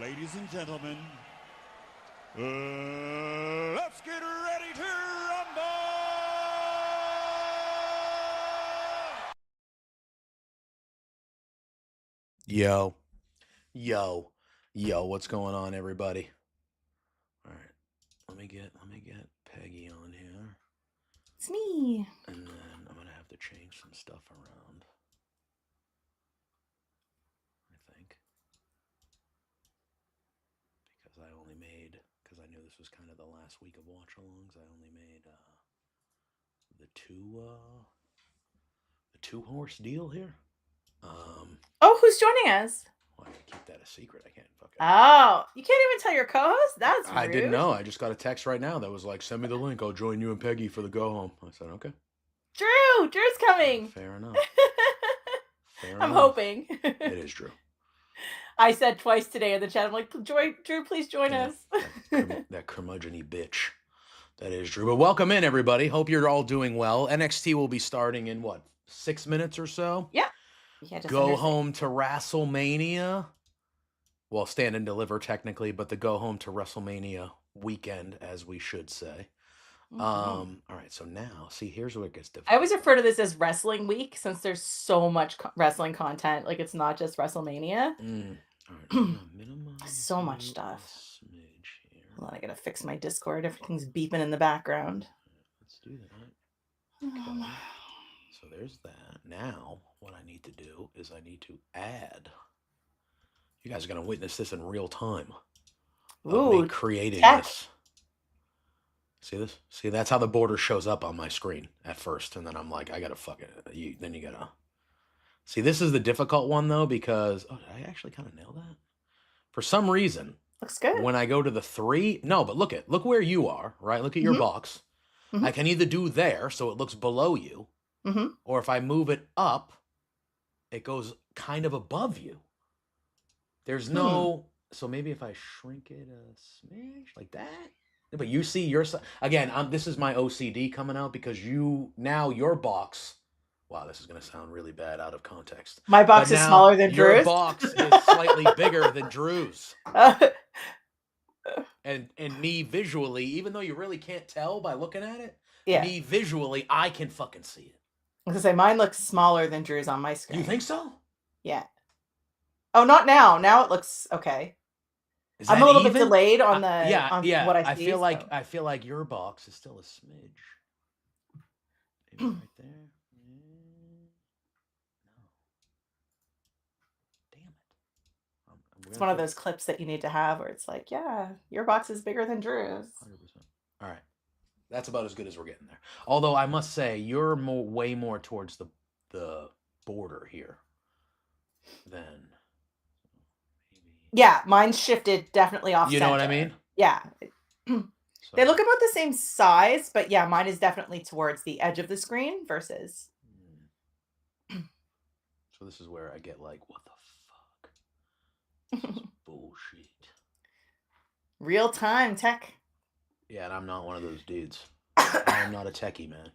Ladies and gentlemen, let's get ready to rumble! Yo, what's going on, everybody? All right, let me get Peggy on here. It's me. And then I'm gonna have to change some stuff around, I think, because I knew this was kind of the last week of watch-alongs. I only made the two-horse deal here. Oh, who's joining us? Well, I can keep that a secret. I can't fucking. Oh, you can't even tell your co-host? That's rude. I didn't know. I just got a text right now that was like, "Send me the link. I'll join you and Peggy for the go home." I said, "Okay." Drew's coming. Fair enough. I'm hoping. It is Drew. I said twice today in the chat. I'm like, Drew, please join us. that curmudgeon-y bitch. That is Drew. But welcome in, everybody. Hope you're all doing well. NXT will be starting in, 6 minutes or so? Yeah. Go home to WrestleMania. Well, stand and deliver, technically, but the go home to WrestleMania weekend, as we should say. All right, so now, see, here's where it gets difficult. I always refer to this as Wrestling Week since there's so much wrestling content. Like, it's not just WrestleMania. All right, so much stuff. Hold on, I gotta fix my Discord. Everything's beeping in the background. Let's do that. Okay. So there's that. Now, what I need to do is I need to add. You guys are going to witness this in real time. Ooh, me creating tech. this. See this? See, that's how the border shows up on my screen at first. And then I'm like, I got to fuck it. Then you got to. See, this is the difficult one, though, because. Oh, did I actually kind of nail that? For some reason. Looks good. When I go to the 3. No, but look where you are, right? Look at your box. I can either do there, so it looks below you. Or if I move it up, it goes kind of above you. There's no... So maybe if I shrink it a smidge, like that. But you see your... Again, this is my OCD coming out because your box... Wow, this is going to sound really bad out of context. My box is smaller than Drew's? Your box is slightly bigger than Drew's. And me visually, even though you really can't tell by looking at it, me visually, I can fucking see it. I was gonna say, mine looks smaller than Drew's on my screen. You think so? Yeah. Oh, not now. Now it looks okay. I'm a little bit delayed on the what I see. I feel like your box is still a smidge. Maybe right there. No. Damn it. It's one of those clips that you need to have where it's like, yeah, your box is bigger than Drew's. 100%. All right. That's about as good as we're getting there. Although I must say, you're way more towards the border here than maybe. Yeah, mine's shifted definitely off. You know what I mean? Yeah. They look about the same size, but yeah, mine is definitely towards the edge of the screen versus. So this is where I get like, what the fuck? This is bullshit. Real time tech. Yeah, and I'm not one of those dudes. I'm not a techie, man.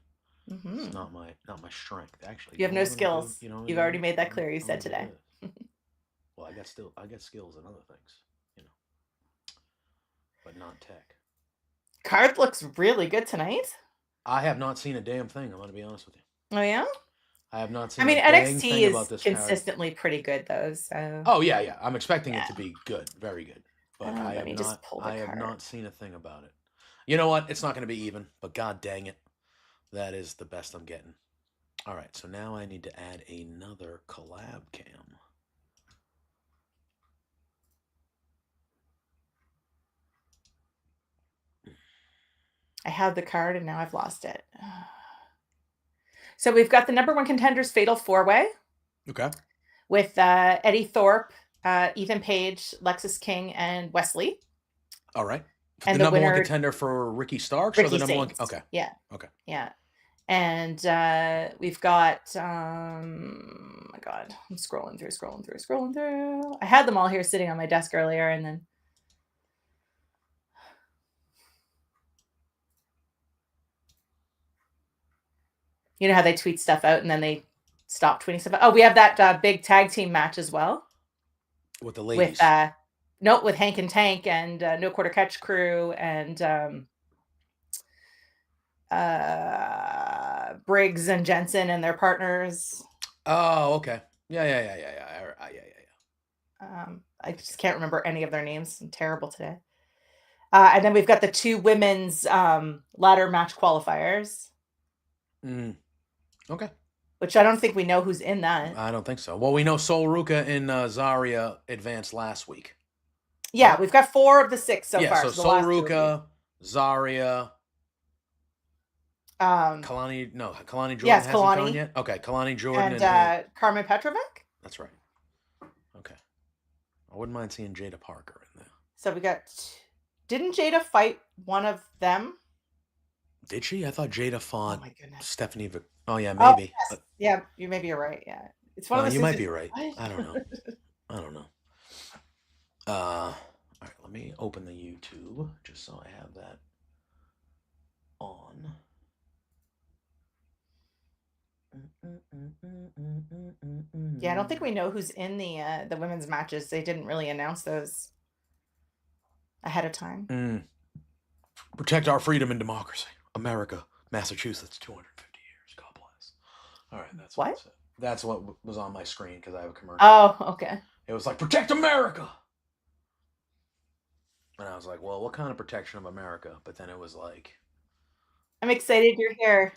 It's not my strength. Actually, you have no skills. You've already made that clear. You said today. Well, I got skills in other things, but not tech. Card looks really good tonight. I have not seen a damn thing. I'm gonna be honest with you. Oh yeah. I have not seen. NXT is consistently pretty good though. So. Oh yeah. I'm expecting it to be good, very good. But I have not seen a thing about it. You know what? It's not going to be even, but god dang it. That is the best I'm getting. All right, so now I need to add another collab cam. I had the card and now I've lost it. So we've got the number 1 contenders fatal 4-way. Okay. With Eddie Thorpe, Ethan Page, Lexis King, and Wesley. All right. And the number 1 contender for Ricky Starks, or the number 1? Okay. Yeah. Okay. Yeah. And we've got, oh my God, I'm scrolling through. I had them all here sitting on my desk earlier, and then. You know how they tweet stuff out and then they stop tweeting stuff out? Oh, we have that big tag team match as well. With the ladies. Note with Hank and Tank and No Quarter Catch Crew and Briggs and Jensen and their partners. Oh, okay. Yeah. I just can't remember any of their names. I'm terrible today. And then we've got the 2 women's ladder match qualifiers, Okay. which I don't think we know who's in that. I don't think so. Well, we know Sol Ruka and Zarya advanced last week. Yeah, we've got 4 of the 6 so far. So the Sol last 2 will be- Ruka, Zarya, Kalani Jordan yes, hasn't Kalani. gone yet? Okay, Kalani Jordan and Carmen Petrovic. That's right. Okay. I wouldn't mind seeing Jada Parker in there. So we got... Didn't Jada fight one of them? Did she? I thought Jada Oh fought my goodness. Stephanie. Oh, yeah, maybe. Yes. Yeah, maybe you're right. Yeah. It's one of those You things might be that- right. What? I don't know. I don't know. All right, let me open the YouTube just so I have that on. Yeah, I don't think we know who's in the women's matches. They didn't really announce those ahead of time. Protect our freedom and democracy. America, Massachusetts, 250 years. God bless. All right, that's What? it said. That's what was on my screen because I have a commercial. Oh, okay. It was like, protect America! And I was like, well, what kind of protection of America? But then it was like... I'm excited you're here.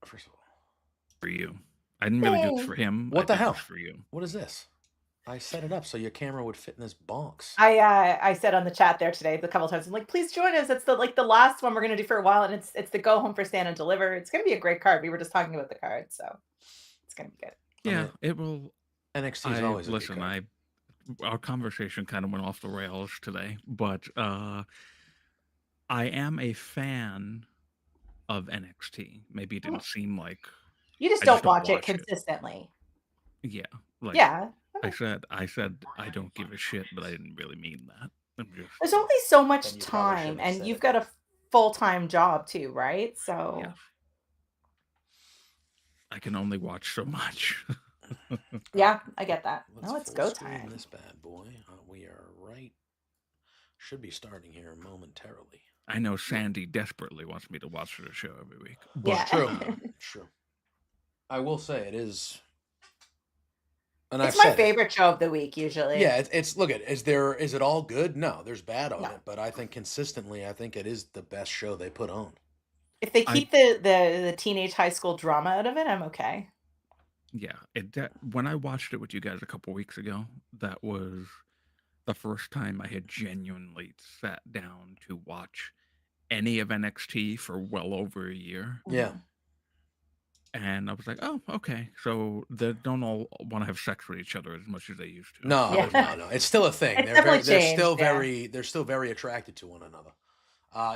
First of all... For you. I didn't really do this Yay. for him. What I the did hell? this for you. What is this? I set it up so your camera would fit in this box. I said on the chat there today a couple times, I'm like, please join us. It's the last one we're gonna do for a while, and it's the go home for stand and deliver. It's gonna be a great card. We were just talking about the card, so it's gonna be good. Yeah, it will. NXT is always a good card. Our conversation kind of went off the rails today, but I am a fan of NXT. Maybe it didn't seem like You just I don't just don't watch it watch it. consistently. yeah. Like Yeah. I said I don't give a shit, but I didn't really mean that. I'm just There's only so Then much you probably time, shouldn't have and said you've it. got a full-time job too, right? So yeah. I can only watch so much. yeah, I get that. Let's Now it's full go screen time. this bad boy. We are right. Should be starting here momentarily. I know Sandy desperately wants me to watch the show every week. But Yeah. It's true. I will say it is. And It's I've my said favorite show of the week usually. Yeah, it's look at is it all good? No, there's bad on No. it, but I think consistently, I think it is the best show they put on. If they keep the teenage high school drama out of it, I'm okay. Yeah, when I watched it with you guys a couple weeks ago, that was the first time I had genuinely sat down to watch any of NXT for well over a year. Yeah. And I was like, oh, okay. So they don't all want to have sex with each other as much as they used to. No, Yeah. no. It's still a thing. It's They're definitely they're changed, still yeah. they're still very attracted to one another.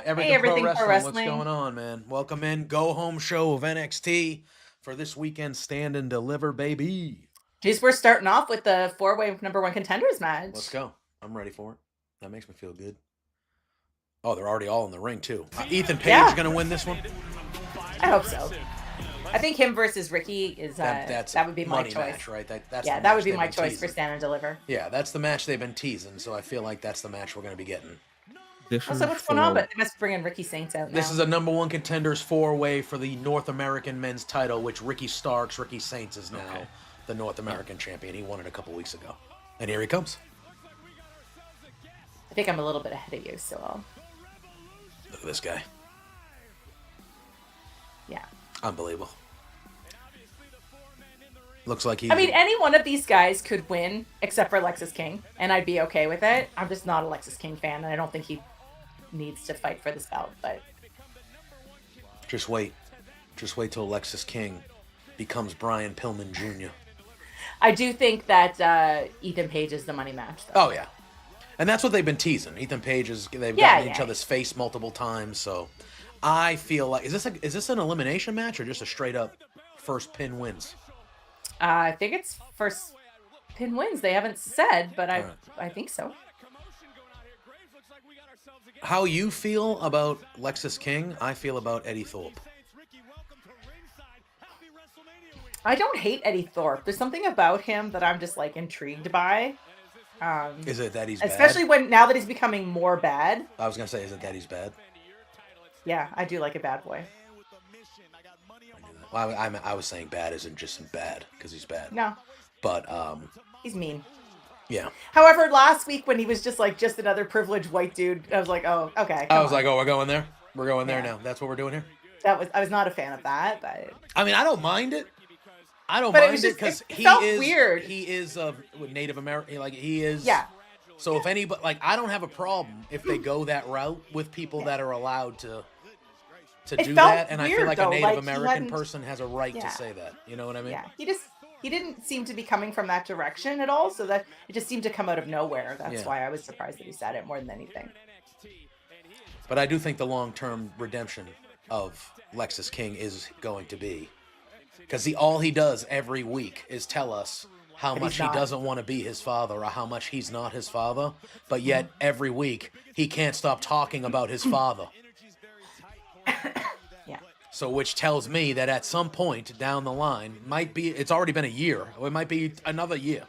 Everything Everything Pro Pro Wrestling, what's Wrestling. going on, man? Welcome in. Go home show of NXT for this weekend. Stand and deliver, baby. Geez, we're starting off with the 4-way number 1 contenders match. Let's go. I'm ready for it. That makes me feel good. Oh, they're already all in the ring too. Ethan Page Yeah. gonna win this one. I hope so. I think him versus Ricky is That's that would be my money choice. match, right? That's the Yeah, that match would be they've my been choice teasing. for stand and deliver. Yeah, that's the match they've been teasing. So I feel like that's the match we're gonna be getting. This Also, is what's going on? for- But they must bring in Ricky Saints out now. This is a number 1 contenders 4-way for the North American men's title, which Ricky Saints is now Okay. the North American champion. He won it a couple weeks ago. And here he comes. I think I'm a little bit ahead of you, so Look at this guy. yeah. Unbelievable. Looks like he. I mean, any one of these guys could win, except for Alexis King, and I'd be okay with it. I'm just not a Alexis King fan, and I don't think he needs to fight for this belt. But Just wait. Just wait till Alexis King becomes Brian Pillman Jr. I do think that Ethan Page is the money match, though. Oh, yeah. And that's what they've been teasing. Ethan Page they've Yeah, gotten each yeah. other's face multiple times, so I feel like is this an elimination match or just a straight up first pin wins? I think it's first pin wins. They haven't said, but All right. I think so. How you feel about Lexus King, I feel about Eddie Thorpe. I don't hate Eddie Thorpe. There's something about him that I'm just like intrigued by. Is it that he's bad? Especially now that he's becoming more bad. I was gonna say, is it that he's bad? Yeah, I do like a bad boy. Well, I was saying bad isn't just bad because he's bad. No, But he's mean. yeah. However, last week when he was just another privileged white dude, I was like, oh, okay. I was like, oh, we're going there. We're going there Yeah. now. That's what we're doing here. I was not a fan of that, but I mean, I don't mind it. I don't But it mind was it just- because it he felt is weird. He is of Native American. Like he is. yeah. So if anybody, like, I don't have a problem if they go that route with people that are allowed to It do felt that, and I feel weird, like though, a Native like, he American hadn't- person has a right Yeah. to say that. You know what I mean? Yeah, he didn't seem to be coming from that direction at all, so that it just seemed to come out of nowhere. That's Yeah. why I was surprised that he said it more than anything. But I do think the long-term redemption of Lexus King is going to be, because all he does every week is tell us how That much he's he not. doesn't want to be his father or how much he's not his father, but yet every week he can't stop talking about his father. Yeah. So which tells me that at some point down the line, it's already been a year, or it might be another year.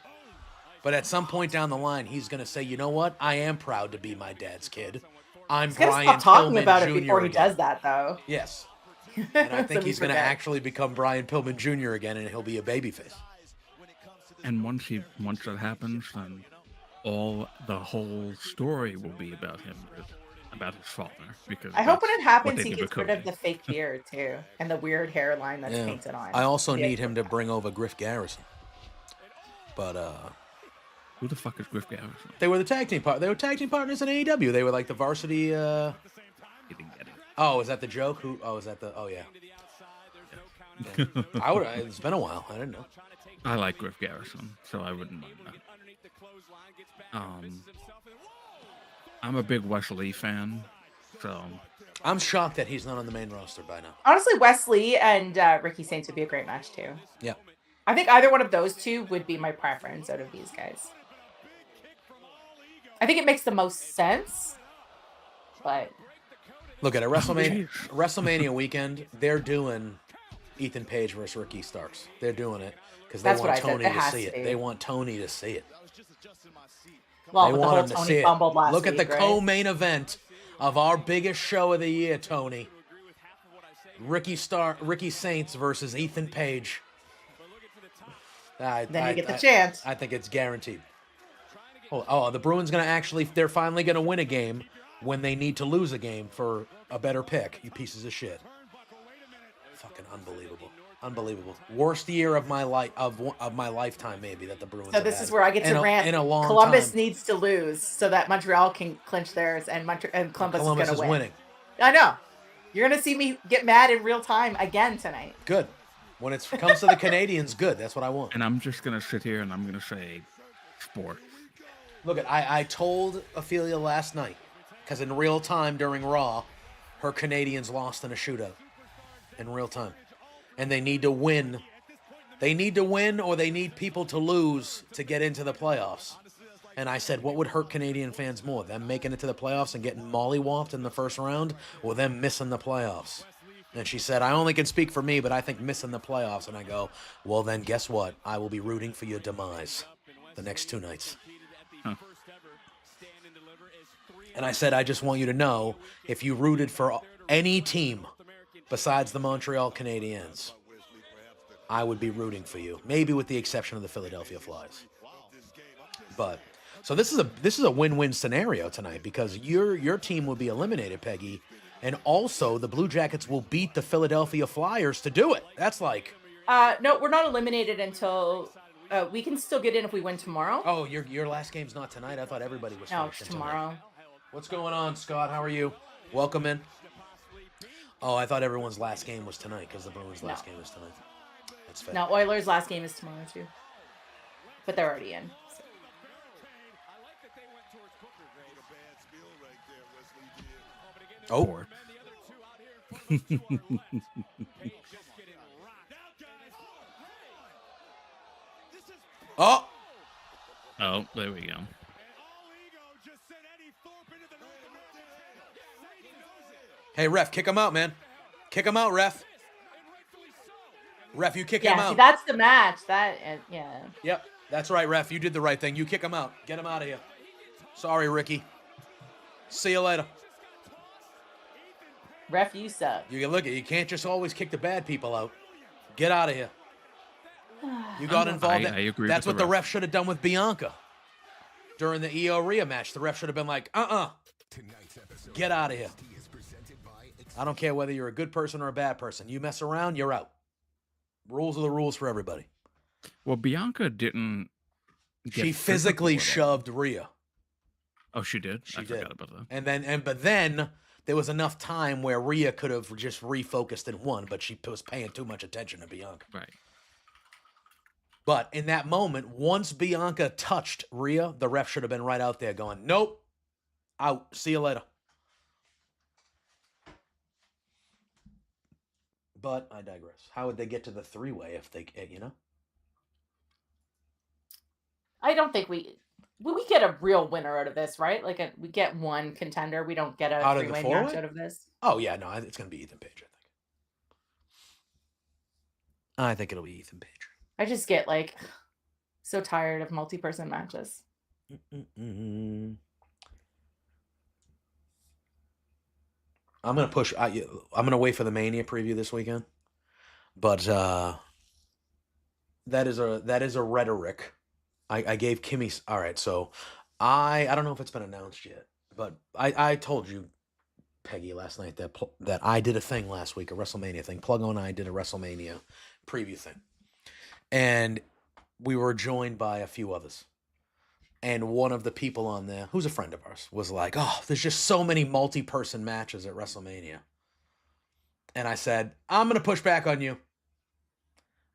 But at some point down the line, he's going to say, you know what? I am proud to be my dad's kid. I'm He's gonna Brian stop talking Pillman about Jr. it before he again." does that, though. Yes. And I So think we he's going to forget. actually become Brian Pillman Jr. again, and he'll be a babyface. And once that happens, then the whole story will be about him, about his father. Because I hope when that's it what happens, they he did with gets rid of Cody. the fake beard too, and the weird hairline that's Yeah. painted on. I also Yeah. need him to bring over Griff Garrison. But Who the fuck is Griff Garrison? they were tag team partners in AEW. They were like the varsity. He didn't get it. Oh, is that the joke? Is that the? Oh yeah. Yeah. It's been a while. I didn't know. I like Griff Garrison, so I wouldn't mind that. I'm a big Wesley fan, so I'm shocked that he's not on the main roster by now. Honestly, Wesley and Ricky Saints would be a great match too. Yeah. I think either one of those two would be my preference out of these guys. I think it makes the most sense, but Look at it, WrestleMania jeez. WrestleMania weekend. They're doing Ethan Page versus Ricky Starks. They're doing it because they That's what want I said. Tony It to has see to it. be. They want Tony to see it. well, They with the want whole him to Tony see it. fumbled last Look at the week, right? co-main event of our biggest show of the year, Tony. Ricky Saints versus Ethan Page. Then you get the chance. I think it's guaranteed. Oh, the Bruins they're finally gonna win a game when they need to lose a game for a better pick. You pieces of shit. Fucking unbelievable. Worst year of my life of my lifetime, maybe, that the Bruins. So have this had is where I get in to rant. in a long Columbus time. needs to lose so that Montreal can clinch theirs, and Columbus is going to win. winning. I know. You're going to see me get mad in real time again tonight. Good. When it comes to the Canadians, good. That's what I want. And I'm just gonna sit here and I'm gonna say, sports. Look, I told Ophelia last night, because in real time during Raw, her Canadians lost in a shootout. In real time. And they need to win. They need to win, or they need people to lose to get into the playoffs. And I said, what would hurt Canadian fans more? Them making it to the playoffs and getting mollywopped in the first round, or them missing the playoffs? And she said, I only can speak for me, but I think missing the playoffs. And I go, well, then guess what? I will be rooting for your demise the next 2 nights. Huh. And I said, I just want you to know, if you rooted for any team besides the Montreal Canadiens, I would be rooting for you. Maybe with the exception of the Philadelphia Flyers. But so this is a win-win scenario tonight, because your team will be eliminated, Peggy, and also the Blue Jackets will beat the Philadelphia Flyers to do it. That's like, No, we're not eliminated until we can still get in if we win tomorrow. oh, your last game's not tonight. I thought everybody was No, it's finishing tonight. tomorrow. What's going on, Scott? How are you? Welcome in. Oh, I thought everyone's last game was tonight because the Bruins' last game is tonight. That's fair. No, Oilers' last game is tomorrow too, but they're already in. So. Oh, oh, Oh, there we go. hey, ref, kick him out, man. Kick him out, ref. Ref, you kick him Yeah, see, out. that's the match. Yeah. Yep. That's right, ref. You did the right thing. You kick him out. Get him out of here. Sorry, Ricky. See you later. Ref, you suck. You look at. You can't just always kick the bad people out. Get out of here. You got involved. I agree. That's with what the ref should have done with Bianca during the Io Rhea match. The ref should have been like, get out of here. I don't care whether you're a good person or a bad person. You mess around, you're out. Rules are the rules for everybody. Well, Bianca didn't. She physically shoved Rhea. Oh, she did. She did. Forgot about that. But then there was enough time where Rhea could have just refocused and won, but she was paying too much attention to Bianca. Right. But in that moment, once Bianca touched Rhea, the ref should have been right out there going, nope, out. See you later. But I digress. How would they get to the three-way if they, you know? I don't think we get a real winner out of this, right? Like we get one contender. We don't get a Out of the three-way four-way? match out of this. Oh, yeah, no, it's going to be Ethan Page, I think it'll be Ethan Page. I just get like so tired of multi-person matches. I'm going to push. I'm going to wait for the Mania preview this weekend. But that is a rhetoric. I gave Kimmy. All right, so I don't know if it's been announced yet, but I told you, Peggy, last night that I did a thing last week, a WrestleMania thing. Pluggo and I did a WrestleMania preview thing, and we were joined by a few others. And one of the people on there, who's a friend of ours, was like, "Oh, there's just so many multi-person matches at WrestleMania." And I said, "I'm gonna push back on you."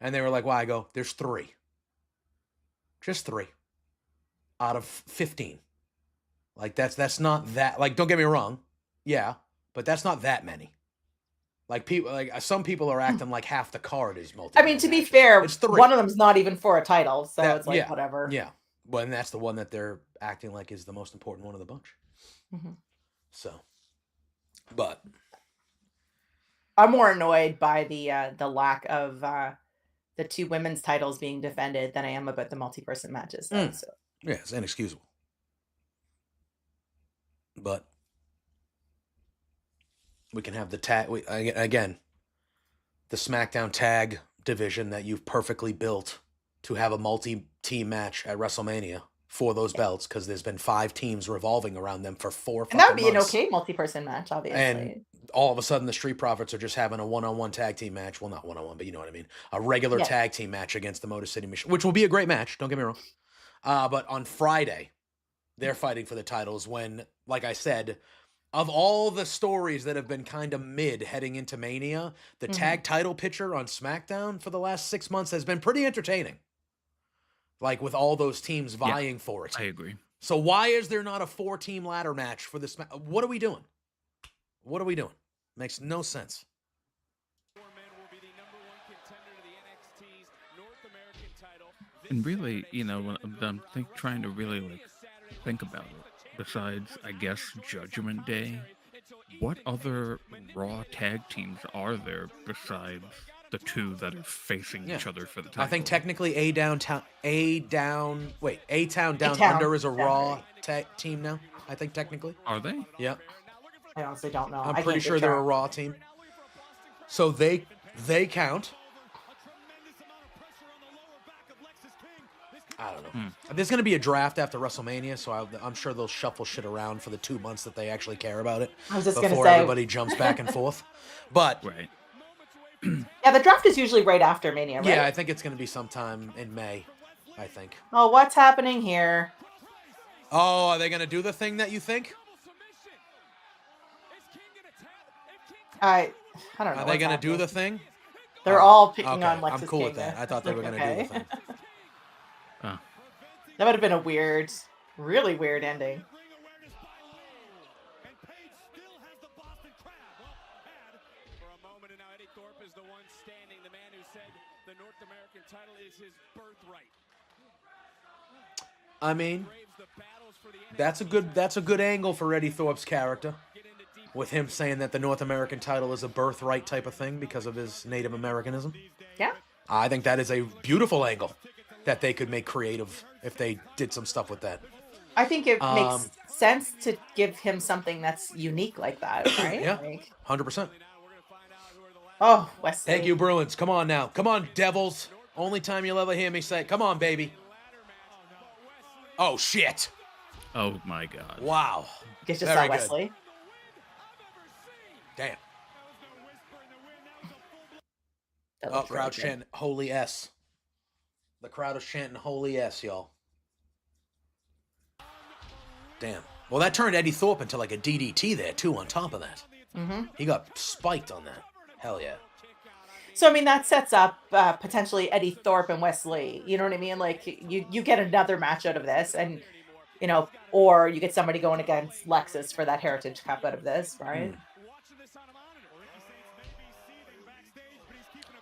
And they were like, "Why?" I go, "There's 3. Just 3 out of 15. Like that's not that. Like, don't get me wrong, yeah, but that's not that many. Like people, like some people are acting like half the card is multi. I mean, to be fair, it's 3. One of them's not even for a title, so it's like yeah, whatever. Yeah, well, and that's the one that they're acting like is the most important one of the bunch. Mm-hmm. So, but I'm more annoyed by the lack of the 2 women's titles being defended than I am about the multi-person matches. Though, so. Yeah, it's inexcusable. But we can have the tag again. The SmackDown tag division that you've perfectly built to have a multi-team match at WrestleMania for those belts, because there's been 5 teams revolving around them for 4 fucking And that would be months. an okay multi-person match, obviously. And all of a sudden, the Street Profits are just having a one-on-one tag team match. Well, not one-on-one, but you know what I mean. A regular tag team match against the Motor City Machine, which will be a great match. Don't get me wrong. But on Friday, they're fighting for the titles when, like I said, of all the stories that have been kind of mid heading into Mania, the tag title picture on SmackDown for the last 6 months has been pretty entertaining. Like with all those teams vying for it. I agree. So why is there not a 4-team ladder match for this? What are we doing? What are we doing? Makes no sense. And really, you know, when I'm trying to really think about it, besides, I guess, Judgment Day, what other Raw tag teams are there besides the 2 that are facing each other for the title? I think technically A-Town Down Under is a Raw tag team now. I think technically. Are they? Yeah. I honestly don't know. I'm pretty sure they're a Raw team. So they count. I don't know. There's going to be a draft after WrestleMania, so I'm sure they'll shuffle shit around for the 2 months that they actually care about it. I was just going to before say, everybody jumps back and forth. But right. Yeah, the draft is usually right after Mania, right? Yeah, I think it's going to be sometime in May, I think. Oh, what's happening here? Oh, are they going to do the thing that you think? I don't know. Are they going to do the thing? They're all picking okay. on Lexis I'm cool King with that. there. I thought they were going to do the thing. That would have been a weird, really weird ending. I mean, that's a good angle for Eddie Thorpe's character, with him saying that the North American title is a birthright type of thing because of his Native Americanism. Yeah. I think that is a beautiful angle. that they could make creative if they did some stuff with that. I think it makes sense to give him something that's unique like that, right? Yeah, Like, 100%. oh, Wesley. Thank you, Bruins. Come on now. Come on, Devils. Only time you'll ever hear me say, come on, baby. Oh, shit. Oh my God. Wow. You just Very saw good. Wesley. Damn. That Oh, looked really crowd's good. chanting holy S. The crowd is chanting holy S, y'all. Damn. Well, that turned Eddie Thorpe into like a DDT there, too, on top of that. Mm-hmm. He got spiked on that. Hell yeah. So, I mean, that sets up potentially Eddie Thorpe and Wesley. You know what I mean? Like, you get another match out of this, and, you know, or you get somebody going against Lexus for that Heritage Cup out of this, right?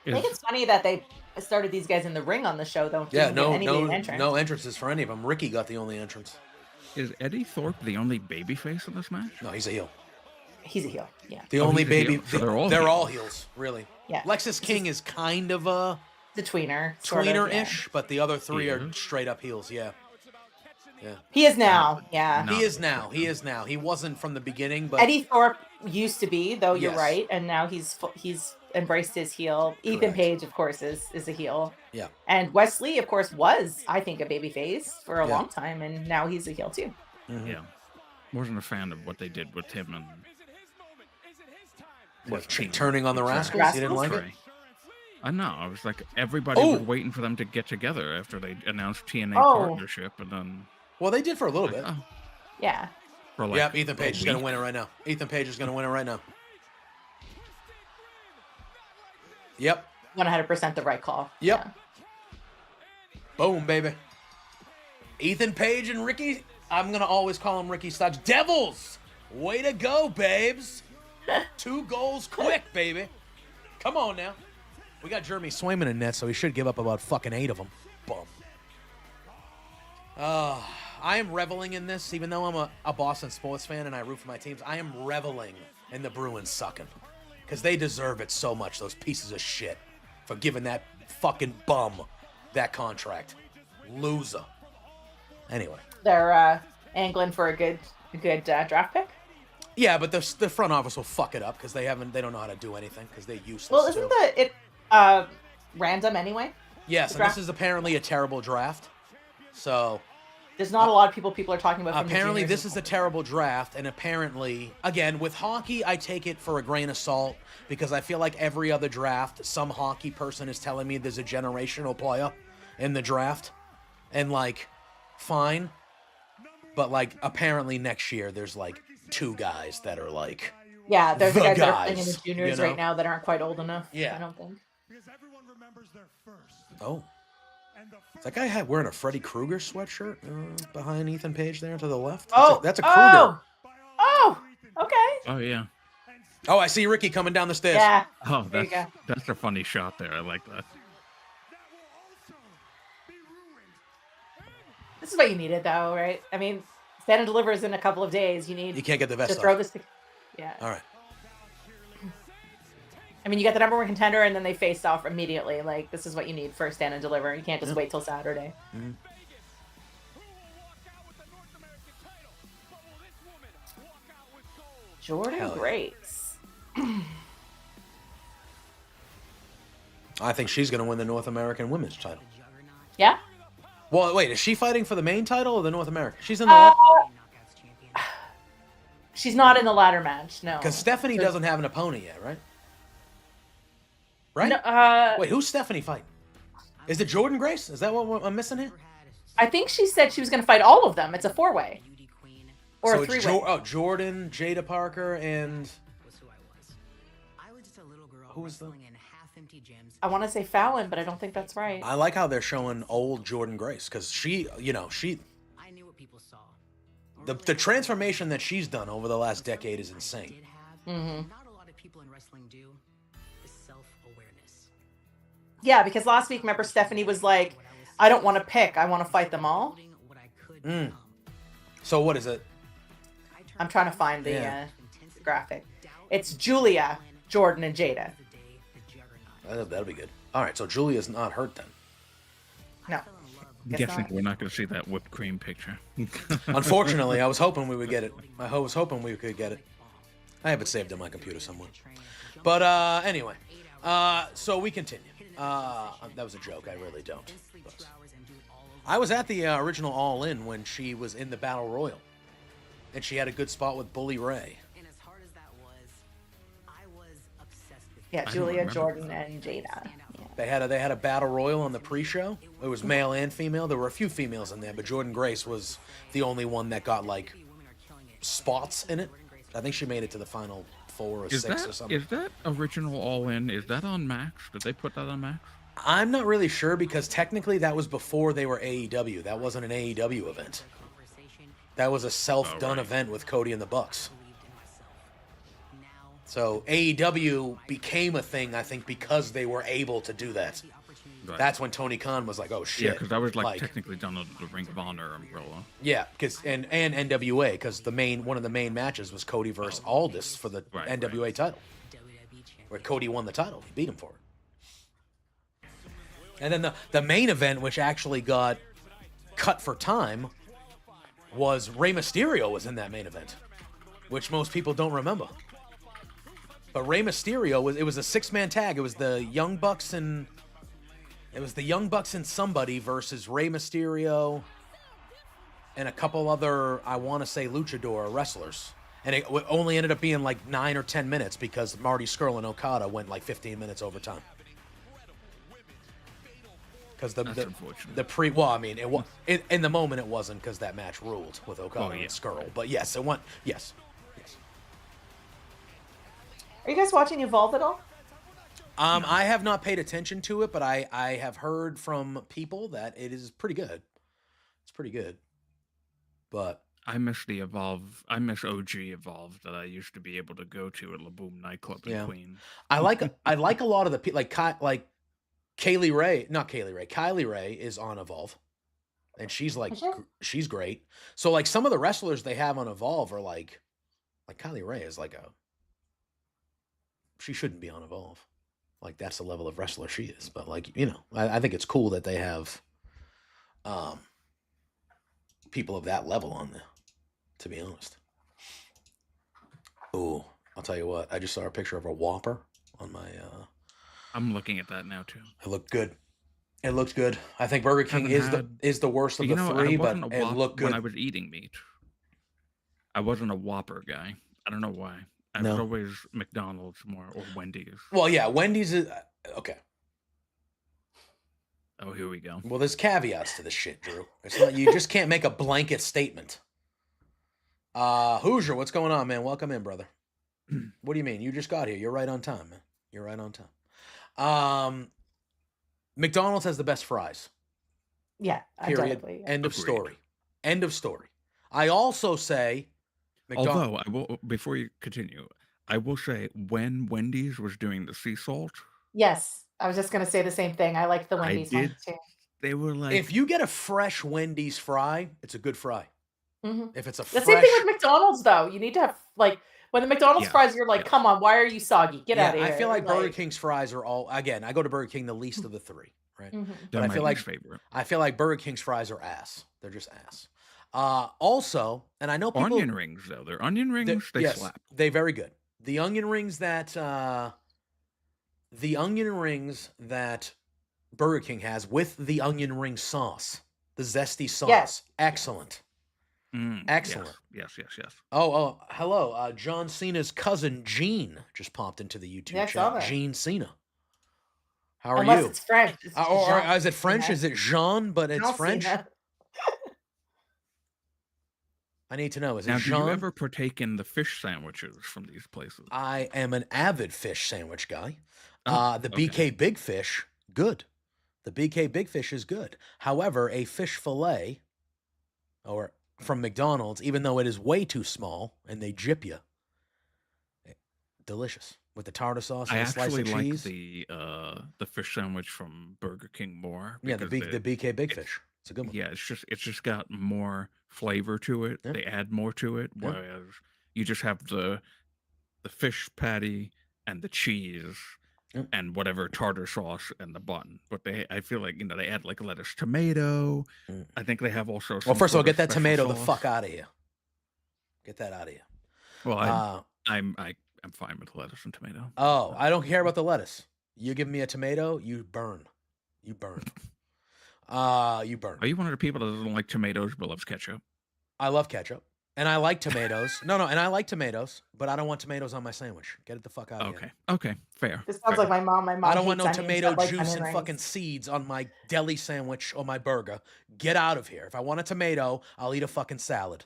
I think it's funny that they started these guys in the ring on the show, though. Yeah, Didn't give anybody an entrance. no entrances for any of them. Ricky got the only entrance. Is Eddie Thorpe the only babyface in this match? No, he's a heel. He's a heel, yeah. The Oh, only he's a baby. heel. So they're all heels. heels, really. Yeah. Lexus King is kind of a The tweener. sort of, tweener-ish, but the other three are Mhm. straight up heels. Yeah. Yeah. He is now, yeah. No. He is now. He is now. He wasn't from the beginning, but Eddie Thorpe used to be, though. You're Yes. right, and now he's embraced his heel. Ethan Correct. Page, of course, is a heel, yeah. and Wesley, of course, was, I think, a babyface for a Yeah. long time, and now he's a heel too. Mhm. Yeah. Wasn't a fan of what they did with him and What, his team. turning on the Exactly. Rascals? You didn't like it? Right. I know. I was like, everybody Oh! was waiting for them to get together after they announced TNA Oh. partnership, and then Well, they did for a little like, bit. oh, Yeah. for like Yep, Ethan Page a is going to week. win it right now. Ethan Page is going to win it right now. Yep. 100% the right call. Yep. Yeah. Boom, baby. Ethan Page and Ricky, I'm going to always call him Ricky Starks. Devils! Way to go, babes. 2 goals quick, baby. Come on now. We got Jeremy Swayman in net, so he should give up about fucking 8 of them. Bum. I am reveling in this, even though I'm a Boston sports fan and I root for my teams. I am reveling in the Bruins sucking. Because they deserve it so much, those pieces of shit, for giving that fucking bum that contract. Loser. Anyway. They're angling for a good draft pick. Yeah, but the front office will fuck it up because they don't know how to do anything because they're useless. Well, isn't too. it random anyway? Yes, the and this draft? is apparently a terrible draft. So There's not a lot of people are talking about. From the apparently juniors this and is a terrible draft, and apparently, again, with hockey, I take it for a grain of salt because I feel like every other draft, some hockey person is telling me there's a generational player in the draft, and like, fine, but like apparently next year there's like 2 guys that are like, Yeah, there's the guys that are playing in guys, the juniors you know? right now that aren't quite old enough. Yeah. I don't think. Because everyone remembers their first. oh, And the is that guy wearing a Freddy Krueger sweatshirt behind Ethan Page there to the left? Oh, that's a Kruger. Oh, okay. Oh yeah. Oh, I see Ricky coming down the stairs. Yeah. Oh, There you that's a funny shot there. I like that. that will also be ruined. This is what you needed, though, right? I mean, Stand and Delivers in a couple of days. You need You can't get the to vest throw off. this. Yeah. All right. I mean, you got the #1 contender, and then they faced off immediately. Like, this is what you need for Stand and Deliver. You can't just wait till Saturday. Mhm. Jordan Hell yeah. Grace. I think she's going to win the North American Women's title. Yeah. Well, wait, is she fighting for the main title or the North American? She's in the Uh, she's not in the ladder match. No. because Stephanie So- doesn't have an opponent yet, right? Right? No, Wait, who's Stephanie fighting? Is it Jordan Grace? Is that what I'm missing here? I think she said she was going to fight all of them. It's a 4-way or So a it's 3-way. Jordan, Jada Parker, and Was who I was. I was just a little girl Who was the- wrestling in half-empty gyms. I want to say Fallon, but I don't think that's right. I like how they're showing old Jordan Grace because she I knew what people saw. the transformation that she's done over the last decade is Did insane. have, Mhm. not a lot of people in wrestling do, is self-awareness. Yeah, because last week, remember, Stephanie was like, I don't want to pick. I want to fight them all. Including what I could Mm. become. So what is it? I turned I'm trying to find the Yeah. intensity, graphic. doubt, It's Julia, Jordan, and Jada. the day, the juggernaut. That'll be good. All right, so Julia's not hurt then. No. I fell in Guess Guessing not. we're not going to see that whipped cream picture. Unfortunately, I was hoping we would get it. I was hoping we could get it. I have it saved on my computer somewhere. But anyway, so we continue. That was a joke. I really don't. But I was at the original All In when she was in the Battle Royal, and she had a good spot with Bully Ray. And as hard as that was, I was obsessed with Yeah, I don't Julia, remember. Jordan, and Jada. Yeah. They had a Battle Royal on the pre-show. It was male and female. There were a few females in there, but Jordan Grace was the only one that got like spots in it. I think she made it to the final 4 or Is 6 or that something. is that original All In? Is that on Max? Did they put that on Max? I'm not really sure because technically that was before they were AEW. That wasn't an AEW event. conversation. That was a self-done right. event with Cody and the Bucks. Believed in myself. Now, So AEW became a thing, I think, because they were able to do that. the opportunity Right. That's when Tony Khan was like, "Oh shit!" Yeah, because that was like technically done under the Ring of Honor umbrella. Yeah, because and NWA, because one of the main matches was Cody versus Aldis for the Right, NWA title, WWE champion. where Cody won the title. He beat him for it. And then the main event, which actually got cut for time, was Rey Mysterio was in that main event, which most people don't remember. But Rey Mysterio it was a 6-man tag. It was the Young Bucks and somebody versus Rey Mysterio and a couple other, I want to say, luchador wrestlers. And it only ended up being like 9 or 10 minutes because Marty Scurll and Okada went like 15 minutes over time. Because That's unfortunate. in the moment it wasn't because that match ruled with Okada yeah, and Scurll. right. But yes, it went. Yes. Are you guys watching Evolve at all? I have not paid attention to it, but I have heard from people that it is pretty good. It's pretty good. But I miss the Evolve. I miss OG Evolve that I used to be able to go to at La Boom nightclub in Yeah. Queens. I like a lot of the people like Kylie Ray is on Evolve, and she's like Is she? she's great. So like some of the wrestlers they have on Evolve are like Kylie Ray is she shouldn't be on Evolve. Like that's the level of wrestler she is. But like I think it's cool that they have people of that level on there. To be honest. Ooh, I'll tell you what. I just saw a picture of a Whopper on my. I'm looking at that now too. It looked good. It looked good. I think Burger King Haven't is the worst of the three, I but wasn't a it Whopper looked good. when I was eating meat. I wasn't a Whopper guy. I don't know why. I No. was always McDonald's more or Wendy's. Well, yeah, Wendy's is okay. Oh, here we go. Well, there's caveats to this shit, Drew. It's not you just can't make a blanket statement. Hoosier, what's going on, man? Welcome in, brother. What do you mean? You just got here. You're right on time, man. You're right on time. McDonald's has the best fries. Yeah, Period. undoubtedly. End of Agreed. story. End of story. I also say Although I will, before you continue, I will say when Wendy's was doing the sea salt, Yes, I was just going to say the same thing. I like the I Wendy's one did. too. They were like, if you get a fresh Wendy's fry, it's a good fry. Mhm. If it's a The fresh, same thing with McDonald's, though. You need to have when the McDonald's Yeah, fries, you're like, yeah. come on, why are you soggy? Get yeah, out of here. I feel like Burger King's fries are all. Again, I go to Burger King the least of the three, right? Mhm. they're I my feel least like- favorite. I feel like Burger King's fries are ass. They're just ass. Also, and I know people. Onion rings though, they're onion rings. They yes, slap. they very good. The onion rings that Burger King has with the onion ring sauce, the zesty sauce, Yes. excellent. Mm, Excellent. Yes. Oh, hello. John Cena's cousin Gene just popped into the YouTube Yeah, I saw chat. that. Gene Cena. How are Unless you? it's French. It's Or Jean is it French? Cena. Is it Jean, but it's Jean French? Cena. I need to know. Is Now, it do Jean? you ever partake in the fish sandwiches from these places? I am an avid fish sandwich guy. Oh, The okay. BK Big Fish, good. The BK Big Fish is good. However, a fish fillet or from McDonald's, even though it is way too small and they jip you, delicious with the tartar sauce and I a slice actually of like cheese. the fish sandwich from Burger King more. Yeah, the because BK Big it's- Fish. It's a good one. Yeah, it's just got more flavor to it. Yeah. They add more to it, Yeah. whereas you just have the fish patty and the cheese, and whatever tartar sauce and the bun. But I feel like they add like lettuce, tomato. I think they have also. Well, some first of all, sort get that special tomato the sauce. fuck out of here. Get that out of here. Well, I'm fine with lettuce and tomato. Oh, I don't care about the lettuce. You give me a tomato, you burn. You burn. You burn. Are you one of the people that doesn't like tomatoes but loves ketchup? I love ketchup. And I like tomatoes. No, and I like tomatoes, but I don't want tomatoes on my sandwich. Get it the fuck out of here. Okay, fair. This sounds fair. like my mom. My mom I don't want no hates onions, tomato but likes juice onion and rings. fucking seeds on my deli sandwich or my burger. Get out of here. If I want a tomato, I'll eat a fucking salad.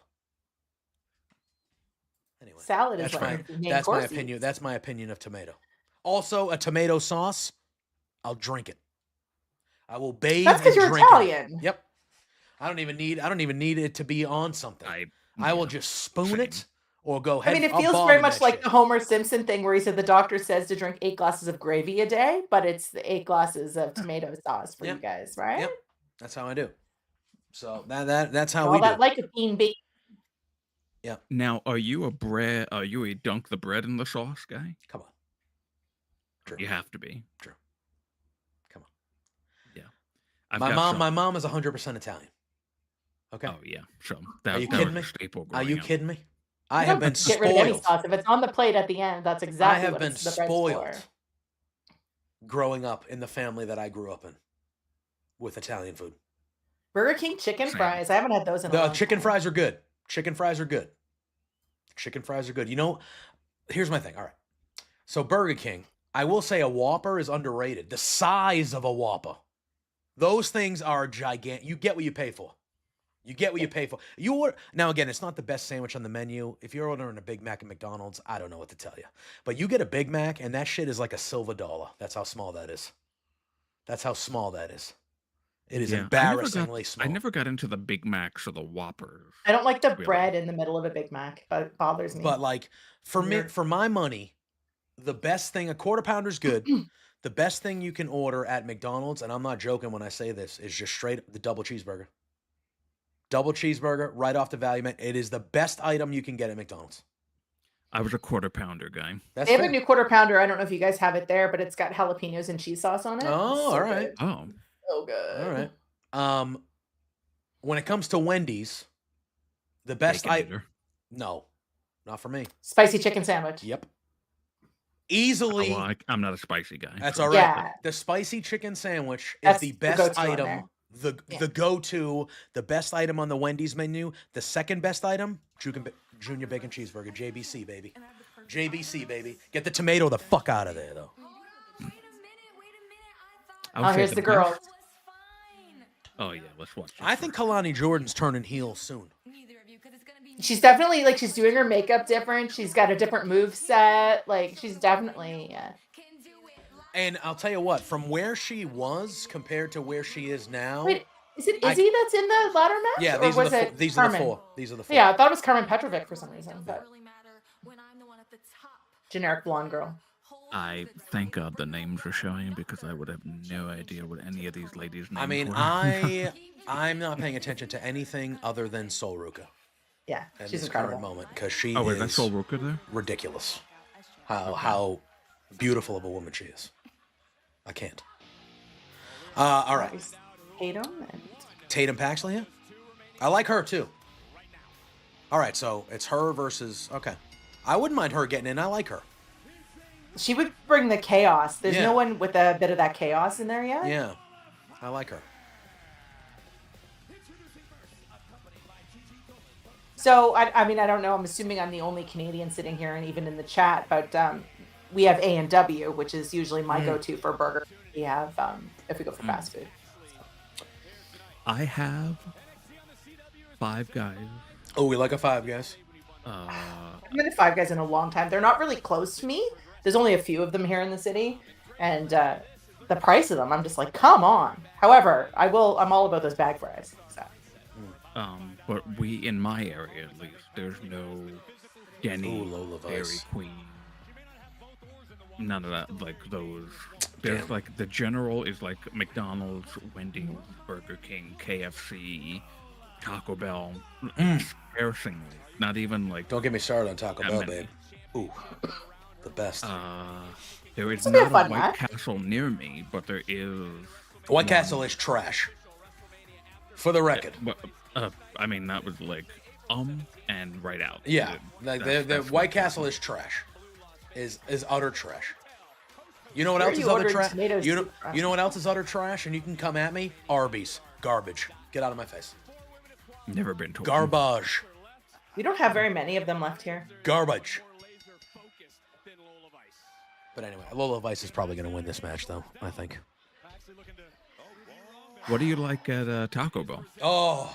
Anyway, Salad is that's what my the main that's my course opinion. eats. That's my opinion of tomato. Also, a tomato sauce, I'll drink it. I will bathe. That's because and you're drink it. Italian. Yep. I don't even need it to be on something. I will just spoon same. it or go ahead. I mean, it I'll feels bomb very in much that like shit. the Homer Simpson thing where he said the doctor says to drink 8 glasses of gravy a day, but it's the 8 glasses of tomato sauce for Yep. you guys, right? Yep. That's how I do. So that's how All we that do. like a bean bake. Now, are you a dunk the bread in the sauce guy? Come on. True. You have to be. True. Come on. Yeah. My mom is 100% Italian. Okay. Oh yeah. So Are you that kidding was a me? staple Are growing you up. kidding me? I You have don't been get rid of any spoiled. sauce. If it's on the plate at the end, that's I exactly have what been it's the bread's spoiled for. growing up in the family that I grew up in with Italian food. Burger King chicken Same. fries. I haven't had those in a The long chicken time. fries are good. Chicken fries are good. Chicken fries are good. Here's my thing. All right. So Burger King, I will say a Whopper is underrated. The size of a Whopper. Those things are gigantic. You get what you pay for. You get what you pay for. Now, again, it's not the best sandwich on the menu. If you're ordering a Big Mac at McDonald's, I don't know what to tell you. But you get a Big Mac, and that shit is like a silver dollar. That's how small that is. That's how small that is. It is Yeah, embarrassingly small. I never got into the Big Macs or the Whoppers. I don't like the Really? bread in the middle of a Big Mac, but it bothers me. But like for me, Weird. for my money, the best thing, a quarter pounder's good. The best thing you can order at McDonald's, and I'm not joking when I say this, is just straight the double cheeseburger. Double cheeseburger right off the value menu. It is the best item you can get at McDonald's. I was a quarter pounder guy. That's They have fair. a new quarter pounder. I don't know if you guys have it there, but it's got jalapenos and cheese sauce on it. Oh, It's so all right. good. Oh, So good. All right. When it comes to Wendy's, the best bacon eater. no, not for me. Spicy chicken sandwich. Yep. Oh, Easily. well, I'm not a spicy guy. That's so- all right. Yeah. The spicy chicken sandwich is That's the the best go-to on item. there. Yeah. The go-to, the best item on the Wendy's menu. The second best item, Junior Bacon Cheeseburger, JBC, baby. JBC, baby. Get the tomato the fuck out of there, though. I would say Here's the best- girls. Oh yeah, let's watch. This I think Kalani Jordan's turning heel soon. She's definitely like she's doing her makeup different. She's got a different move set. Like she's definitely And I'll tell you what, from where she was compared to where she is now. Wait, is it Izzy that's in the ladder match? Yeah, or these are was the it these are the Carmen? four. These are the four. Yeah, I thought it was Carmen Petrovic for some reason, but generic blonde girl. I thank God the names are showing because I would have no idea what any of these ladies' names I mean, were. I'm not paying attention to anything other than Sol Ruka Yeah, at she's this incredible. current moment because she Oh wait, that's is Sol Ruka there. ridiculous. How beautiful of a woman she is. I can't. All right, Tatum and Tatum Paxley. Yeah, I like her too. All right, so it's her versus. Okay, I wouldn't mind her getting in. I like her. she would bring the chaos. There's Yeah. no one with a bit of that chaos in there yet. Yeah, I like her. So I mean I don't know. I'm assuming I'm the only Canadian sitting here and even in the chat, but we have A&W, which is usually my go-to for burger. We have if we go for fast food. I have Five Guys. Oh, we like a Five Guys. I haven't been to Five Guys in a long time. They're not really close to me. There's only a few of them here in the city, and the price of them, I'm just like, come on. However, I'm all about those bag fries. So. But in my area at least, there's no Denny, Ooh, Lola Dairy Vice. Queen, none of that. Like those, there's Damn. like the general is like McDonald's, Wendy's, Burger King, KFC, Taco Bell. Embarrassingly, not even like Don't get me started on Taco That Bell, many. babe. Ooh, the best. There is will be a not a fun White match. Castle near me, but there is. White Castle is trash. For the record. I mean, that was like and right out. Yeah, like the That's White Castle is trash. Is utter trash. You know what Where else are is you utter ordering trash? tomatoes You know, from? you know what else is utter trash? And you can come at me. Arby's, garbage. Get out of my face. Never been to one. Garbage. We don't have very many of them left here. Garbage. But anyway, Lola Vice is probably going to win this match, though, I think. What do you like at Taco Bell? Oh.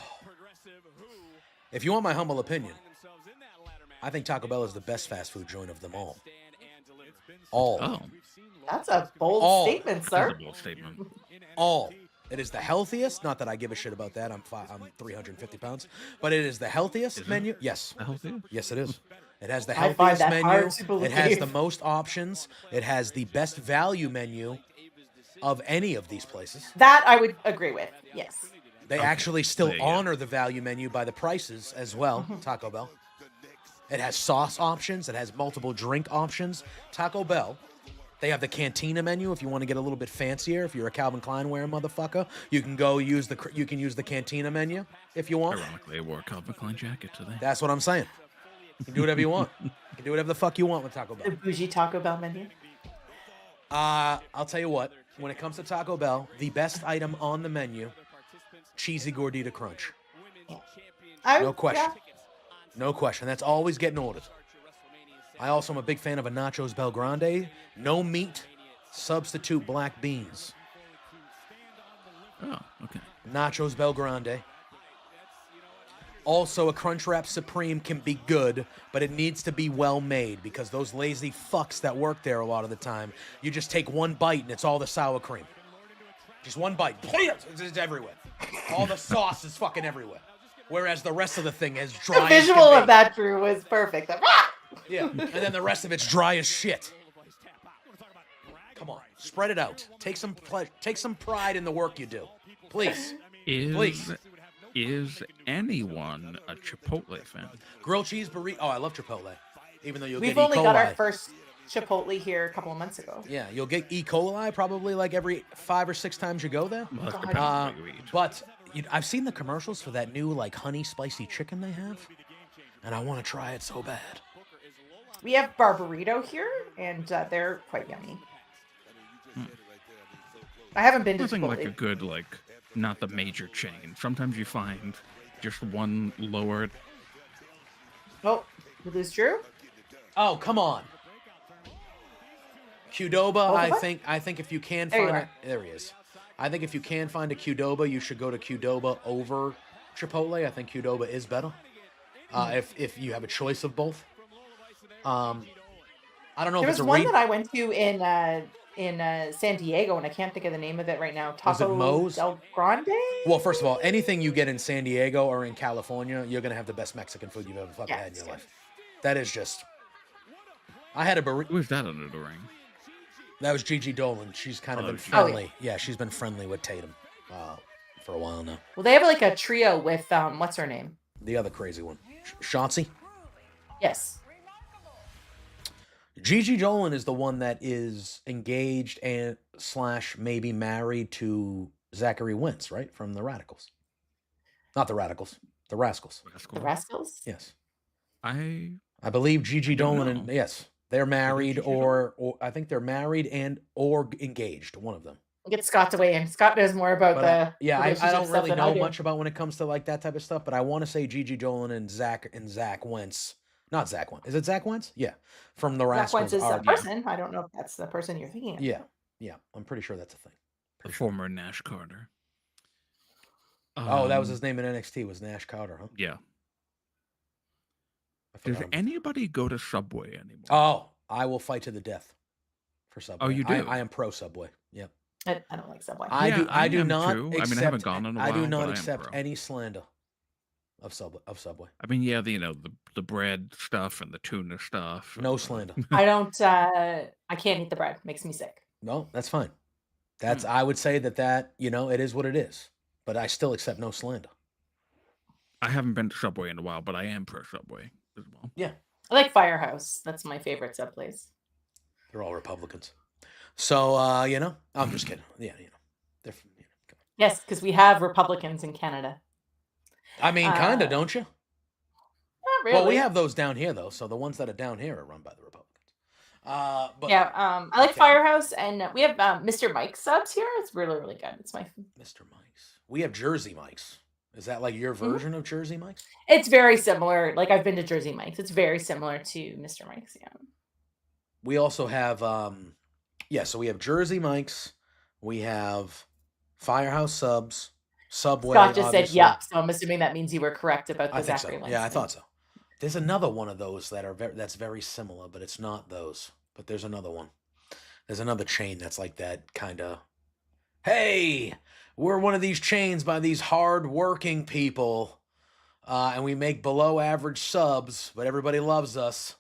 If you want my humble opinion, I think Taco Bell is the best fast food joint of them all. All. Oh, That's a bold All. statement, that's sir. a bold statement. All. It is the healthiest. Not that I give a shit about that. I'm 350 pounds. But it is the healthiest Is it? menu. Yes. The healthy? Yes, it is. It has the I find healthiest that menu. hard to It has the believe. most options. It has the best value menu of any of these places. That I would agree with. Yes. They Okay, actually still there you go. honor the value menu by the prices as well. Taco Bell. It has sauce options. It has multiple drink options. Taco Bell. They have the Cantina menu if you want to get a little bit fancier. If you're a Calvin Klein wearing motherfucker, you can go use the Cantina menu if you want. Ironically, I wore a Calvin Klein jacket today. That's what I'm saying. You can do whatever you want. You can do whatever the fuck you want with Taco The Bell. bougie Taco Bell menu. I'll tell you what. When it comes to Taco Bell, the best item on the menu, cheesy gordita crunch. No question. Yeah. No question. That's always getting ordered. I also am a big fan of a Nachos Bel Grande. No meat, substitute black beans. Oh, okay. Nachos Bel Grande. Also, a Crunchwrap Supreme can be good, but it needs to be well made because those lazy fucks that work there a lot of the time, you just take one bite and it's all the sour cream. Just one bite. It's just everywhere. All the sauce is fucking everywhere. Whereas the rest of the thing is dry The as visual can be. of that, Drew, was perfect. Yeah, and then the rest of it's dry as shit. Come on, spread it out. Take some pride in the work you do, please. Please. Is anyone a Chipotle fan? Grilled cheese burrito. Oh, I love Chipotle. Even though you'll We've get E. only coli. got our first Chipotle here a couple of months ago. Yeah, you'll get E. coli probably like every 5 or 6 times you go there. Well, that's God. depending on what you eat. But I've seen the commercials for that new like honey spicy chicken they have, and I want to try it so bad. We have Barburrito here, and they're quite yummy. I haven't been to Nothing Chipotle. like a good, not the major chain. Sometimes you find just one lower. Oh, we lose Drew? Oh, come on. Qdoba, Both of us? I think if you can There you find are. there he is. I think if you can find a Qdoba, you should go to Qdoba over Chipotle. I think Qdoba is better. If you have a choice of both. I don't know There if it's was a one that I went to in San Diego, and I can't think of the name of it right now. Was it Taco Moe's? Del Grande? Well, first of all, anything you get in San Diego or in California, you're gonna have the best Mexican food you've ever fucking had in Yes, your yes. life. That is just. I had a burrito. Who's that under the ring? That was Gigi Dolan. She's kind of Oh, been she- friendly. Yeah, she's been friendly with Tatum for a while now. Well, they have like a trio with what's her name? The other crazy one, Shotzi. Yes. Gigi Dolan is the one that is engaged and / maybe married to Zachary Wentz, right? From the Radicals. Not the Radicals, the Rascals. The Rascals? Yes. I I believe Gigi don't Dolan and know. yes, they're married Gigi or I think they're married and or engaged, one of them. Get Scott to weigh in. Scott knows more about But the yeah, I relationship don't stuff really than I know do. much about when it comes to like that type of stuff, but I want to say Gigi Dolan and Zach Wentz. Not Zach Wentz. Is it Zach Wentz? Yeah. From the Zach Rascals. Wentz is are- a person. I don't know if that's the person you're thinking of. Yeah. Yeah. I'm pretty sure that's a thing. the former Nash Carter. Oh, that was Um, his name in NXT was Nash Carter, huh? Yeah. I Does forgot him. anybody go to Subway anymore? Oh, I will fight to the death for Subway. you do? I am pro Subway. Yep. I don't like Subway. I Yeah, do. I I do am not. too. I Accept, mean, I haven't gone in a I do while, not but I am accept pro. any slander of Subway. I mean, yeah, the bread stuff and the tuna stuff. No slander. I don't. I can't eat the bread. Makes me sick. No, that's fine. That's. I would say that it is what it is. But I still accept no slander. I haven't been to Subway in a while, but I am pro Subway as well. Yeah, I like Firehouse. That's my favorite sub place. they're all Republicans. So, I'm just kidding. Yeah, they're from, come Yes, because we have Republicans in Canada. on. I mean, kind of, Uh, don't you? Not Well, we really. have those down here, though. So the ones that are down here are run by the Republicans. But Yeah, I like okay. Firehouse, and we have Mr. Mike subs here. It's really, really good. It's Mr. Mike's. We have Jersey Mike's. Is that like your version of Jersey Mike's? It's very similar. Like I've been to Jersey Mike's. It's very similar to Mr. Mike's. Yeah. We also have, so we have Jersey Mike's. We have Firehouse subs, Subway. Scott just said obviously. yup, so I'm assuming that means you were correct about the I think so. Zachary Lynch Yeah, I thing. thought so. There's another one of those that's very similar, but it's not those. But there's another one. There's another chain that's like that kind of. Hey, we're one of these chains by these hard-working people, and we make below-average subs, but everybody loves us.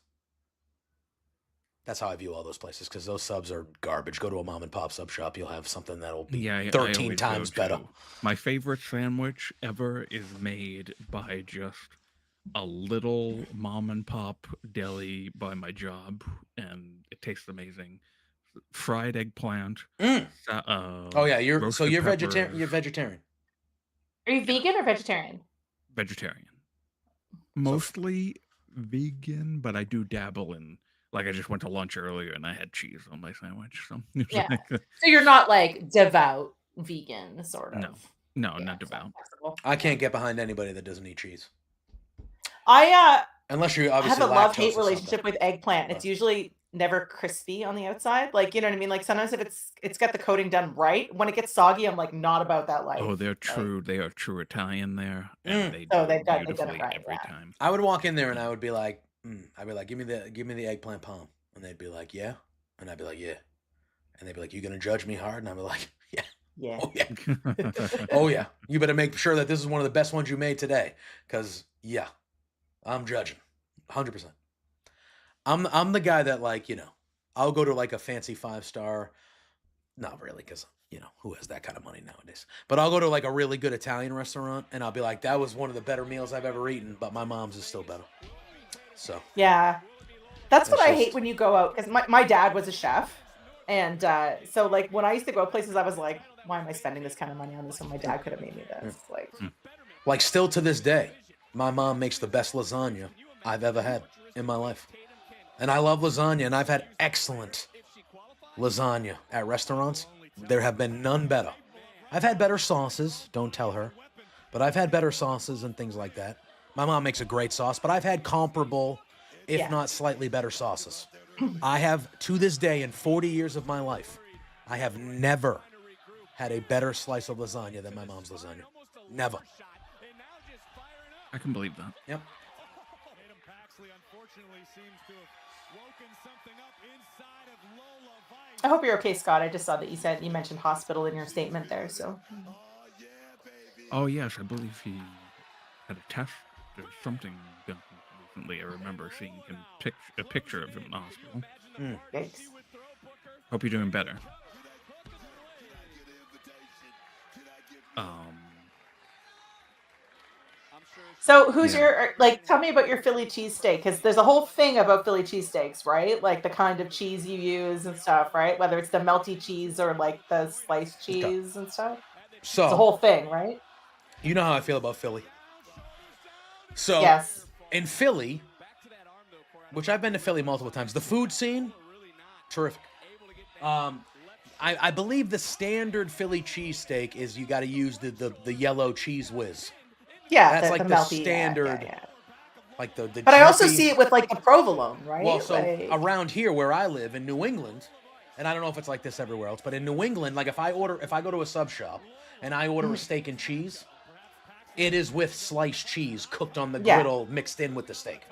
That's how I view all those places, because those subs are garbage. Go to a mom-and-pop sub shop. You'll have something that'll be I 13 always times go better. to- My favorite sandwich ever is made by just a little mom and pop deli by my job, and it tastes amazing. Fried eggplant. Mm. Oh yeah, you're roasted vegetarian. peppers. You're vegetarian. Are you vegan or vegetarian? Vegetarian. Mostly vegan, but I do dabble in. Like I just went to lunch earlier and I had cheese on my sandwich. So it's Yeah. like, So you're not like devout vegan, sort of. no, Yeah, not so devout. flexible. I can't get behind anybody that doesn't eat cheese, I unless you have obviously a lactose love-hate or relationship something. with eggplant. It's But- usually never crispy on the outside. Like, you know what I mean? Like sometimes if it's got the coating done right, when it gets soggy, I'm like not about that life. Oh, they're Like, true. They are true Italian there, and they So do they've it done it beautifully right, every yeah. time. I would walk in there and I would be like, give me the eggplant palm, and they'd be like, yeah, and I'd be like, yeah, and they'd be like, you gonna judge me hard, and I'd be like, yeah, yeah. oh yeah, oh yeah, you better make sure that this is one of the best ones you made today, because yeah, I'm judging, 100%. I'm the guy that I'll go to like a fancy 5-star, not really, because who has that kind of money nowadays? But I'll go to like a really good Italian restaurant and I'll be like, that was one of the better meals I've ever eaten, but my mom's is still better. So Yeah. That's what That's I hate just- when you go out, because my dad was a chef. And so like when I used to go places, I was like, why am I spending this kind of money on this when my dad could have made me this? Like, still to this day, my mom makes the best lasagna I've ever had in my life. And I love lasagna, and I've had excellent lasagna at restaurants. There have been none better. I've had better sauces, don't tell her, but I've had better sauces and things like that. My mom makes a great sauce, but I've had comparable, if Yeah. not slightly better sauces. I have, to this day, in 40 years of my life, I have never had a better slice of lasagna than my mom's lasagna. Never. I can believe that. Yep. I hope you're okay, Scott. I just saw that you mentioned hospital in your statement there. So Oh yes, I believe he had a test or something done recently. I remember seeing him a picture of him in the hospital. yikes. Hope you're doing better. So who's Yeah. your like? Tell me about your Philly cheesesteak, because there's a whole thing about Philly cheesesteaks, right? Like the kind of cheese you use and stuff, right? Whether it's the melty cheese or like the sliced cheese and stuff. It's a So, whole thing, right? you know how I feel about Philly. So, Yes. in Philly, which I've been to Philly multiple times, the food scene, terrific. I believe the standard Philly cheesesteak is you got to use the yellow cheese whiz. Yeah, That's like the melty, yeah, standard, yeah. like the. But I also drippy- see it with like the provolone, right? Well, so Like- around here where I live in New England, and I don't know if it's like this everywhere else, but in New England, like if I go to a sub shop and I order a steak and cheese, it is with sliced cheese cooked on the Yeah. griddle mixed in with the steak.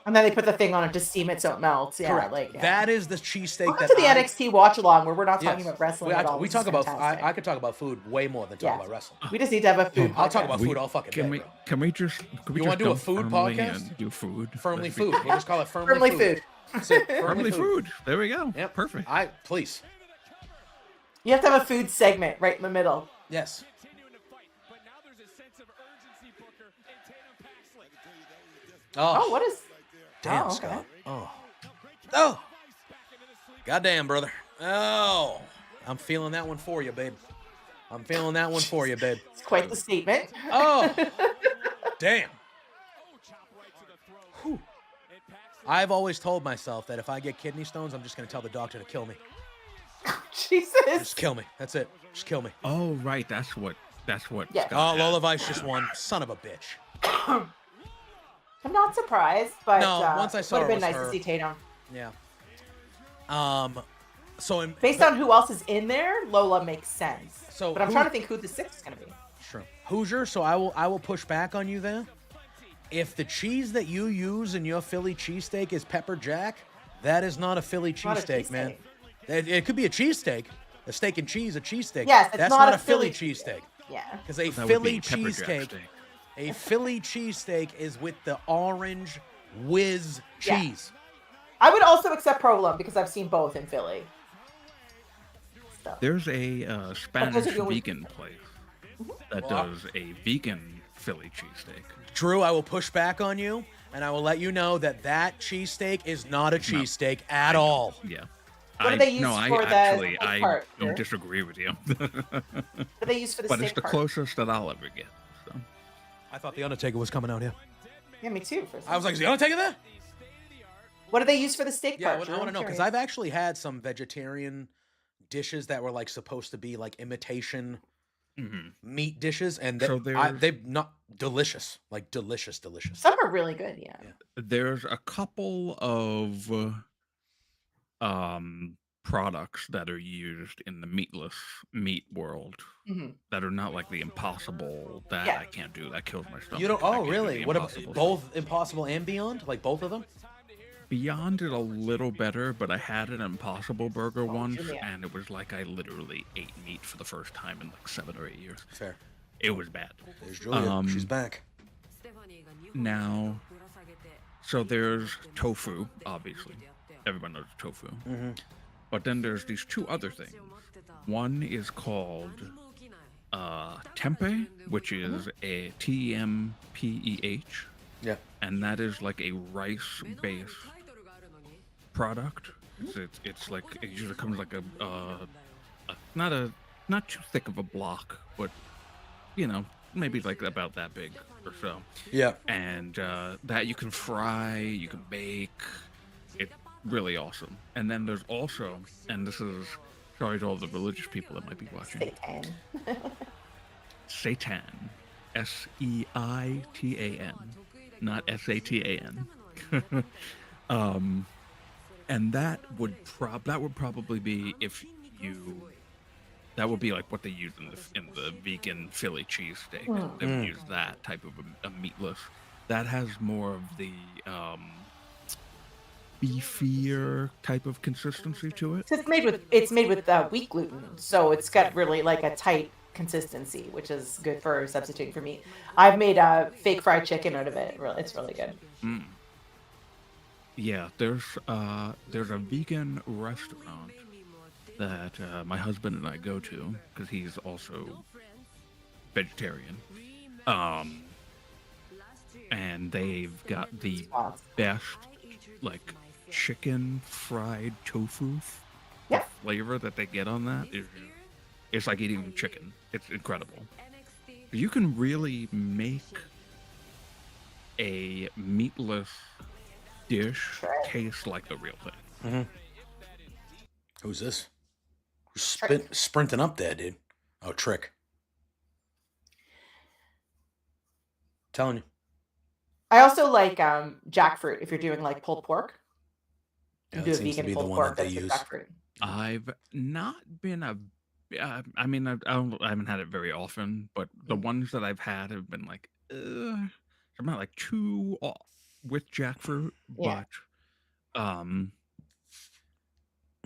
and then they put the thing on it to steam it so it melts. Yeah, Correct. like yeah. That is the cheesesteak Welcome that to the NXT watch along, where we're not talking Yes. about wrestling We, at all. we This talk is about. fantastic. I could talk about food way more than talk Yeah. about wrestling. We just need to have a food. I'll talk podcast. about food all fucking day. Can we bro. can we just You wanna do a dump food firmly podcast? and do food? Firmly Let's be- food. We'll just call it firmly, Firmly food. food. That's it, Firmly food. There we go. Yep. Perfect. Please. You have to have a food segment right in the middle. Yes. Oh, what is? Damn, oh, okay. Scott. Oh. Goddamn, brother. Oh, I'm feeling that one for you, babe. I'm feeling that one for you, babe. It's quite the statement. Oh, damn. Whew. I've always told myself that if I get kidney stones, I'm just going to tell the doctor to kill me. Jesus. Just kill me. That's it. Just kill me. Oh, right. That's what. Yeah. Scott Oh, had. Lola Vice just won. Son of a bitch. I'm not surprised, but No, once I saw would have it been was nice her. to see Tatum. Yeah. So Based on who else is in there, Lola makes sense. So but I'm who- trying to think who the sixth is going to be. Sure. Hoosier, so I will push back on you there. If the cheese that you use in your Philly cheesesteak is pepper jack, that is not a Philly Not a cheesesteak, man. cheesesteak. It could be a cheesesteak, a steak and cheese, a cheesesteak. Yes, it's that's not not a a Philly Philly cheesesteak. Yeah. Because a That would Philly be pepper jack cheesesteak, steak. a Philly cheesesteak is with the orange whiz Yeah. cheese. I would also accept provolone because I've seen both in Philly. So. There's a Spanish the only- vegan place that Well, does a vegan Philly cheesesteak. Drew, I will push back on you, and I will let you know that that cheasesteak is not a cheesesteak at all. Yeah. What do they use no, for I the actually steak I part, don't sir? disagree with you. What do they use for the But it's steak the part? closest that I'll ever get. So. I thought The Undertaker was coming out here. Yeah, me too. For I was like, is The Undertaker there? what do they use for the steak Yeah, I part? want to know, because I've actually had some vegetarian dishes that were like supposed to be like imitation meat dishes, and So there's- they're not delicious, like delicious. Some are really good. Yeah. There's a couple of products that are used in the meatless meat world that are not like the Impossible that Yeah. I can't do. That kills my stomach. You don't? I Oh, can't do really? the What about Impossible both Impossible and Beyond? Like both of them? Beyond it a little better, but I had an Impossible Burger once, Julia. and it was like I literally ate meat for the first time in like 7 or 8 years. Fair. It was bad. There's Julia. She's back. Now, so there's tofu, obviously. Everyone knows tofu. But then there's these two other things. One is called tempeh, which is a TMPEH, Yeah. and that is like a rice-based product. It's like it usually comes like a not too thick of a block, but you know, maybe like about that big or so. Yeah. And that you can fry, you can bake. It's really awesome. And then there's also, and this is sorry to all the religious people that might be watching, Seitan. seitan, Seitan, not Satan. And that would probably be that would be like what they use in the vegan Philly cheesesteak. They would use that type of a meatless. That has more of the beefier type of consistency to it. So it's made with wheat gluten, so it's got really like a tight consistency, which is good for substituting for meat. I've made a fake fried chicken out of it. It's really good. Yeah, there's a vegan restaurant that my husband and I go to because he's also vegetarian. And they've got the best like chicken fried tofu. Yeah. The flavor that they get on that it's like eating chicken. It's incredible. You can really make a meatless dish taste like the real thing. Who's this? Who's sprinting up there, dude? Oh, Trick. Telling you. I also like jackfruit if you're doing like pulled pork. Yeah, You that do a seems to vegan be the pulled one pork that they that's with use. jackfruit. I've not been I mean, I haven't had it very often, but the ones that I've had have been like, I'm not like too off with jackfruit, Yeah. but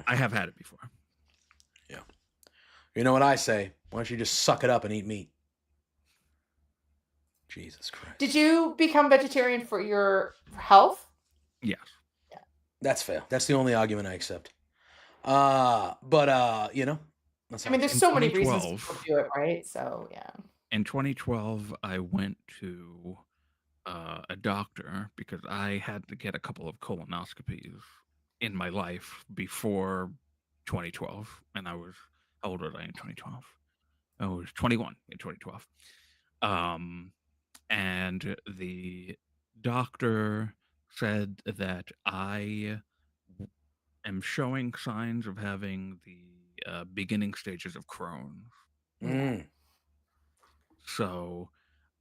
I have had it before. Yeah. You know what I say? Why don't you just suck it up and eat meat? Jesus Christ. Did you become vegetarian for your health? Yes. That's fair. That's the only argument I accept. But you know, that's I mean, how- there's In so many reasons 2012 to do it, right? So yeah. In 2012, I went to a doctor because I had to get a couple of colonoscopies in my life before 2012, and I was how old was I in 2012? I was 21 in 2012. And the doctor said that I am showing signs of having the beginning stages of Crohn's. Mm. So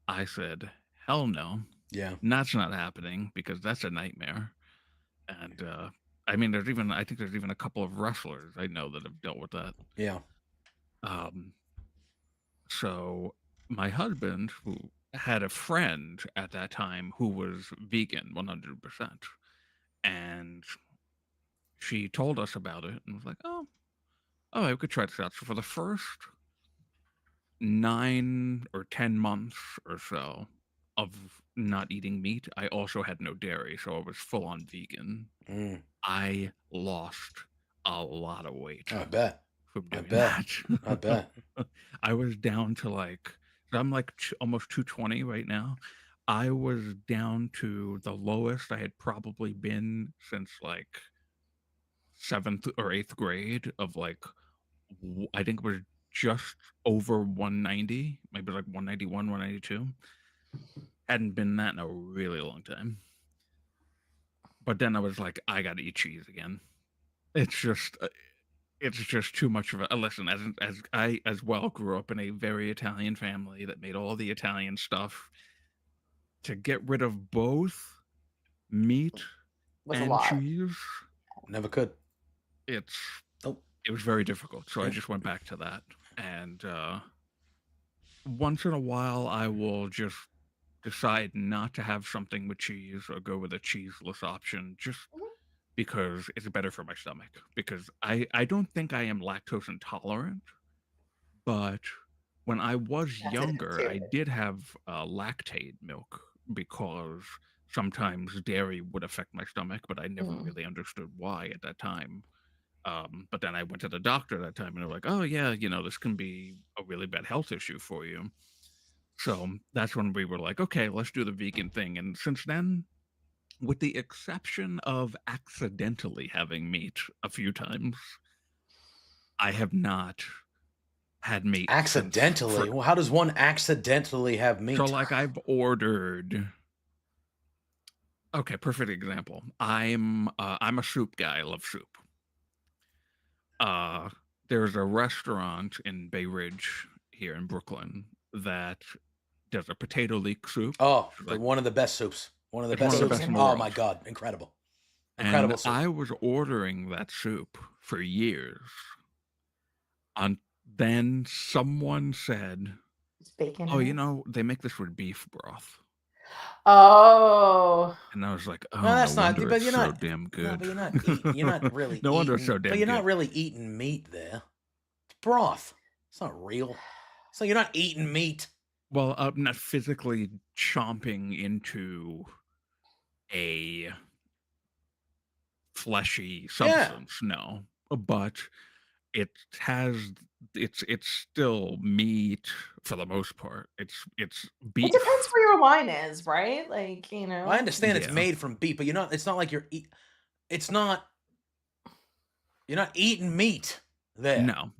I said, hell no. Yeah. That's not happening because that's a nightmare. And I mean, I think there's even a couple of wrestlers I know that have dealt with that. Yeah. So my husband, who had a friend at that time who was vegan 100%, and she told us about it and was like, oh, we could try this out. So for the first 9 or 10 months or so of not eating meat, I also had no dairy, so I was full on vegan. Mm. I lost a lot of weight I bet. from I doing bet. that. I bet. I was down to I'm almost 220 right now. I was down to the lowest I had probably been since 7th or 8th grade of I think it was just over 190, maybe 191, 192. Hadn't been that in a really long time. But then I was like, I gotta eat cheese again. It's just too much of a listen. As I as well grew up in a very Italian family that made all the Italian stuff. To get rid of both meat Was a and lot. cheese, Never could. it's Nope. it was very difficult. So I Yeah. just went back to that. And once in a while, I will just decide not to have something with cheese or go with a cheeseless option, just because it's better for my stomach. Because I don't think I am lactose intolerant, but when I was That's it younger, too. I did have lactate milk because sometimes dairy would affect my stomach, but I never really understood why at that time. But then I went to the doctor at that time, and they're like, "Oh yeah, this can be a really bad health issue for you." So that's when we were like, "Okay, let's do the vegan thing." And since then, with the exception of accidentally having meat a few times, I have not had meat since Accidentally? Well, how does one accidentally have meat? So I've ordered. Okay, perfect example. I'm a soup guy. I love soup. There's a restaurant in Bay Ridge here in Brooklyn that does a potato leek soup. Oh, one of the best soups. One of the It's best one of the soups. best in the Oh world. my God, incredible. Incredible And soup. I was ordering that soup for years. And then someone said, It's bacon. "Oh, in it? they make this with beef broth." Oh. And I was like, "Oh, No, that's no not. wonder But it's you're so not. damn No, good." but you're not. You're not really. No wonder it's eating, so damn But you're good. not really eating meat there. It's broth. It's not real. So you're not eating meat. Well, I'm not physically chomping into a fleshy substance, no. But it has it's still meat for the most part. It's beef. It depends where your line is, right? I understand it's Yeah. made from beef, but you're not. It's not like it's not. You're not eating meat there. No.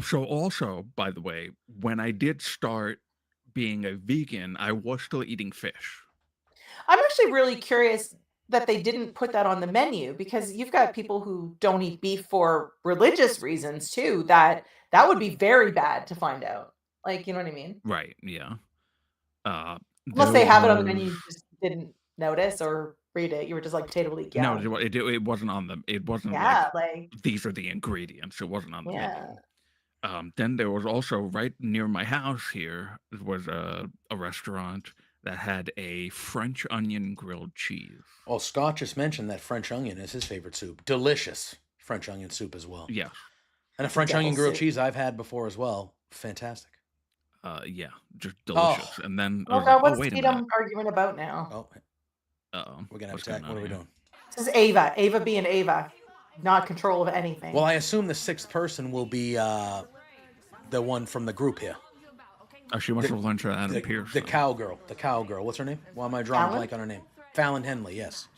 So also, by the way, when I did start being a vegan, I was still eating fish. I'm actually really curious that they didn't put that on the menu because you've got people who don't eat beef for religious reasons too. That would be very bad to find out. You know what I mean? Right, yeah. Unless they have it on the menu, you just didn't notice or read it. You were just like potato leek. No, Yeah. it wasn't on the. It wasn't Yeah, these are the ingredients. It wasn't on the yeah. menu. Then there was also right near my house here was a restaurant that had a French onion grilled cheese. Oh, Scott just mentioned that French onion is his favorite soup. Delicious French onion soup as well. Yeah. And a French Devil onion grilled soup. cheese I've had before as well. Fantastic. Yeah, just delicious. And then I Oh was God, like, what's wait a Tatum minute. arguing about now? Oh, Uh-oh. we're gonna have What's to. going What on are we here? doing? This is Ava. Ava being Ava. Not control of anything. Well, I assume the sixth person will be the one from the group here. Oh, she must have learned her Adam Pierce. The cowgirl. The cowgirl. What's her name? Why am I drawing a Fallon? blank on her name? Fallon Henley. Yes.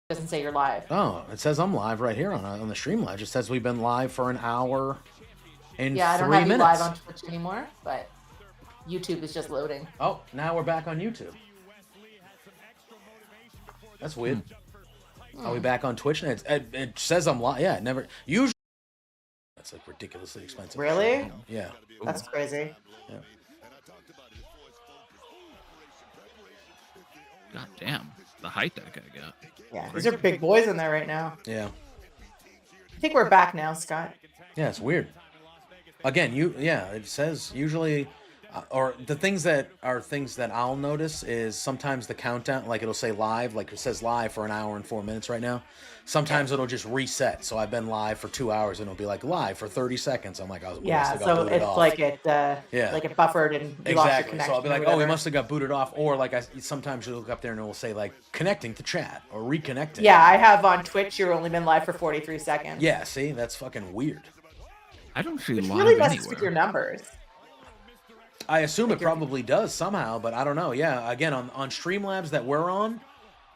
Doesn't say you're live. Oh, it says I'm live right here on the Streamlabs. It says we've been live for an hour and Yeah, I don't 3 have you minutes. live on Twitch anymore, but YouTube is just loading. Oh, now we're back on YouTube. That's weird. Are we back on Twitch? And it says I'm live. Yeah, it never. Usually, that's like ridiculously expensive. Really? Yeah. That's crazy. Yeah. God damn, the height that guy got. Yeah, these are big boys in there right now. Yeah. I think we're back now, Scott. Yeah, it's weird. Again, it says usually, or the things that I'll notice is sometimes the countdown, like it'll say live, like it says live for an hour and 4 minutes right now. Sometimes it'll just reset. So I've been live for 2 hours and it'll be like live for 30 seconds. I'm like, I was So it's like it buffered and you lost your exactly. connection. So I'll be like, or oh, we whatever. must have got booted off, or like sometimes you look up there and it will say like connecting to chat or reconnecting. Yeah, I have on Twitch. You've only been live for 43 seconds. Yeah, see, that's fucking weird. I don't see Which live really messes with anywhere. your numbers. I assume it probably does somehow, but I don't know. Yeah, again, on Streamlabs that we're on,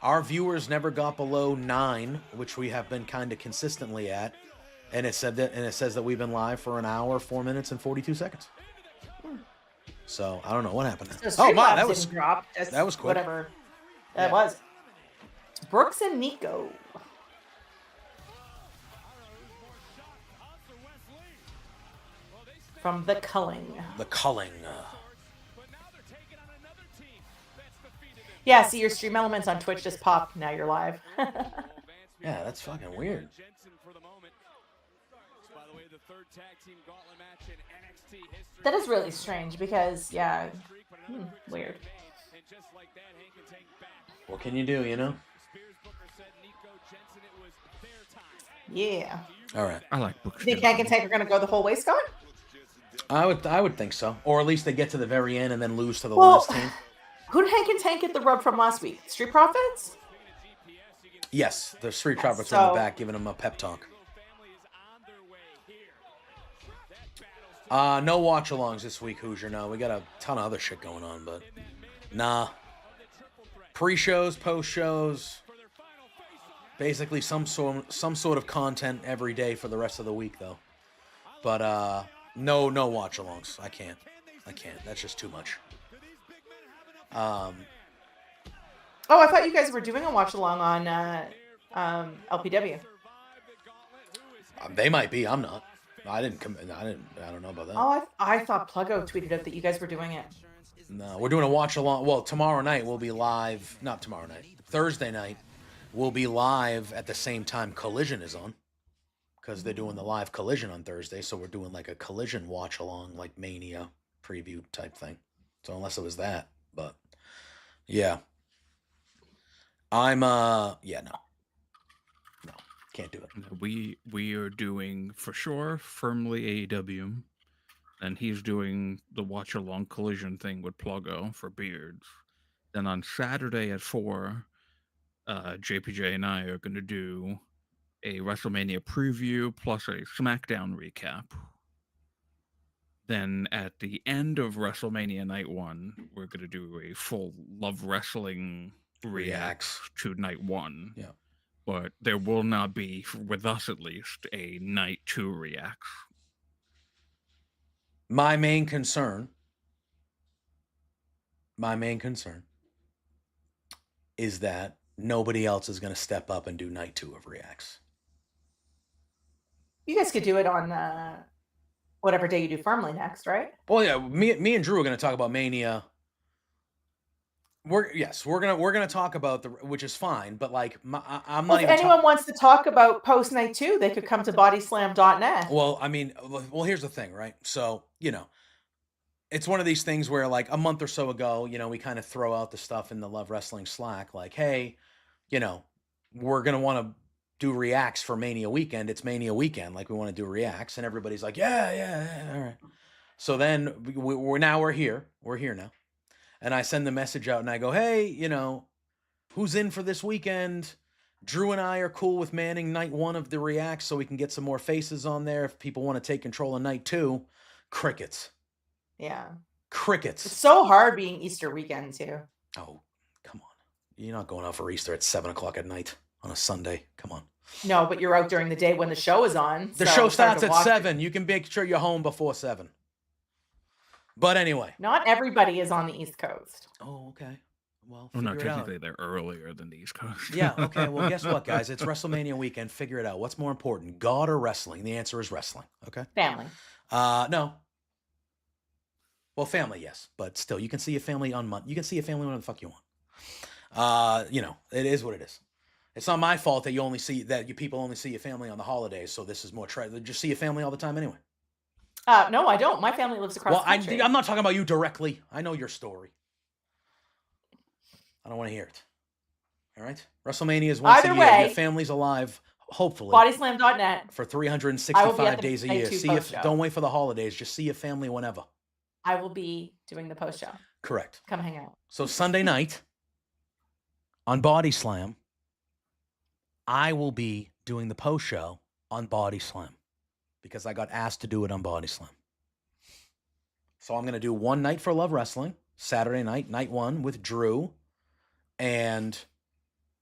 our viewers never got below 9, which we have been kind of consistently at, and it says that we've been live for an hour, 4 minutes, and 42 seconds. So I don't know what happened. So Oh my, Streamlabs didn't drop. that was quick. Whatever. That Yeah. was. Brooks and Nico. From the Culling. The culling. Yeah, see your stream elements on Twitch just popped. Now you're live. Yeah, that's fucking weird. That is really strange because, weird. What can you do, you know? Yeah. All right. I like books. You think Hank and Tank are going to go the whole way, Scott? I would think so. Or at least they get to the very end and then lose to the Well, last team. Who did Hank and Tank get the rub from last week? Street Profits? Yes, the Street Profits so- are in the back giving them a pep talk. No watch-alongs this week, Hoosier. No, we got a ton of other shit going on, but nah. Pre-shows, post-shows, basically some sort of content every day for the rest of the week, though. But no watch-alongs. I can't. That's just too much. Oh, I thought you guys were doing a watch along on LPW. They might be. I'm not. I don't know about that. Oh, I thought Pluggo tweeted out that you guys were doing it. No, we're doing a watch along. Well, tomorrow night we'll be live. Not tomorrow night. Thursday night we'll be live at the same time Collision is on, because they're doing the live Collision on Thursday. So we're doing like a Collision watch along, like Mania preview type thing. So unless it was that, but yeah, I'm no, can't do it. We are doing for sure firmly AEW, and he's doing the watch along Collision thing with Pluggo for Beards. Then on Saturday at 4, JPJ and I are going to do a WrestleMania preview plus a SmackDown recap. Then at the end of WrestleMania Night 1, we're going to do a full Love Wrestling reacts to Night 1. Yeah. But there will not be, with us at least, a Night 2 reacts. My main concern is that nobody else is going to step up and do Night 2 of reacts. You guys could do it on whatever day you do Firmly next, right? Well, yeah, me and Drew are going to talk about Mania. We're gonna talk about which is fine, but like I'm Well, not if even. anyone wants to talk about post night 2, they could come to bodyslam.net. Well, I mean, here's the thing, right? So it's one of these things where like a month or so ago, we kind of throw out the stuff in the Love Wrestling Slack, like, hey, we're gonna want to do reacts for Mania weekend. It's Mania weekend, like we want to do reacts, and everybody's like, yeah, all right. So then we're here. We're here now. And I send the message out and I go, hey, who's in for this weekend? Drew and I are cool with manning Night 1 of the reacts so we can get some more faces on there. If people want to take control of Night 2, crickets. Yeah. Crickets. It's so hard being Easter weekend, too. Oh, come on. You're not going out for Easter at 7 o'clock at night. on a Sunday. Come on. No, but you're out during the day when the show is on. The so show it's hard starts to at walk. 7. You can make sure you're home before 7. But anyway. Not everybody is on the East Coast. Oh, okay. Well, Well, no, figure it out. technically they're earlier than the East Coast. Yeah, okay. Well, guess what, guys? It's WrestleMania weekend. Figure it out. What's more important, God or wrestling? The answer is wrestling, okay? Family. No. Well, family, yes. But still, you can see your family on Monday. You can see your family whenever the fuck you want. It is what it is. It's not my fault that you people only see your family on the holidays, so this is more just see your family all the time anyway. No, I don't. My family lives across the country. I'm not talking about you directly. I know your story. I don't want to hear it. All right? WrestleMania is once Either a year. way, Your family's alive, hopefully, bodyslam.net. for I will be 365 at the days a night year. two post show. Don't wait for the holidays. Just see your family whenever. I will be doing the post show. Correct. Come hang out. So Sunday night on Body Slam, I will be doing the post show on Body Slam because I got asked to do it on Body Slam. So I'm going to do one night for Love Wrestling, Saturday night, night 1 with Drew and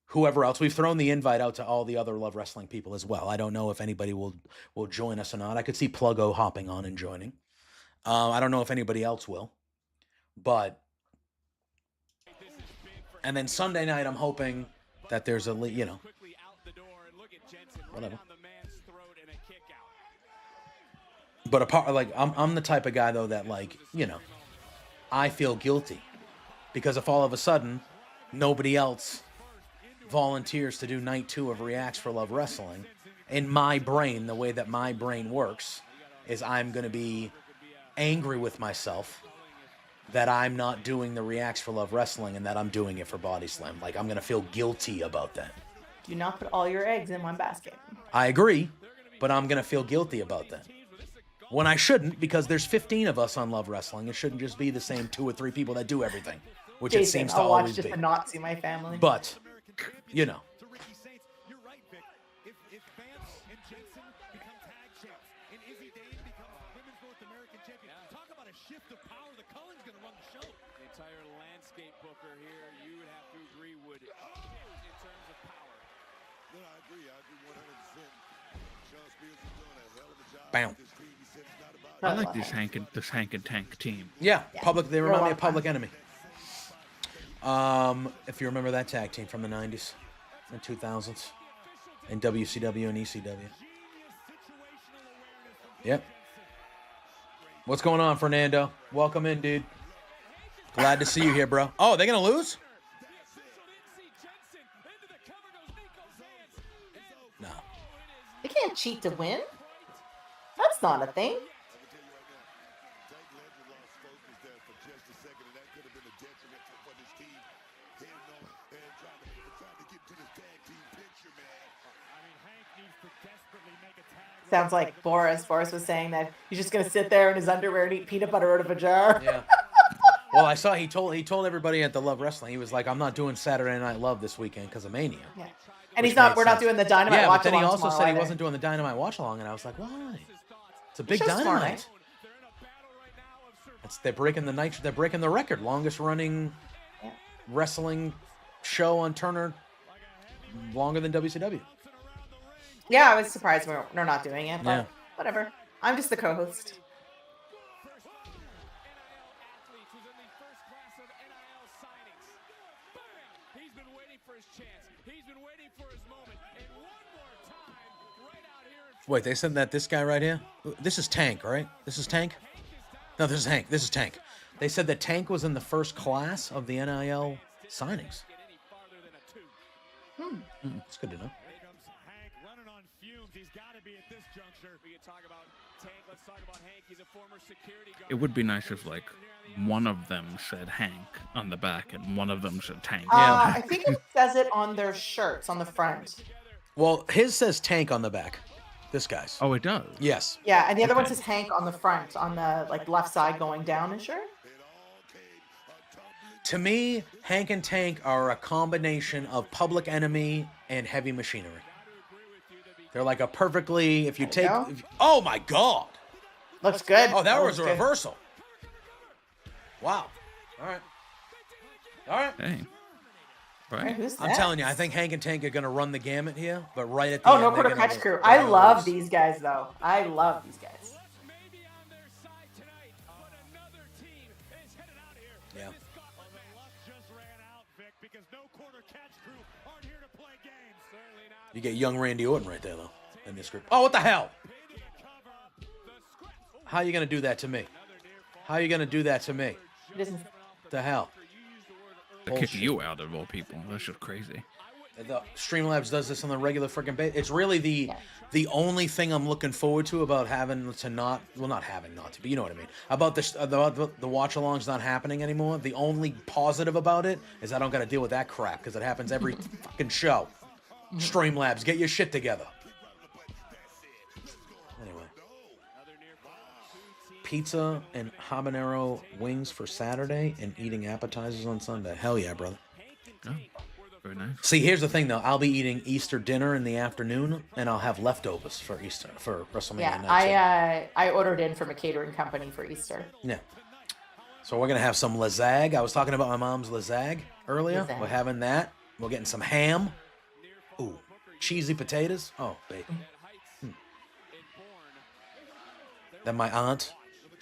whoever else. We've thrown the invite out to all the other Love Wrestling people as well. I don't know if anybody will join us or not. I could see Pluggo hopping on and joining. I don't know if anybody else will. But, and then Sunday night, I'm hoping that there's whatever. But I'm the type of guy though that I feel guilty because if all of a sudden nobody else volunteers to do night 2 of Reacts for Love Wrestling, in my brain, the way that my brain works is I'm going to be angry with myself that I'm not doing the Reacts for Love Wrestling and that I'm doing it for Body Slam. Like, I'm going to feel guilty about that. Do not put all your eggs in one basket. I agree, but I'm going to feel guilty about that. When I shouldn't, because there's 15 of us on Love Wrestling. It shouldn't just be the same 2 or 3 people that do everything, which Jason, it seems to I'll watch always just be. to not see my family. But, To Ricky Saints, you're right, Vic. If Vance and Jensen become tag champs and Izzy Dane becomes Women's North American champion, talk about a shift of power. The Cullen's going to run the show. The entire landscape booker here, you would have to agree, would in terms of power. No, I agree 100%. Sean Spears is doing a hell of a job. Bam. With this team. He said it's not about I like this Hank and Tank team. yeah, they remind me a of Public Enemy. If you remember that tag team from the 90s and 2000s in WCW and ECW. Yep. What's going on, Fernando? Welcome in, dude. Glad to see you here, bro. Oh, they're going to lose? No. They can't cheat to win. That's not a thing. Tank Legend lost focus there for just a second, and that could have been a detriment for this team. Heading on and trying to get to this tag team picture, man. I mean, Hank needs to desperately make a tag. Sounds like Boris. Boris was saying that he's just going to sit there in his underwear and eat peanut butter out of a jar. Yeah. Well, I saw he told everybody at the Love Wrestling, he was like, I'm not doing Saturday Night Love this weekend because of Mania. Yeah. And Which he's not. made We're not sense. doing the Dynamite Yeah, watch but then he along also tomorrow said he either. wasn't doing the Dynamite watch along, and I was like, why? It's a big show's fine. Dynamite. They're breaking the record, longest running wrestling show on Turner, longer than WCW. Yeah, I was surprised we're not doing it, but Yeah. whatever. I'm just the co-host. He's been waiting for his chance. He's been waiting for his moment. And one more time, right out here in Wait, they said that this guy right here? This is Tank, right? This is Tank? No, this is Hank. This is Tank. They said that Tank was in the first class of the NIL signings. get any farther than a 2. It's good to know. Here comes Hank running on fumes. He's got to be at this juncture. We can talk about Tank. Let's talk about Hank. He's a former security guard. It would be nice if like one of them said Hank on the back and one of them said Tank. I think it says it on their shirts on the front. Well, his says Tank on the back. This guy's. Oh, it does. Yes. Yeah, and the other one Okay. says Hank on the front, on the left side going down his shirt. To me, Hank and Tank are a combination of Public Enemy and Heavy Machinery. They're like a perfectly, if you There you take... go. Oh my God! Looks good. Oh, that was looks a good. reversal. Wow. All right. All right. Hey. Right? Who's I'm telling you, I next? think Hank and Tank are going to run the gamut here, but right at the Oh, end, no they're quarter gonna catch crew. they're I gonna love lose. these guys, though. I love these guys. Maybe on their side tonight, but another team is headed out here. Yeah. Well, the luck just ran out, Vic, because no quarter catch crew aren't here to play games. Certainly not. You get young Randy Orton right there, though, in this group. Oh, what the hell? Pin the cover. The script. How are you going to do that to me? How are you going to do that to me? He doesn't. The hell? To kick you out of all people. That's just crazy. The Streamlabs does this on the regular freaking base. It's really the only thing I'm looking forward to about having to not, well, not having not to, but you know what I mean. About this, the watch-alongs not happening anymore. The only positive about it is I don't got to deal with that crap because it happens every fucking show. Streamlabs, get your shit together. Anyway. Pizza and habanero wings for Saturday and eating appetizers on Sunday. Hell yeah, brother. Oh, very nice. See, here's the thing, though. I'll be eating Easter dinner in the afternoon, and I'll have leftovers for Easter, for WrestleMania Yeah, night. I ordered in from a catering company for Easter. Yeah. So we're going to have some lasag. I was talking about my mom's lasag earlier. Lasag. We're having that. We're getting some ham. Ooh, cheesy potatoes. Oh, baby. Then my aunt,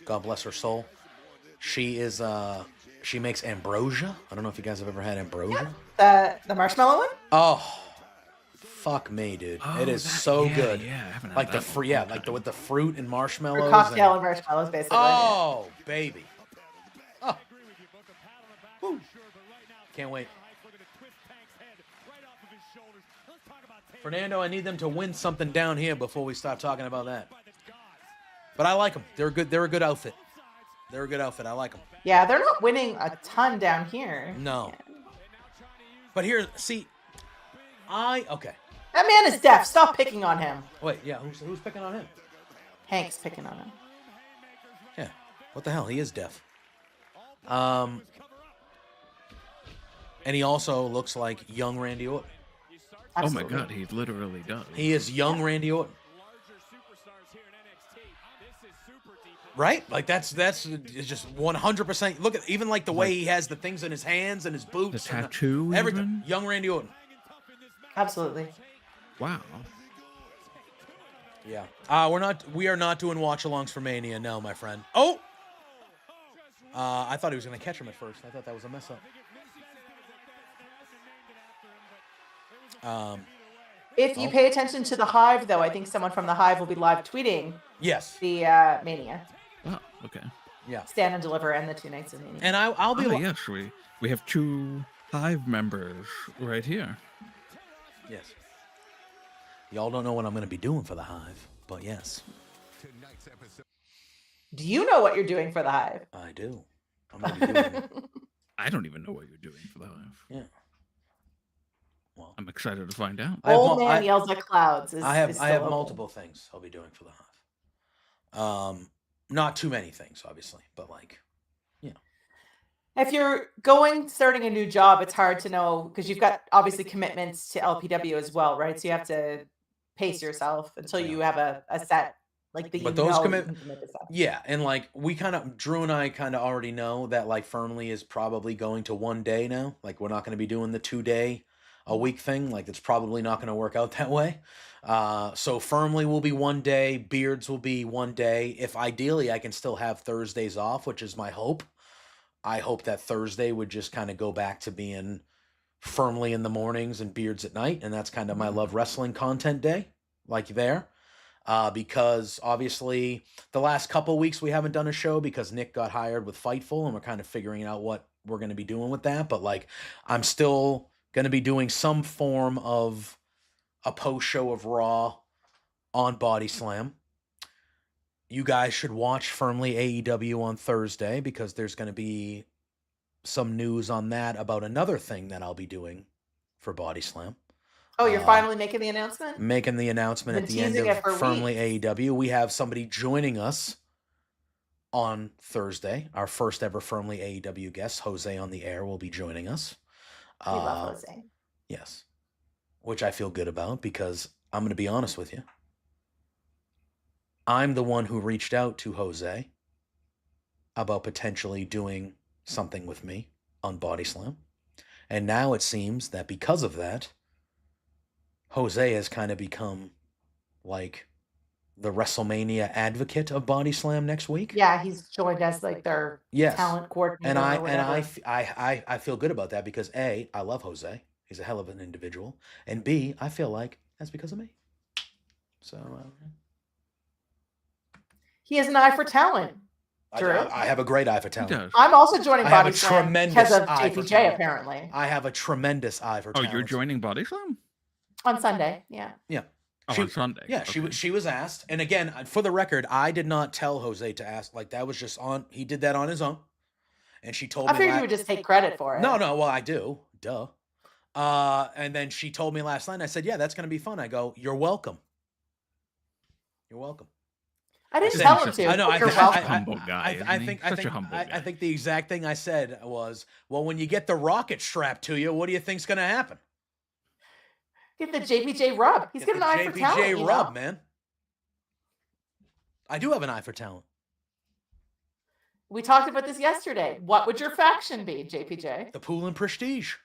God bless her soul, she makes ambrosia. I don't know if you guys have ever had ambrosia. The marshmallow one? Oh, fuck me, dude. Oh, it is that- so yeah, good. yeah, I haven't had Like the that in a free, yeah, long like the time. with the fruit and marshmallows. Or cocktail and- and marshmallows, basically. oh, baby. Oh. Woo. Can't wait. Fernando, I need them to win something down here before we start talking about that. But I like them. They're good. They're a good outfit. They're a good outfit. I like them. Yeah, they're not winning a ton down here. No. But here, see, okay. That man is deaf. Stop picking on him. Wait, yeah, who's picking on him? Hank's picking on him. Yeah. What the hell? He is deaf. And he also looks like young Randy Orton. Absolutely. Oh my God, he literally does. He is young Randy Orton. Right? Like that's it's just 100%. Look at even like the way he has the things in his hands and his boots. The and tattoo, everything. even? Young Randy Orton. Absolutely. Wow. Yeah. We are not doing watch-alongs for Mania, no, my friend. Oh! I thought he was going to catch him at first. I thought that was a mess up. If you pay attention to the Hive, though, I think someone from the Hive will be live tweeting Yes. the Mania. Oh, okay. Yeah. Stand and Deliver and the 2 nights of Mania. And I'll be... Oh, yes, we have 2 Hive members right here. Yes. Y'all don't know what I'm going to be doing for the Hive, but yes. Do you know what you're doing for the Hive? I do. I'm going to be doing it. I don't even know what you're doing for the Hive. Yeah. Well, I'm excited to find out. I have Old mul- Man I- Yells at Clouds. I have still open. multiple things I'll be doing for the Hive. Not too many things, obviously, but like, If you're starting a new job, it's hard to know because you've got obviously commitments to LPW as well, right? So you have to pace yourself until you have a set like the. But you those know commit- you can commit to stuff. yeah, and like Drew and I kind of already know that like Firmly is probably going to 1 day now. Like we're not going to be doing the 2-day a week thing. Like it's probably not going to work out that way. So Firmly will be 1 day. Beards will be 1 day. If ideally I can still have Thursdays off, which is my hope. I hope that Thursday would just kind of go back to being Firmly in the mornings and Beards at night. And that's kind of my Love Wrestling content day, like there. Because obviously the last couple weeks we haven't done a show because Nick got hired with Fightful and we're kind of figuring out what we're going to be doing with that. But like, I'm still going to be doing some form of a post show of Raw on Body Slam. You guys should watch Firmly AEW on Thursday because there's going to be some news on that about another thing that I'll be doing for Body Slam. Oh, you're finally making the announcement? Making the announcement Been at the end teasing it of for Firmly weeks. AEW. We have somebody joining us on Thursday. Our first ever Firmly AEW guest, Jose on the Air, will be joining us. We love Jose. Yes. Which I feel good about because I'm going to be honest with you. I'm the one who reached out to Jose about potentially doing something with me on Body Slam. And now it seems that because of that, Jose has kind of become like the WrestleMania advocate of Body Slam next week. Yeah, he's joined as like their Yes. talent coordinator And or whatever. I feel good about that because A, I love Jose. He's a hell of an individual. And B, I feel like that's because of me. So He has an eye for talent. Drew. I have a great eye for He talent. does. I'm also joining I have Body a Slam tremendous because of eye for JPJ, talent. apparently. I have a tremendous eye for Oh, talent. you're joining Body Slam? On Sunday, yeah. Yeah. Oh, on Sunday. Yeah, Okay. she was asked. And again, for the record, I did not tell Jose to ask. Like, that was just on, he did that on his own. And she told I me figured you would just take credit for it. No, well, I do. Duh. And then she told me last night, and I said, yeah, that's going to be fun. I go, you're welcome. You're welcome. I didn't said- tell him to. I know. You're Such a welcome. humble guy, isn't he? Such a humble I guy. think the exact thing I said was, well, when you get the rocket strapped to you, what do you think's going to happen? Get the JPJ rub. He's got an eye for talent. JPJ you rub, know? man. I do have an eye for talent. We talked about this yesterday. What would your faction be, JPJ? The Pool and Prestige.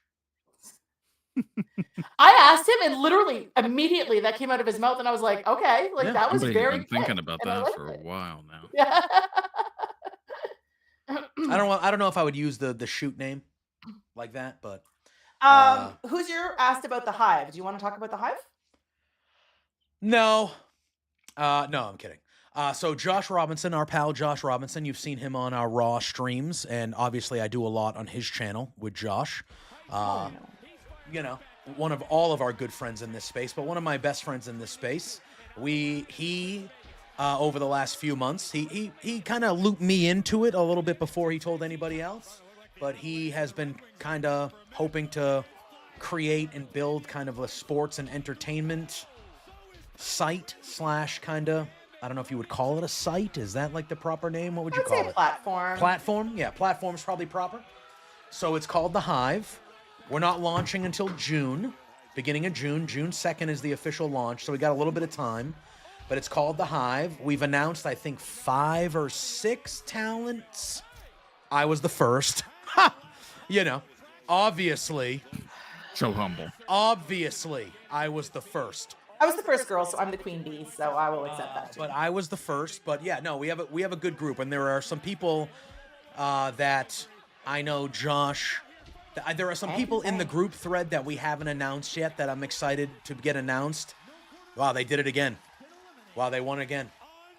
I asked him, and literally immediately that came out of his mouth, and I was like, okay, like Yeah. that was Somebody's very been thinking quick, about and I that liked for a it. while now. Yeah. I don't know if I would use the shoot name like that, but Who's your asked about the Hive? Do you want to talk about the Hive? no. No, I'm kidding. So Josh Robinson, our pal Josh Robinson, you've seen him on our Raw streams, and obviously I do a lot on his channel with Josh. You know, one of all of our good friends in this space, but one of my best friends in this space. He over the last few months, he kind of looped me into it a little bit before he told anybody else, but he has been kind of hoping to create and build kind of a sports and entertainment site / kind of, I don't know if you would call it a site. Is that like the proper name? What would you I'd call say it? platform. Platform? Yeah, platform's probably proper. So it's called The Hive. We're not launching until June, beginning of June. June 2nd is the official launch, so we got a little bit of time. But it's called The Hive. We've announced, I think, 5 or 6 talents. I was the first. You know, obviously, So humble. I was the first. I was the first girl, so I'm the queen bee, so I will accept that too. But I was the first. But yeah, no, we have a good group, and there are some people that I know. Josh, there are some people in the group thread that we haven't announced yet that I'm excited to get announced. Wow, they did it again. Wow, they won again.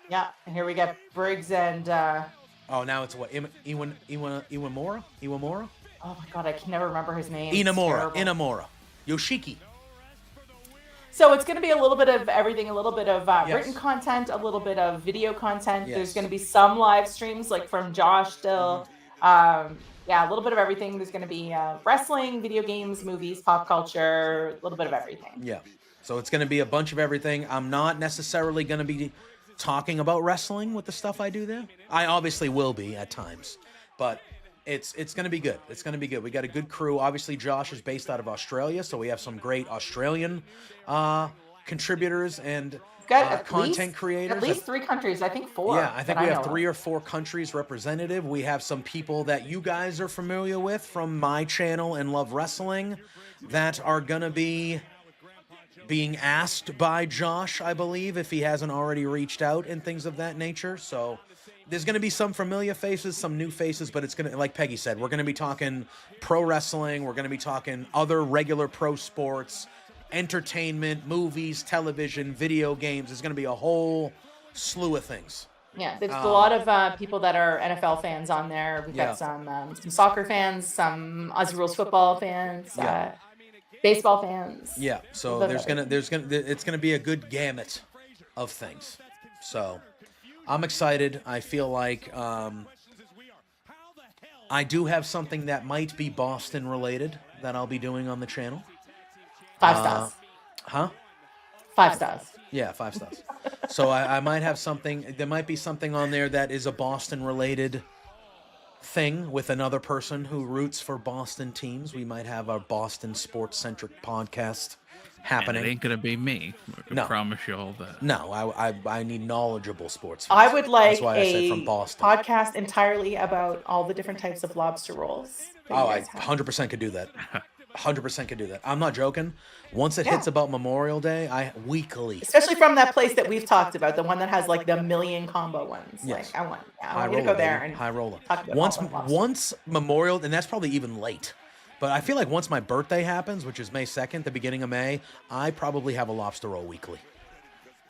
Yeah, and here we got Briggs and Oh, now it's what? Iwamura? oh my god, I can never remember his name. It's Inamura. terrible. Inamura. Yoshiki. So it's going to be a little bit of everything, a little bit of Yes. written content, a little bit of video content. Yes. There's going to be some live streams, like from Josh still. Yeah, a little bit of everything. There's going to be wrestling, video games, movies, pop culture, a little bit of everything. Yeah. So it's going to be a bunch of everything. I'm not necessarily going to be talking about wrestling with the stuff I do there. I obviously will be at times, but it's going to be good. It's going to be good. We got a good crew. Obviously, Josh is based out of Australia, so we have some great Australian contributors and We've got at content least, creators. At least 3 countries. I think 4. Yeah, I think that we know have of. 3 or 4 countries representative. We have some people that you guys are familiar with from my channel and Love Wrestling that are going to be being asked by Josh, I believe, if he hasn't already reached out and things of that nature. So there's going to be some familiar faces, some new faces, but it's going to, like Peggy said, we're going to be talking pro wrestling. We're going to be talking other regular pro sports, entertainment, movies, television, video games. There's going to be a whole slew of things. Yeah, there's a lot of people that are NFL fans on there. We've got Yeah. some soccer fans, some Aussie Rules football fans, Yeah. baseball fans. Yeah, so it's gonna be a good gamut of things. So I'm excited. I feel like I do have something that might be Boston related that I'll be doing on the channel. 5 stars. Huh? 5 stars. Yeah, 5 stars. So I might have something. There might be something on there that is a Boston related thing with another person who roots for Boston teams. We might have our Boston sports centric podcast And happening. it ain't gonna be me. I can No. promise you all that. No, I need knowledgeable sports fans. I would like That's why I said a from Boston. podcast entirely about all the different types of lobster rolls. that you Oh, I guys have. 100% could do that. 100% could do that. I'm not joking. Once it hits about Memorial Day, weekly. Especially from that place that we've talked about, the one that has like the million combo ones. Yes. Like I want you to go there and high roller. talk about Once Memorial, and that's probably even late. But I feel like once my birthday happens, which is May 2nd, the beginning of May, I probably have a lobster roll weekly.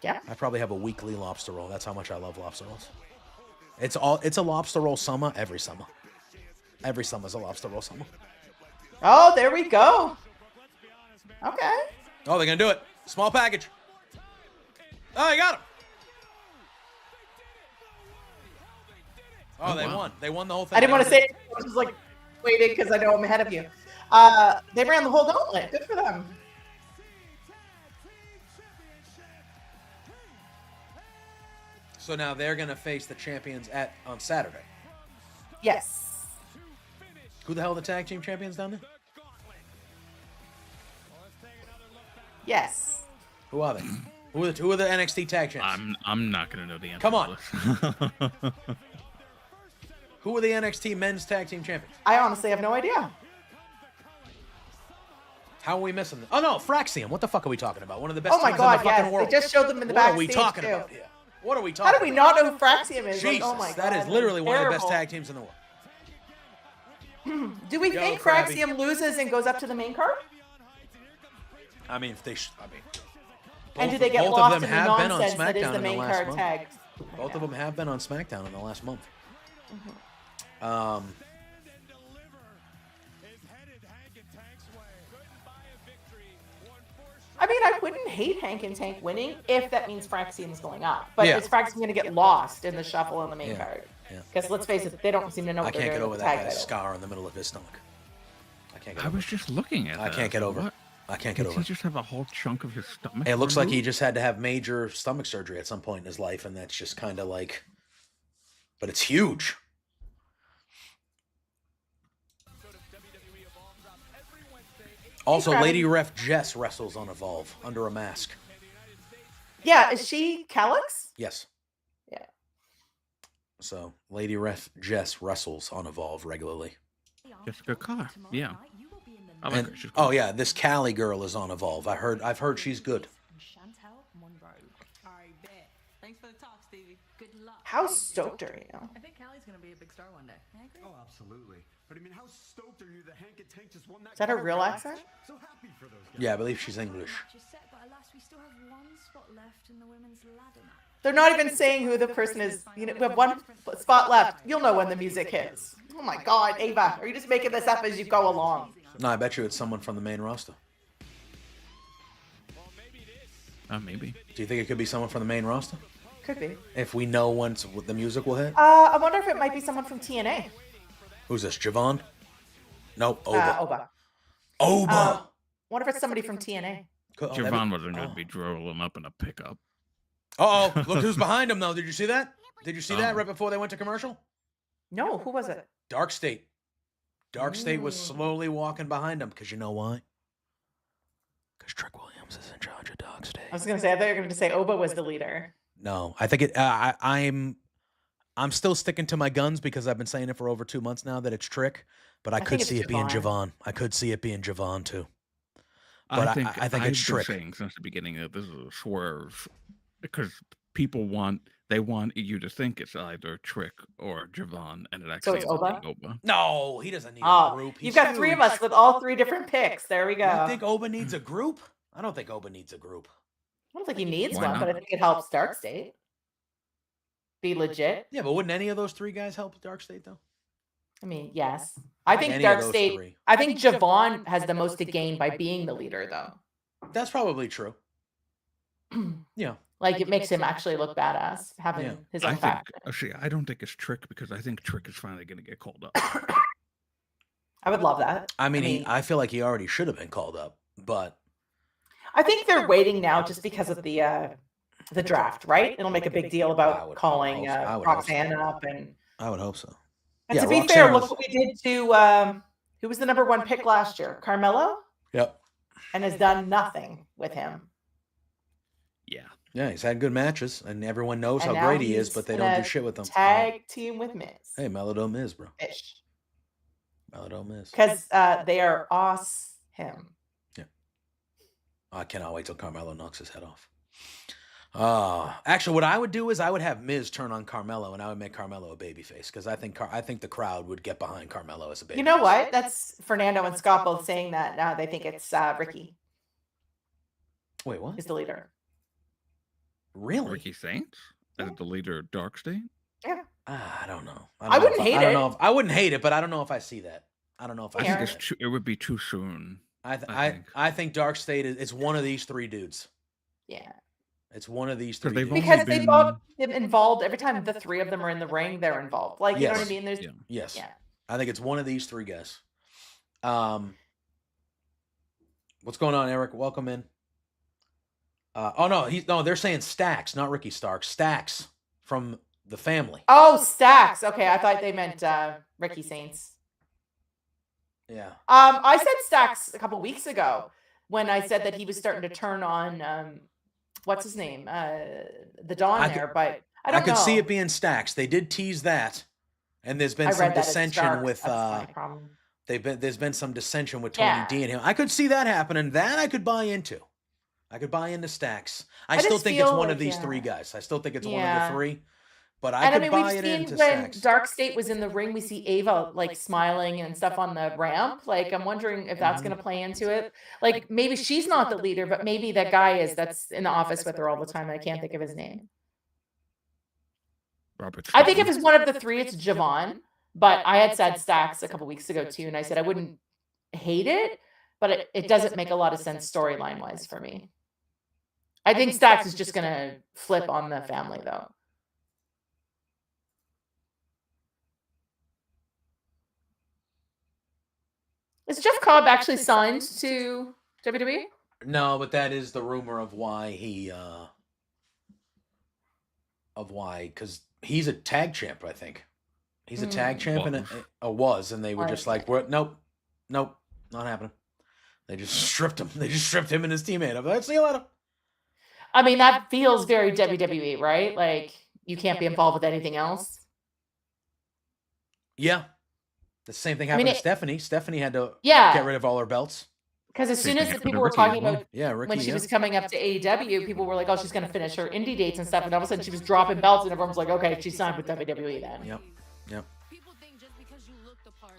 Yeah. I probably have a weekly lobster roll. That's how much I love lobster rolls. It's a lobster roll summer every summer. Every summer's a lobster roll summer. Oh, there we go. Okay. Oh, they're gonna do it. Small package. Oh, they got him. Oh, they won. They won the whole thing. I didn't want to say it. I was just like waiting because I know I'm ahead of you. They ran the whole gauntlet. Good for them. So now they're gonna face the champions on Saturday. Yes. Who the hell are the tag team champions down there? Yes. Who are they? Who are the NXT tag champions? I'm not gonna know the answer. Come on. To this. Who are the NXT men's tag team champions? I honestly have no idea. How are we missing them? Oh no, Fraxium. What the fuck are we talking about? One of the best Oh my teams God, in the fucking yes. world. They just showed them in the What are backstage we talking too. about here? What are we talking How do we about? not know who Fraxium is? Jesus, Like, oh my God, that is literally one of the best terrible. tag teams in the world. Do we think Krabby. Fraxium loses and goes up to the main card? I mean, if they, And do they get both of lost them in the have been on nonsense that is SmackDown the in the main last card month. tags? Both of them have been on SmackDown in the last month. I mean, I wouldn't hate Hank and Tank winning if that means Fraxium's going up. But Yeah. is Fraxium going to get lost in the shuffle on the main Yeah. card? Yeah. Because let's face it, they don't seem to know I what they're can't get doing over with the that tag guy's title. scar in the middle of his stomach. I can't get I over was just looking at I that. can't get over it. What? I can't get Did over he it. just have a whole chunk of his stomach? It looks like he removed? just had to have major stomach surgery at some point in his life, and that's just kind of like, but it's huge. Also, Krabby. Lady Ref Jess wrestles on Evolve under a mask. Yeah, is she Calyx? Yes. Yeah. So, Lady Ref Jess wrestles on Evolve regularly. Jessica Carr. Yeah. I like And, her. She's oh cool. yeah, this Callie girl is on Evolve. I've heard she's good. Thanks for the talk, Stevie. Good luck. How stoked are you? I think Callie's gonna be a big star one day. I agree. Oh, absolutely. But I mean, how stoked are you that Hank and Tank just won that? Is that a title real match? accent? So happy for those guys. Yeah, I believe she's English. But alas, we still have one spot left in the women's ladder match. They're not even saying who the person is. You know, we have one spot left. You'll know when the music hits. Oh my God, Ava, are you just making this up as you go along? No, I bet you it's someone from the main roster. Maybe. Do you think it could be someone from the main roster? Could be. If we know when the music will hit? I wonder if it might be someone from TNA. Who's this, Javon? Nope, Oba. Oba. Oba! Wonder if it's somebody from TNA. Javon wasn't going to be rolling up in a pickup. Uh-oh, look who's behind him, though. Did you see that? Did you see that right before they went to commercial? No, who was it? Dark State. Dark State was slowly walking behind him, because you know why? Because Trick Williams is in charge of Dark State. I was going to say, I thought you were going to say Oba was the leader. No, I think I'm still sticking to my guns because I've been saying it for over 2 months now that it's Trick, but I could think see it's it being Javon. Javon. I could see it being Javon too. But I think I've it's been Trick. saying since the beginning that this is a swerve because people want you to think it's either Trick or Javon, and it actually it's ends up Oba? being Oba. No, he doesn't need a group. You've got three of us with all three different picks. There we go. You think Oba needs a group? I don't think Oba needs a group. I don't think he needs Why one, but I not? think it helps Dark State be legit. Yeah, but wouldn't any of those three guys help Dark State though? I mean, yes. I think Any of Dark those State. three. I think Javon has the most to gain by being the leader, though. That's probably true. Yeah. Like it makes him actually look badass having Yeah. his I own think factor. actually I don't think it's Trick because I think Trick is finally going to get called up. I would love that. I mean, I feel like he already should have been called up, but I think they're waiting now just because of the draft, right? It'll make a big deal I about would calling hope so. I would hope so. Roxanne up, and I would hope so. and Yeah, to be Roxanne fair, was- look what we did to who was the number one pick last year, Carmelo, Yep. and has done nothing with him. Yeah. Yeah, he's had good matches, and everyone knows And how now great he is, he's but they in don't do a shit with him. Tag team with Miz. Hey, Melodome is, bro. Ish. Melodome is. Because they are him. Yeah. I cannot wait till Carmelo knocks his head off. Actually, what I would do is I would have Miz turn on Carmelo, and I would make Carmelo a babyface because I think the crowd would get behind Carmelo as a babyface. You know what? That's Fernando and Scott both saying that now. They think it's Ricky Wait, what? is the leader. Really? Ricky Saints as the leader of Dark State? Yeah. I don't know. I wouldn't hate it. I wouldn't hate it, but I don't know if I see that. I don't know if I Yeah. see It would be too soon. I think Dark State is it's one of these three dudes. Yeah. It's one of these three they've dudes. Because they both get involved every time the three of them are in the ring, they're involved. Like, you know what I Yes. mean? There's Yes. yeah. I think it's one of these three guys. What's going on, Eric? Welcome in. They're saying Stacks, not Ricky Starks. Stacks from the family. Oh, Stacks. Okay, I thought they meant Ricky Saints. Yeah. I said Stacks a couple weeks ago when I said that he was starting to turn on what's his name? The Don but I don't know. I could see it being Stacks. They did tease that. And there's been some dissension with there's been some dissension with Tony D and him. I could see that happening. That I could buy into. I could buy into Stacks. I still think it's one of these three guys. I still think it's one of the three. But I could buy it into Stacks. When Dark State was in the ring, we see Ava like smiling and stuff on the ramp. Like, I'm wondering if that's going to play into it. Like, maybe she's not the leader, but maybe that guy is that's in the office with her all the time. I can't think of his name. I think if it's one of the three, it's Javon. But I had said Stacks a couple weeks ago too, and I said I wouldn't hate it, but it doesn't make a lot of sense storyline wise for me. I think Stacks is just going to flip on the family though. Is Jeff Cobb actually signed to WWE? No, but that is the rumor of why because he's a tag champ, I think. He's a tag champ and they were just like, nope, not happening. They just stripped him. They just stripped him and his teammate. I'm like, see you later. I mean, that feels very WWE, right? Like, you can't be involved with anything else. Yeah. The same thing happened to Stephanie. Stephanie had to Yeah. get rid of all her belts. Because as soon as the people were talking about Ricky, when she was coming up to AEW, people were like, oh, she's going to finish her indie dates and stuff. And all of a sudden she was dropping belts and everyone was like, okay, she signed with WWE then. Yep. People think just because you look the part,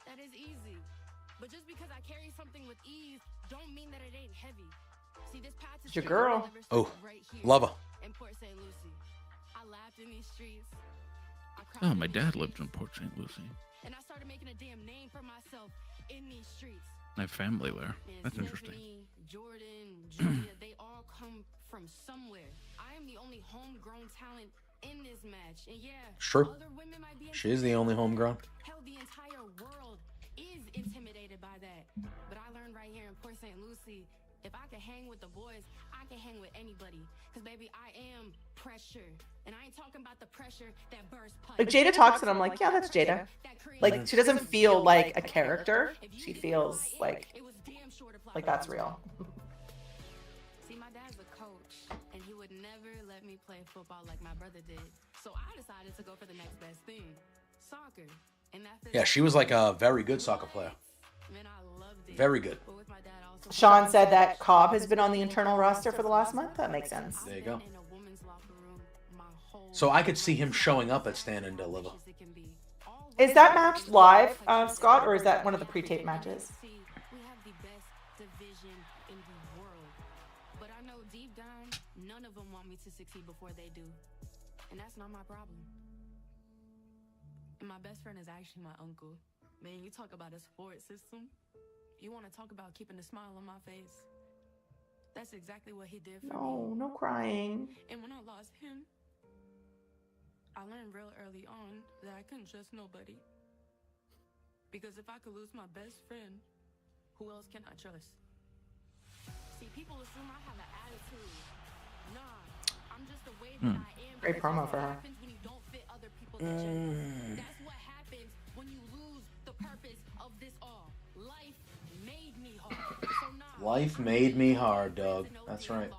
that is easy. But just because I carry something with ease, don't mean that it ain't heavy. See, this path is your girl. Oh, love her. In Port St. Lucie. I laughed in these streets. Oh, my dad lived in Port St. Lucie. And I started making a damn name for myself in these streets. I have family there. That's interesting. Jordan, Julia, they all come from somewhere. I am the only homegrown talent in this match. And yeah, sure. Other women might be she is the only homegrown. Hell, the entire world is intimidated by that. But I learned right here in Port St. Lucie, if I can hang with the boys, I can hang with anybody. Because, baby, I am pressure. And I ain't talking about the pressure that bursts punch. Like, Jada talks and I'm like, yeah, that's Jada. Like, she doesn't feel like a character. She feels like that's real. See, my dad's a coach, and he would never let me play football like my brother did. So I decided to go for the next best thing, soccer. And yeah, she was like a very good soccer player. Man, I loved it. Very good. Sean said that Cobb has been on the internal roster for the last month. That makes sense. There you go. So I could see him showing up at Stand and Deliver. Is that match live, Scott, or is that one of the pre-tape matches? We have the best division in the world. But I know deep down, none of them want me to succeed before they do. And that's not my problem. And my best friend is actually my uncle. Man, you talk about a support system. You want to talk about keeping a smile on my face. That's exactly what he did for me. No crying. And when I lost him, I learned real early on that I couldn't trust nobody. Because if I could lose my best friend, who else can I trust? See, people assume I have an attitude. Nah, I'm just the way that I am. Great promo for her. When you don't fit other people's agendas. That's what happens when you lose the purpose of this all. Life made me hard. So nah, life made me hard, dog. That's right.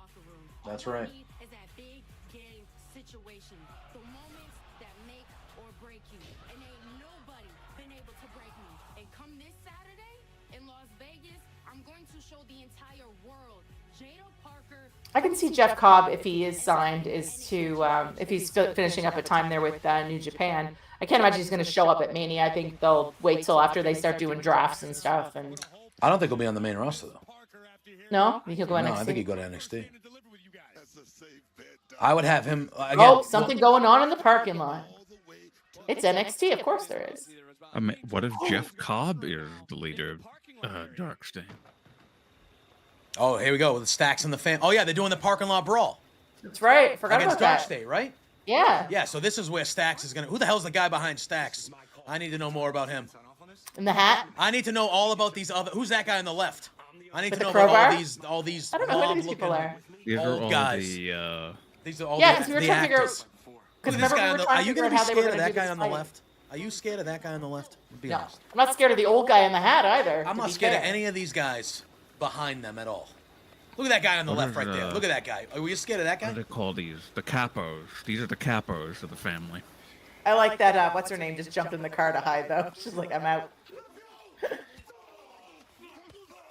That's right. Is that big game situation. The moments that make or break you. And ain't nobody been able to break me. And come this Saturday in Las Vegas, I'm going to show the entire world. Jada Parker. I can see Jeff Cobb, if he is signed, is to if he's finishing up a time there with New Japan. I can't imagine he's going to show up at Mania. I think they'll wait till after they start doing drafts and stuff. And I don't think he'll be on the main roster though. no, he'll go NXT. No, I think he'd go to NXT. I would have him again. Oh, something going on in the parking lot. It's NXT, of course there is. I mean, what if Jeff Cobb is the leader of Dark State? Oh, here we go with the Stacks and the fan. Oh yeah, they're doing the parking lot brawl That's right. Forgot against about Dark that. State, right? Yeah. Yeah. So this is where Stacks is gonna. Who the hell's the guy behind Stacks? I need to know more about him. In the hat. I need to know all about these other. Who's that guy on the left? I need With to the know about crowbar? all these I don't know who these mob-looking people are. These are old all guys. the These are all Yeah, the, 'cause we were the trying to figure out- actors. Because Who's this remember guy we on were the? trying Are to you figure gonna out be how they were scared of going to that do guy this on the fight. left? Are you scared of that guy on the left? Be No, honest. I'm not scared of the old guy in the hat either. I'm to not be scared of fair. any of these guys behind them at all. Look at that guy on the What left is, right there. Look at that guy. Are you scared of that what guy? do they call these? The capos. These are the capos of the family. I like that. What's her name? Just jumped in the car to hide though. She's like, I'm out.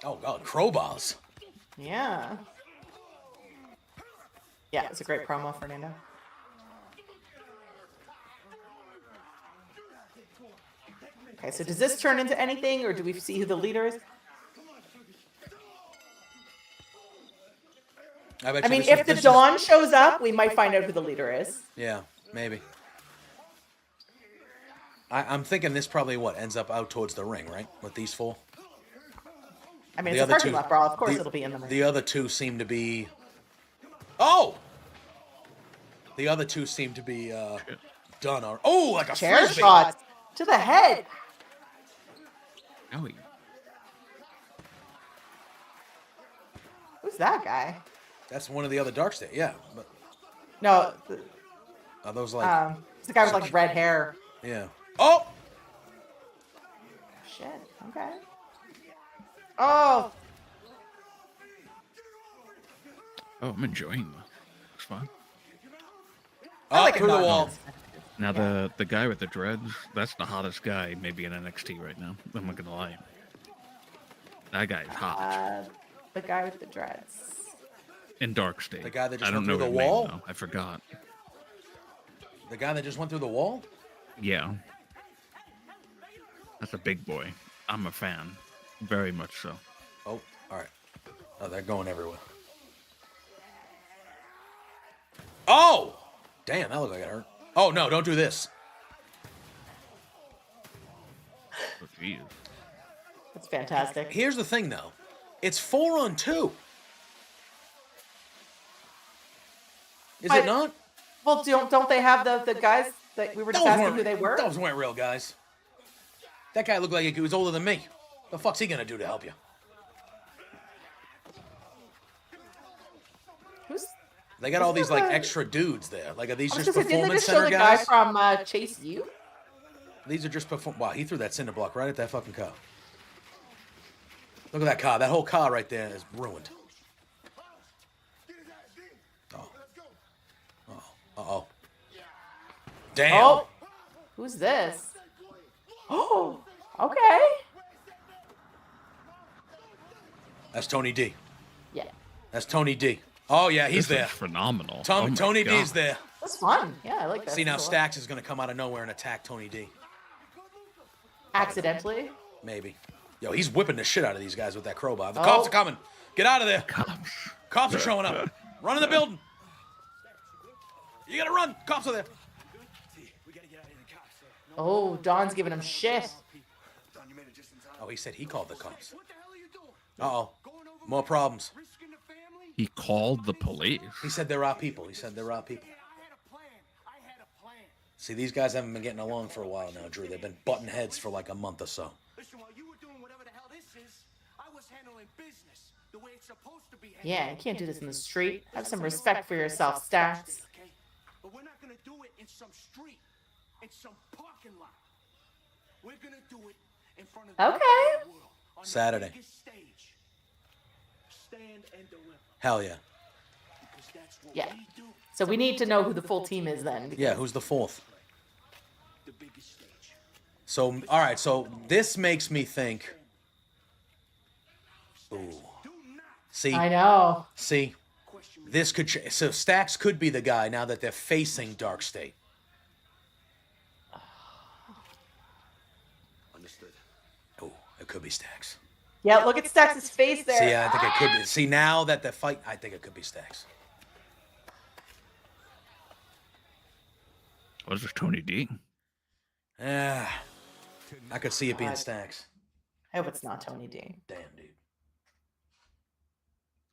Oh god, crowbars. Yeah. Yeah, it's a great promo, Fernando. Okay, so does this turn into anything, or do we see who the leader is? bet I you mean, this if is- the this is- Dawn shows up, we might find out who the leader is. Yeah, maybe. I'm thinking this probably ends up out towards the ring, right? With these four. I mean, The it's a other parking two- lot brawl. Of course, the- it'll be in the ring. The other two seem to be. Oh. The other two seem to be done. Oh, like a Chair frisbee. shots to the head. Oh, Who's that guy? That's one of the other Dark State. Yeah, but No, are those like? it's the guy with like red hair. Yeah. Oh. Shit. Okay. Oh, oh, I'm enjoying this. It's fun. I like through the it. wall. Now the guy with the dreads, that's the hottest guy maybe in NXT right now. I'm not gonna lie. That guy's hot. The guy with the dreads. In Dark State. The guy that just I don't went know through his the wall? name though. I forgot. The guy that just went through the wall. Yeah. That's a big boy. I'm a fan. Very much so. Oh, all right. Oh, they're going everywhere. Oh! Damn, that looked like it hurt. Oh, no, don't do this. Oh, geez. That's fantastic. Here's the thing, though. It's 4-on-2. Is But- it not? Well, don't they have the guys that we were just asking who they were? Those weren't real guys. That guy looked like he was older than me. The fuck's he gonna do to help you? Who's? They got all these like that? extra dudes there. Like, are these I was just gonna say, didn't they performance just show center the guy guys? from Chase U? These are just perform. Wow, he threw that cinder block right at that fucking car. Look at that car. That whole car right there is ruined. Oh. Uh-oh. Damn. Oh, who's this? Oh, okay. That's Tony D. Yeah, That's Tony D. Oh, yeah, he's This there. is phenomenal. Oh my Tony God. D's there. that's fun. Yeah, I like that. See, now That's a lot. Stax is going to come out of nowhere and attack Tony D. Accidentally. Maybe. Yo, he's whipping the shit out of these guys with that crowbar. The Oh. cops are coming. Get out of there. Cops. Cops are showing up. Run in the building. You got to run. Cops are there. Oh, Don's giving him shit. Oh, he said he called the cops. Uh-oh. More problems. He called the police. He said there are people. He said there are people. See, these guys haven't been getting along for a while now, Drew. They've been butting heads for like a month or so. Listen, while you were doing whatever the hell this is, I was handling business the way it's supposed to be handled. Yeah, you can't do this in the street. Have some respect for yourself, Stax. Okay? But we're not gonna do it in some street, in some parking lot. We're gonna do it in front of the Okay. entire world, on Saturday. the biggest stage. Stand and deliver. Hell yeah. Because that's what Yeah. we do. So we need to know who the full team is then. Yeah, who's the fourth? The biggest stage. So, all right, so this makes me think Ooh. See, I know. see, this could so Stax could be the guy now that they're facing Dark State. Understood. Oh, it could be Stax. Yeah, look at Stax's face there. See, I think it could be. See, now that the fight, I think it could be Stax. Was this Tony D? I could see it being Stax. I hope it's not Tony D. Damn, dude.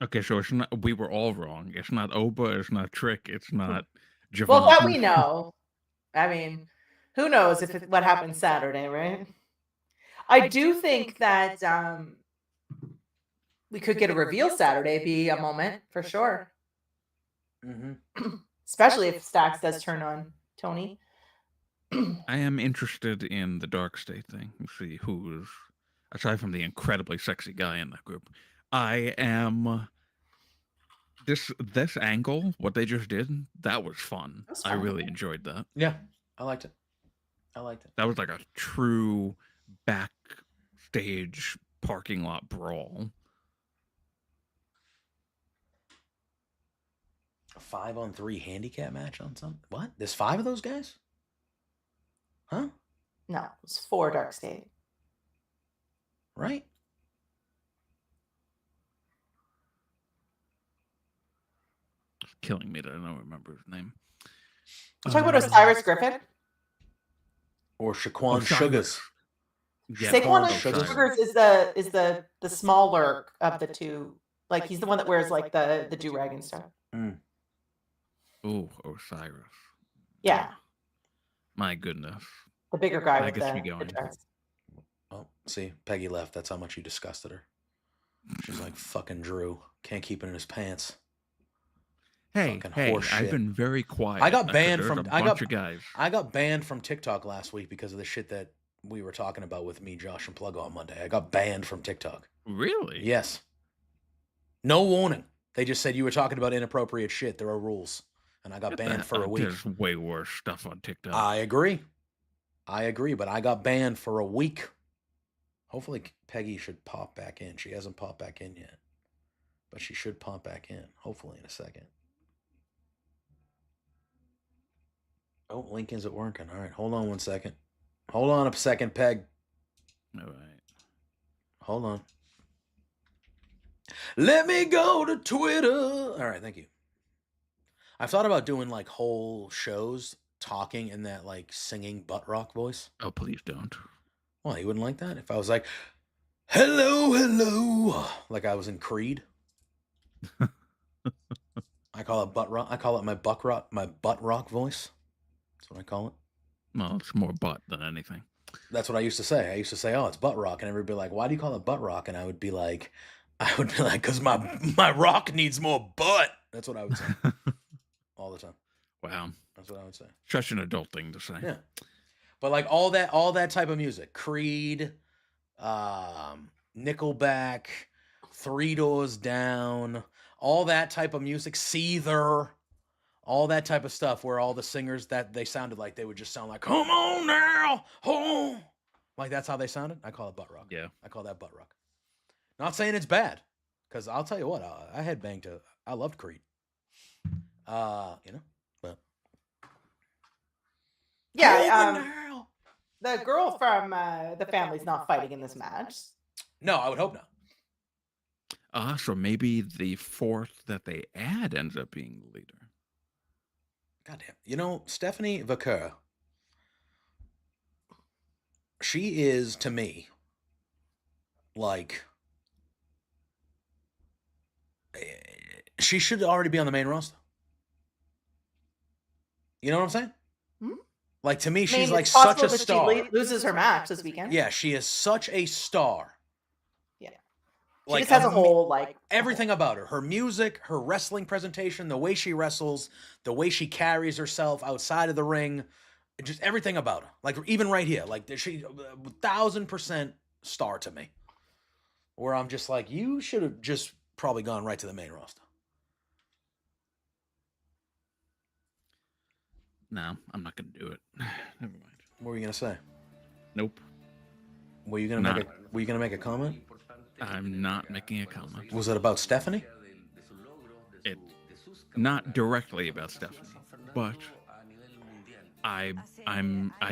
Okay, so it's not. We were all wrong. It's not Oba. It's not Trick. It's not Javon. Well, that we know. I mean, who knows what happens Saturday, right? I do think that we could get a reveal Saturday, be a moment for sure. Especially if Stax does turn on Tony. I am interested in the Dark State thing. See who's aside from the incredibly sexy guy in that group. I am this angle. What they just did, that was fun. I really enjoyed that. Yeah, I liked it. That was like a true backstage parking lot brawl. A 5-on-3 handicap match on something? What? There's 5 of those guys? Huh? No, it's 4 Dark State. Right? It's killing me that I don't remember his name. You talking about Osiris Griffin? Or Shaquan Sugars. Yeah, Saquon Sugars is the smaller of the two. Like he's the one that wears like the do-rag and stuff. Ooh, Osiris. Yeah. My goodness. The bigger guy That with gets the me going. guitars. Oh, see, Peggy left. That's how much you disgusted her. She's like, fucking Drew. Can't keep it in his pants. Hey, horse I've shit. been very quiet. I got because banned there's from a bunch of guys. I got banned from TikTok last week because of the shit that we were talking about with me, Josh, and Plug on Monday. I got banned from TikTok. Really? Yes. No warning. They just said you were talking about inappropriate shit. There are rules. And I got banned for a week. There's way worse stuff on TikTok. I agree, but I got banned for a week. Hopefully Peggy should pop back in. She hasn't popped back in yet. But she should pop back in, hopefully in a second. Oh, link isn't working. All right, hold on one second. Hold on a second, Peg. All right. Hold on. Let me go to Twitter. All right, thank you. I've thought about doing like whole shows talking in that like singing butt rock voice. Oh, please don't. Well, you wouldn't like that? If I was like, hello, hello, like I was in Creed. I call it butt rock. I call it my butt rock voice. That's what I call it. Well, it's more butt than anything. That's what I used to say. I used to say, oh, it's butt rock. And everybody would be like, why do you call it butt rock? And I would be like, because my rock needs more butt. That's what I would say. All the time. Wow. That's what I would say. Such an adult thing to say. Yeah. But like all that type of music, Creed, Nickelback, Three Doors Down, all that type of music, Seether, all that type of stuff where all the singers that they sounded like they would just sound like, come on now, home. Like that's how they sounded. I call it butt rock. Yeah. I call that butt rock. Not saying it's bad, because I'll tell you what, I headbanged to, I loved Creed. But yeah, the girl from the family's not fighting in this match. No, I would hope not. So maybe the fourth that they add ends up being the leader. Goddamn. Stephanie Vaquer, she is, to me, like, she should already be on the main roster. You know what I'm saying? Hmm? Like, to me, I mean, she's like it's such a possible that star. she loses her match this weekend. Yeah, she is such a star. Yeah. She Like, just has a whole, like... everything about her. Her music, her wrestling presentation, the way she wrestles, the way she carries herself outside of the ring, just everything about her. Like, even right here. Like, she 1,000% star to me. Where I'm just like, you should have just probably gone right to the main roster. No, I'm not going to do it. Never mind. What were you going to say? Nope. Were you going to make a comment? I'm not making a comment. Was it about Stephanie? It not directly about Stephanie, but I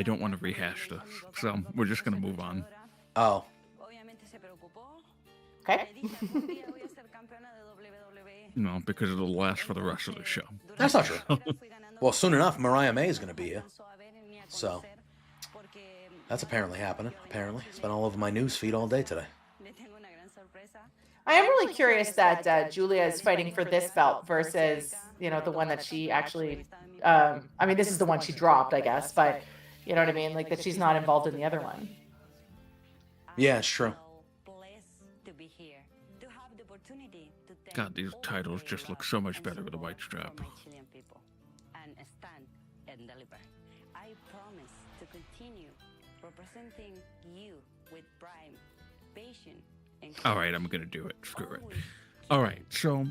don't want to rehash this, so we're just gonna move on. Oh. Okay. No, because it'll last for the rest of the show. That's not true. Well, soon enough, Mariah May is going to be here. So, that's apparently happening. Apparently. It's been all over my news feed all day today. I am really curious that Julia is fighting for this belt versus, you know, the one that she actually, I mean, this is the one she dropped, I guess, but you know what I mean? Like that she's not involved in the other one. Yeah, it's true. God, these titles just look so much better with a white strap. I promise to continue representing you with prime, patience, and All right, I'm gonna do it. Screw it. All right, so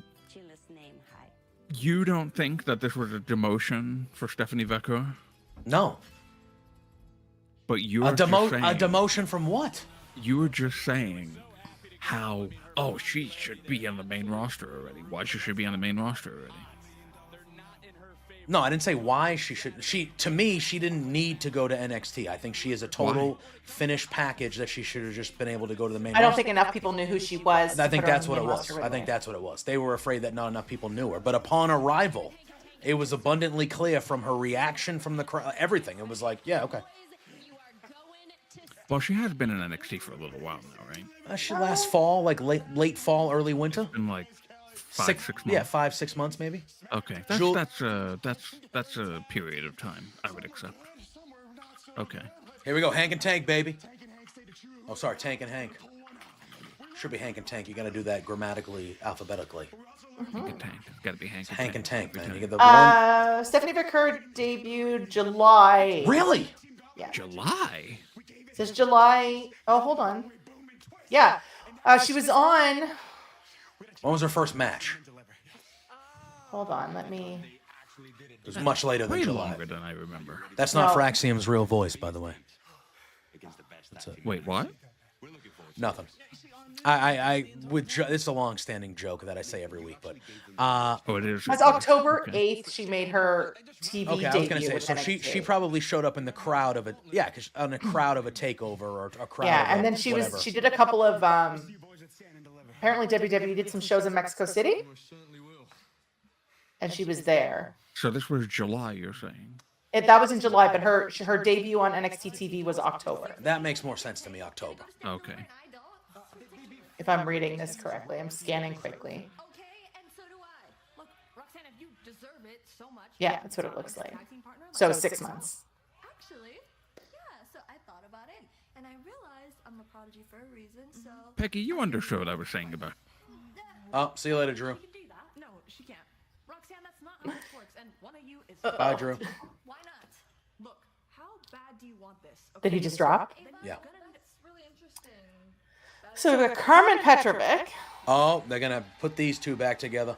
you don't think that this was a demotion for Stephanie Vecchio? No. But you're a demotion from what? You were just saying how, oh, she should be on the main roster already. Why she should be on the main roster already? No, I didn't say why she should. To me, she didn't need to go to NXT. I think she is a total finished package that she should have just been able to go to the main roster. I don't think enough people knew who she was. I think that's what it was. I think that's what it was. They were afraid that not enough people knew her. But upon arrival, it was abundantly clear from her reaction, from the crowd, everything. It was like, yeah, okay. Well, she has been in NXT for a little while now, right? She last fall, like late fall, early winter. In like 6 months. Yeah, 5-6 months maybe. Okay, that's a period of time I would accept. Okay. Here we go, Hank and Tank, baby. Oh, sorry, Tank and Hank. Should be Hank and Tank. You got to do that grammatically, alphabetically. Hank and Tank. It's got to be Hank and Hank and Tank, man. You get the one. Stephanie Vecchio debuted July. Really? Yeah. July. It says July. Oh, hold on. Yeah, she was on. When was her first match? Hold on, let me. It was much later than July. Longer than I remember. That's not Fraxium's real voice, by the way. Wait, what? Nothing. It's a long-standing joke that I say every week, but it is. It's October 8th. She made her TV debut. I was gonna say, so she probably showed up in the crowd of it. Yeah, because on a crowd of a takeover or a crowd. Yeah, of and then she did a couple of. Apparently, WWE did some shows in Mexico City, and she was there. So this was July, you're saying? That was in July, but her debut on NXT TV was October. That makes more sense to me, October. Okay. If I'm reading this correctly, I'm scanning quickly. Yeah, that's what it looks like. So 6 months. Actually, yeah, so I thought about it, and I realized I'm a prodigy for a reason, so... Peggy, you understood what I was saying about... Oh, see you later, Drew. No, she can't. Roxanne, that's not how this works, and one of you is... Bye, Drew. Why not? Look, how bad do you want this? Okay? Did he just drop? Yeah. It's really interesting. So we got Carmen Petrovic. Oh, they're gonna put these two back together.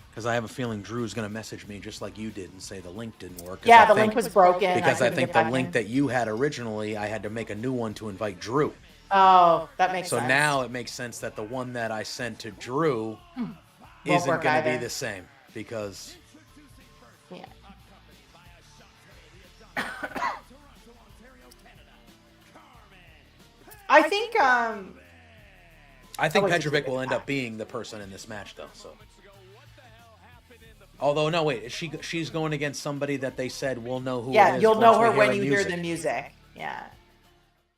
Because I have a feeling Drew's gonna message me just like you did and say the link didn't work. Yeah, the link was broken. Because I think the link that you had originally, I had to make a new one to invite Drew. Oh, that makes sense. So now it makes sense that the one that I sent to Drew isn't going to be the same because. Yeah. I think Petrovic will end up being the person in this match, though. So. Although no, wait, she's going against somebody that they said will know who. Yeah, it is you'll know her when you hear hear the music. Yeah.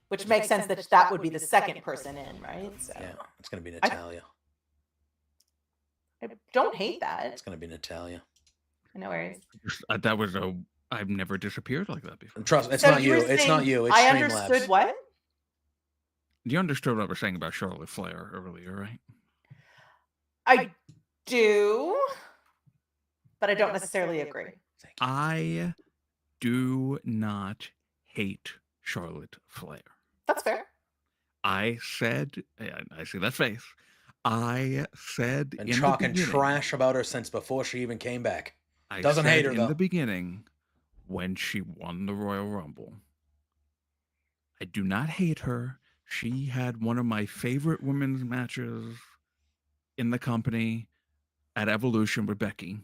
Which makes sense that would be the second person in, right? So. Yeah, it's going to be Natalia. I don't hate that. It's going to be Natalia. No worries. That was I've never disappeared like that before. Trust, it's not you. It's not you. It's I Streamlabs. understood what? You understood what I was saying about Charlotte Flair earlier, right? I do, but I don't necessarily agree. I do not hate Charlotte Flair. That's fair. I said, I see that face. I said been talking trash about her since before she even came back. Doesn't hate her though. In the beginning, when she won the Royal Rumble, I do not hate her. She had one of my favorite women's matches in the company at Evolution with Becky.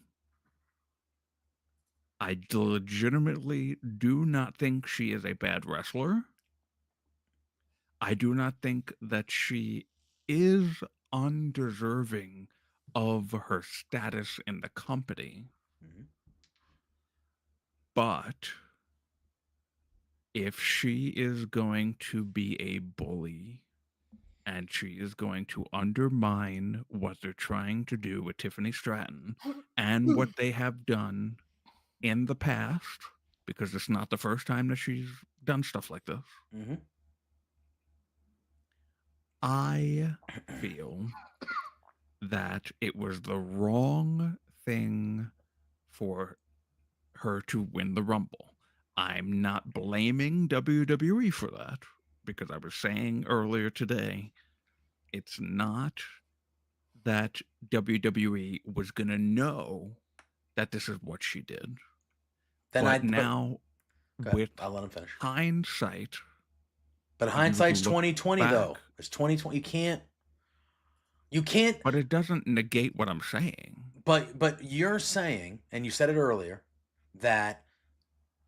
I legitimately do not think she is a bad wrestler. I do not think that she is undeserving of her status in the company. But if she is going to be a bully and she is going to undermine what they're trying to do with Tiffany Stratton and what they have done in the past, because it's not the first time that she's done stuff like this, I feel that it was the wrong thing for her to win the Rumble. I'm not blaming WWE for that, because I was saying earlier today, it's not that WWE was going to know that this is what she did. Then but now, with I'll let him finish. hindsight... But hindsight's look 2020 back. though. It's 2020. You can't. But it doesn't negate what I'm saying. But you're saying, and you said it earlier, that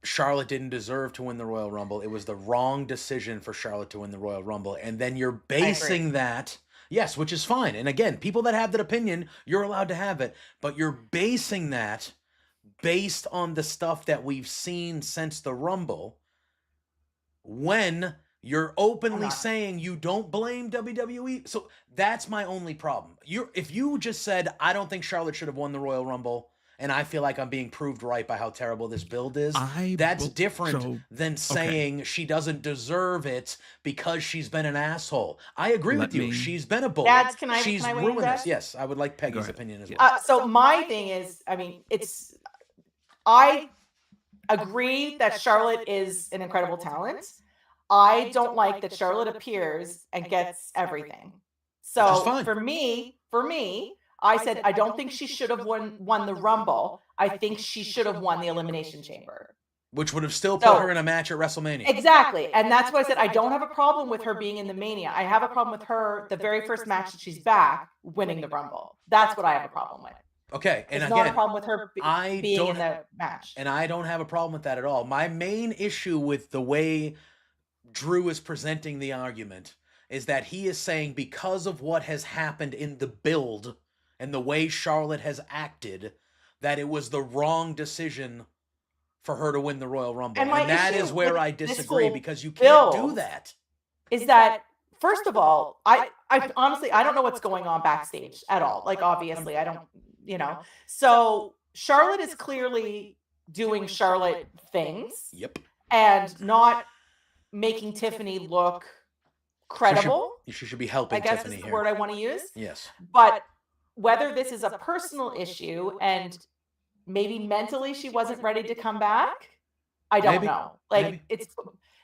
Charlotte didn't deserve to win the Royal Rumble. It was the wrong decision for Charlotte to win the Royal Rumble. And then you're basing that, yes, which is fine. And again, people that have that opinion, you're allowed to have it. But you're basing that based on the stuff that we've seen since the Rumble, when you're openly saying you don't blame WWE. So that's my only problem. If you just said, I don't think Charlotte should have won the Royal Rumble, and I feel like I'm being proved right by how terrible this build is, that's different than saying she doesn't deserve it because she's been an asshole. I agree with you. She's been a bully. She's ruined this. Yes, I would like Peggy's opinion as well. So my thing is, I mean, I agree that Charlotte is an incredible talent. I don't like that Charlotte appears and gets everything. So for me, I said I don't think she should have won the Rumble. I think she should have won the Elimination Chamber, which would have still put her in a match at WrestleMania. Exactly, and that's why I said I don't have a problem with her being in the Mania. I have a problem with her the very first match that she's back winning the Rumble. That's what I have a problem with. Okay, and it's again, not a problem with her being in the match, and I don't have a problem with that at all. My main issue with the way Drew is presenting the argument is that he is saying because of what has happened in the build and the way Charlotte has acted, that it was the wrong decision for her to win the Royal Rumble. And that is where I disagree, because you can't do that. Is that, first of all, I honestly, I don't know what's going on backstage at all. Like, obviously, I don't, So Charlotte is clearly doing Charlotte things. Yep. And not making Tiffany look credible. She should be helping Tiffany. I guess Tiffany is the here. word I want to use. Yes. But whether this is a personal issue and maybe mentally she wasn't ready to come back, I don't know. Like, it's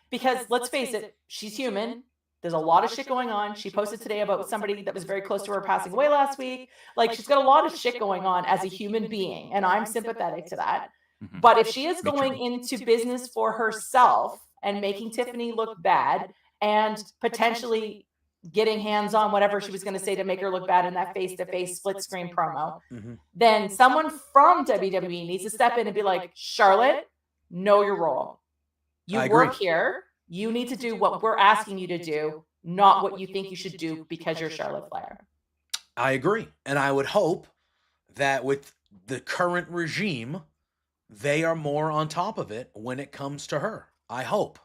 because, let's face it, she's human. There's a lot of shit going on. She posted today about somebody that was very close to her passing away last week. Like, she's got a lot of shit going on as a human being, and I'm sympathetic to that. But if she is going into business for herself and making Tiffany look bad and potentially getting hands on whatever she was going to say to make her look bad in that face-to-face split-screen promo, then someone from WWE needs to step in and be like, Charlotte, know your role. You work here. You need to do what we're asking you to do, not what you think you should do because you're Charlotte Flair. I agree. And I would hope that with the current regime, they are more on top of it when it comes to her. I hope.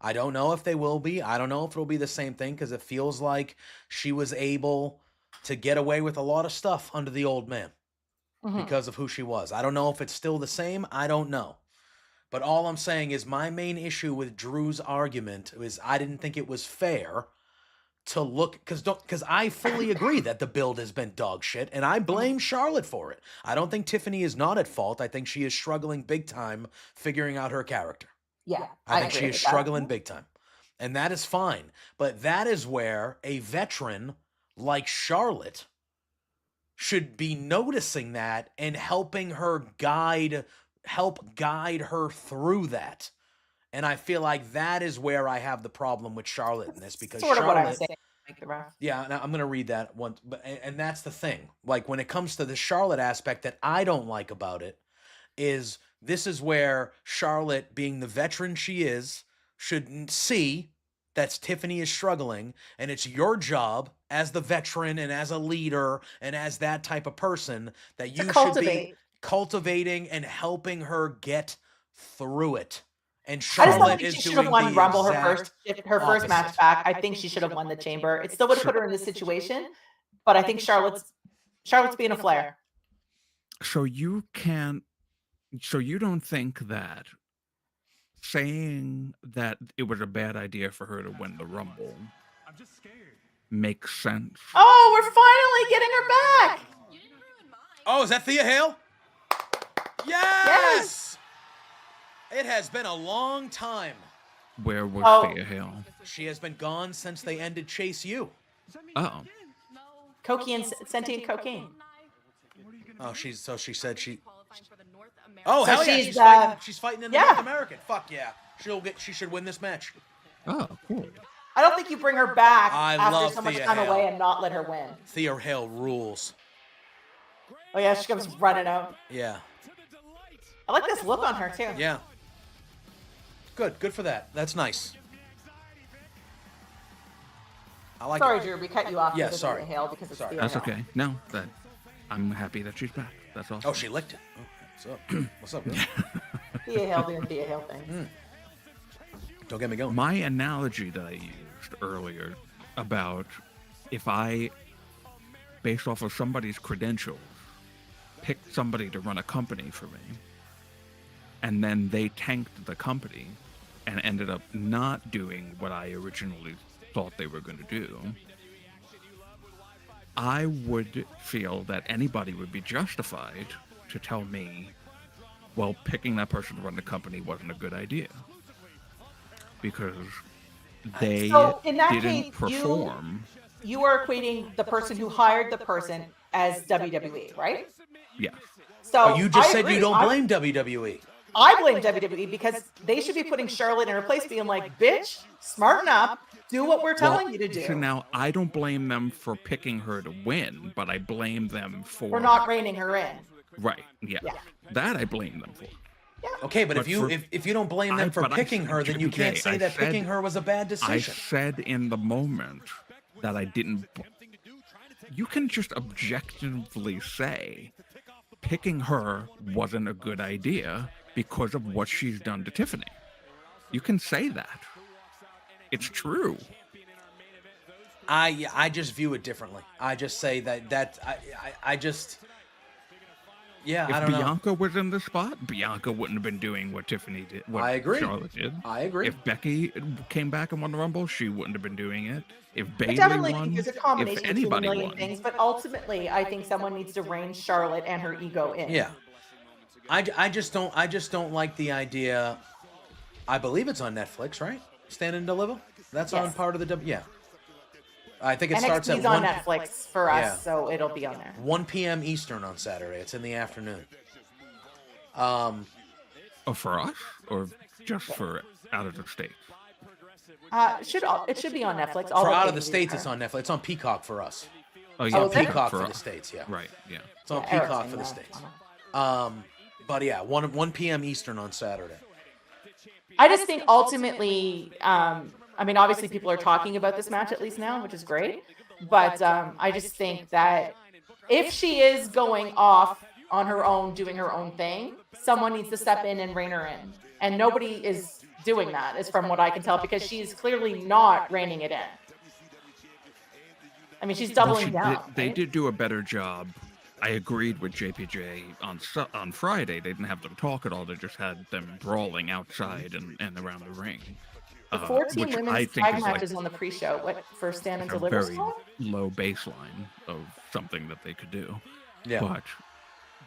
I don't know if they will be. I don't know if it'll be the same thing, because it feels like she was able to get away with a lot of stuff under the old man because of who she was. I don't know if it's still the same. I don't know. But all I'm saying is my main issue with Drew's argument is I didn't think it was fair to look, because I fully agree that the build has been dog shit, and I blame Charlotte for it. I don't think Tiffany is not at fault. I think she is struggling big time figuring out her character. Yeah, I think she is struggling big time. And that is fine. But that is where a veteran like Charlotte should be noticing that and helping her help guide her through that. And I feel like that is where I have the problem with Charlotte in this, because Sort of what I was Charlotte, saying. Like the ref. yeah, and I'm going to read that one, but and that's the thing. Like when it comes to the Charlotte aspect that I don't like about it is this is where Charlotte, being the veteran she is, should see that Tiffany is struggling, and it's your job as the veteran and as a leader and as that type of person that you should be cultivating and helping her get through it. And Charlotte is she should doing have won the Rumble exact her first opposite. match back. I think she should have won the Chamber. It still would have put her in this situation, but I think Charlotte's being a Flair. So you don't think that saying that it was a bad idea for her to win the Rumble makes sense? Oh, we're finally getting her back. Oh, is that Thea Hale? Yes! It has been a long time. Where was Thea Hale? She has been gone since they ended Chase U. Oh. Cocaine, sentient cocaine. Oh, she said she. Oh, So hell she's, yeah! She's fighting in the North American. Fuck yeah! She should win this match. Oh, cool. I don't think you bring her back I after love so much Thea time Hale. away and not let her win. Thea Hale rules. Oh yeah, she comes running out. Yeah. I like this look on her too. Yeah. Good for that. That's nice. I like Sorry, it. Drew, we cut you off. Yeah, because of sorry. Thea Hale because it's Thea That's Hale. okay. No, I'm happy that she's back. That's all. Oh, she licked it. Oh, what's up? What's up, girl? Thea Hale doing Thea Hale things. Don't get me going. My analogy that I used earlier about if I, based off of somebody's credentials, picked somebody to run a company for me, and then they tanked the company and ended up not doing what I originally thought they were going to do, I would feel that anybody would be justified to tell me, well, picking that person to run the company wasn't a good idea. Because they So in that didn't case, perform. you are equating the person who hired the person as WWE, right? Yeah. So Oh, you just I said agree. you don't blame WWE. I blame WWE because they should be putting Charlotte in her place, being like, "Bitch, smarten up, do what we're telling you to do." So now I don't blame them for picking her to win, but I blame them for We're not reining her in. Right. Yeah. That I blame them for. Okay, but if for- you don't blame them for but I picking said- her, then you can't Jay, say I that said- picking her was a bad I decision. said in the moment that I didn't. You can just objectively say picking her wasn't a good idea because of what she's done to Tiffany. You can say that. It's true. I just view it differently. I just say that I just. Yeah, I If don't know. Bianca was in the spot, Bianca wouldn't have been doing what Tiffany did. What I agree. Charlotte did. I agree. If Becky came back and won the Rumble, she wouldn't have been doing it. If I Bayley definitely won, think there's a if combination between a anybody million won, things, but ultimately, I think someone needs to rein Charlotte and her ego in. Yeah. I just don't like the idea. I believe it's on Netflix, right? Stand and Deliver. That's on part of the yeah. I think it starts at NXT's 1 on Netflix for us, Yeah. so it'll be on there. 1 p.m. Eastern on Saturday. It's in the afternoon. oh, for us or just for out of the states? It should be on Netflix. For out of the states, it's on Netflix. It's on Peacock for us. Oh It's yeah, on Peacock for for the us. states. Yeah. Right. Yeah. It's on Yeah, Peacock Eric's for the saying states. that. But yeah, 1 p.m. Eastern on Saturday. I just think ultimately, I mean, obviously people are talking about this match at least now, which is great. But I just think that if she is going off on her own, doing her own thing, someone needs to step in and rein her in. And nobody is doing that, is from what I can tell, because she's clearly not reining it in. I mean, she's doubling down. They right? did do a better job. I agreed with JPJ on Friday. They didn't have them talk at all. They just had them brawling outside and around the ring. The 14 which I women's think tag is matches on the pre-show. What, for Stand and a Deliver very squad? low baseline of something that they could do. Yeah.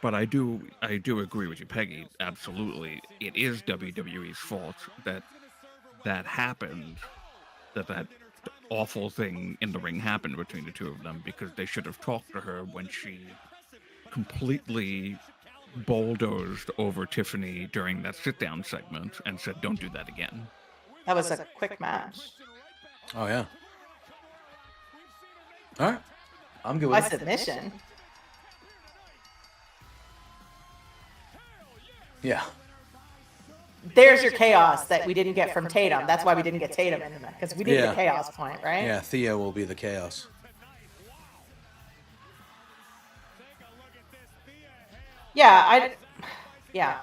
But I do agree with you, Peggy. Absolutely, it is WWE's fault that happened. That awful thing in the ring happened between the two of them, because they should have talked to her when she completely bulldozed over Tiffany during that sit-down segment and said, "Don't do that again." That was a quick match. Oh, yeah. All right. I'm good By with it. submission. Yeah. There's your chaos that we didn't get from Tatum. That's why we didn't get Tatum in that, because we needed Yeah. a chaos point, right? Yeah, Thea will be the chaos. Yeah,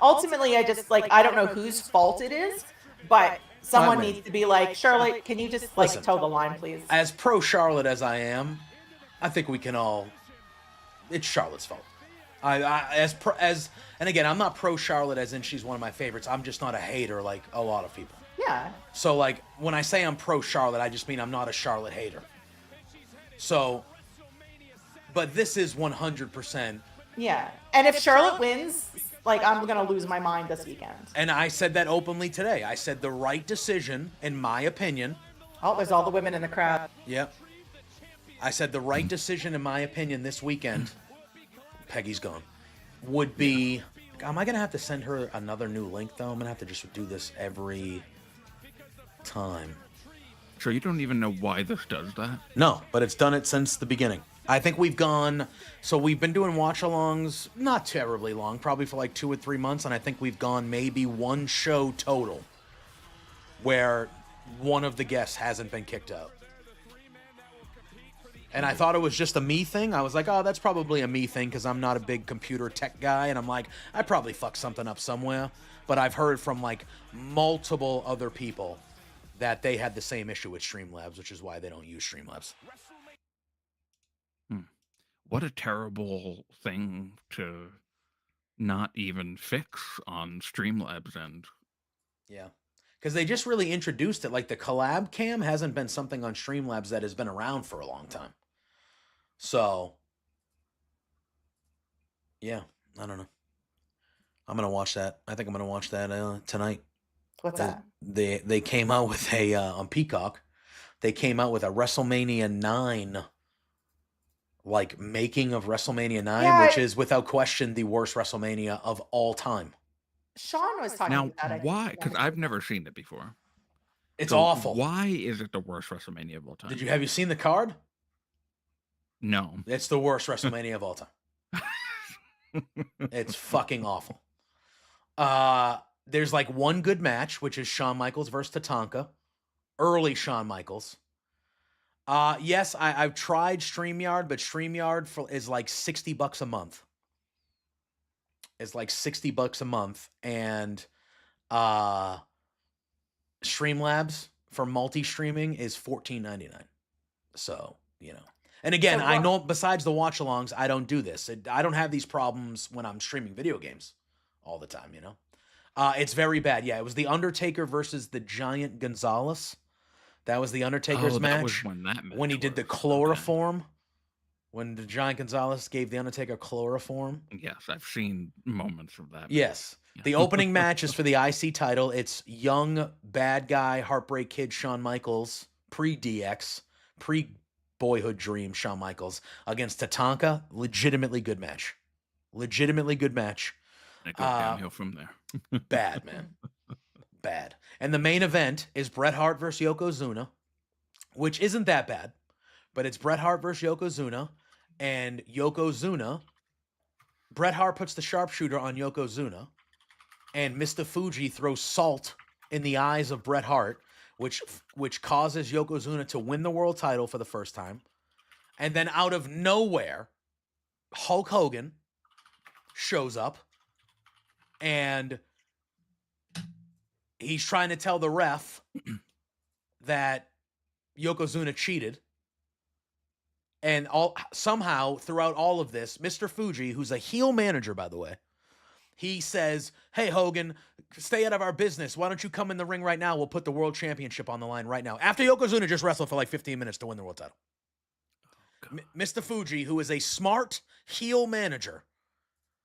ultimately, I just, like, I don't know whose fault it is, but someone Fine, man. needs to be like, Charlotte, can you just, like, Listen. toe the line, please? As pro Charlotte as I am, I think we can all. It's Charlotte's fault. And again, I'm not pro Charlotte as in she's one of my favorites. I'm just not a hater like a lot of people. Yeah. So, like, when I say I'm pro Charlotte, I just mean I'm not a Charlotte hater. So, but this is 100%. Yeah. And if Charlotte wins, like, I'm going to lose my mind this weekend. And I said that openly today. I said the right decision, in my opinion. Oh, there's all the women in the crowd. Yep. I said the right decision, in my opinion, this weekend. Peggy's gone. Would be. Am I going to have to send her another new link, though? I'm going to have to just do this every time. So you don't even know why this does that? No, but it's done it since the beginning. I think we've gone. So we've been doing watch-alongs not terribly long, probably for like 2 or 3 months, and I think we've gone maybe one show total where one of the guests hasn't been kicked out. And I thought it was just a me thing. I was like, oh, that's probably a me thing because I'm not a big computer tech guy. And I'm like, I probably fucked something up somewhere. But I've heard from like multiple other people that they had the same issue with Streamlabs, which is why they don't use Streamlabs. What a terrible thing to not even fix on Streamlabs end. Yeah. Because they just really introduced it. Like the collab cam hasn't been something on Streamlabs that has been around for a long time. So, yeah, I don't know. I'm going to watch that. I think I'm going to watch that tonight. What's that? They came out with a, on Peacock, they came out with a WrestleMania 9, like making of WrestleMania 9, which is without question the worst WrestleMania of all time. Sean was talking Now, about it. why? Because I've never seen it before. It's So awful. Why is it the worst WrestleMania of all time? Have you seen the card? No. It's the worst WrestleMania of all time. It's fucking awful. There's like one good match, which is Shawn Michaels versus Tatanka. Early Shawn Michaels. Yes, I've tried StreamYard, but StreamYard is like $60 a month. It's like $60 a month. And Streamlabs for multi-streaming is $14.99. So, you know. And again, I know besides the watch-alongs, I don't do this. I don't have these problems when I'm streaming video games all the time, you know. It's very bad. Yeah, it was The Undertaker versus the Giant Gonzalez. That was The Undertaker's match. That was when that match when he did the chloroform. When the Giant Gonzalez gave The Undertaker chloroform. Yes, I've seen moments of that. Yes. Yeah. The opening match is for the IC title. It's young, bad guy, Heartbreak Kid Shawn Michaels, pre-DX, pre-Boyhood Dream Shawn Michaels against Tatanka. Legitimately good match. Legitimately good match. It goes downhill from there. Bad, man. Bad. And the main event is Bret Hart versus Yokozuna, which isn't that bad, but it's Bret Hart versus Yokozuna, and Yokozuna, Bret Hart puts the sharpshooter on Yokozuna, and Mr. Fuji throws salt in the eyes of Bret Hart, which causes Yokozuna to win the world title for the first time. And then out of nowhere, Hulk Hogan shows up, and he's trying to tell the ref that Yokozuna cheated. And somehow, throughout all of this, Mr. Fuji, who's a heel manager, by the way, he says, hey, Hogan, stay out of our business. Why don't you come in the ring right now? We'll put the world championship on the line right now. After Yokozuna just wrestled for like 15 minutes to win the world title. Mr. Fuji, who is a smart heel manager,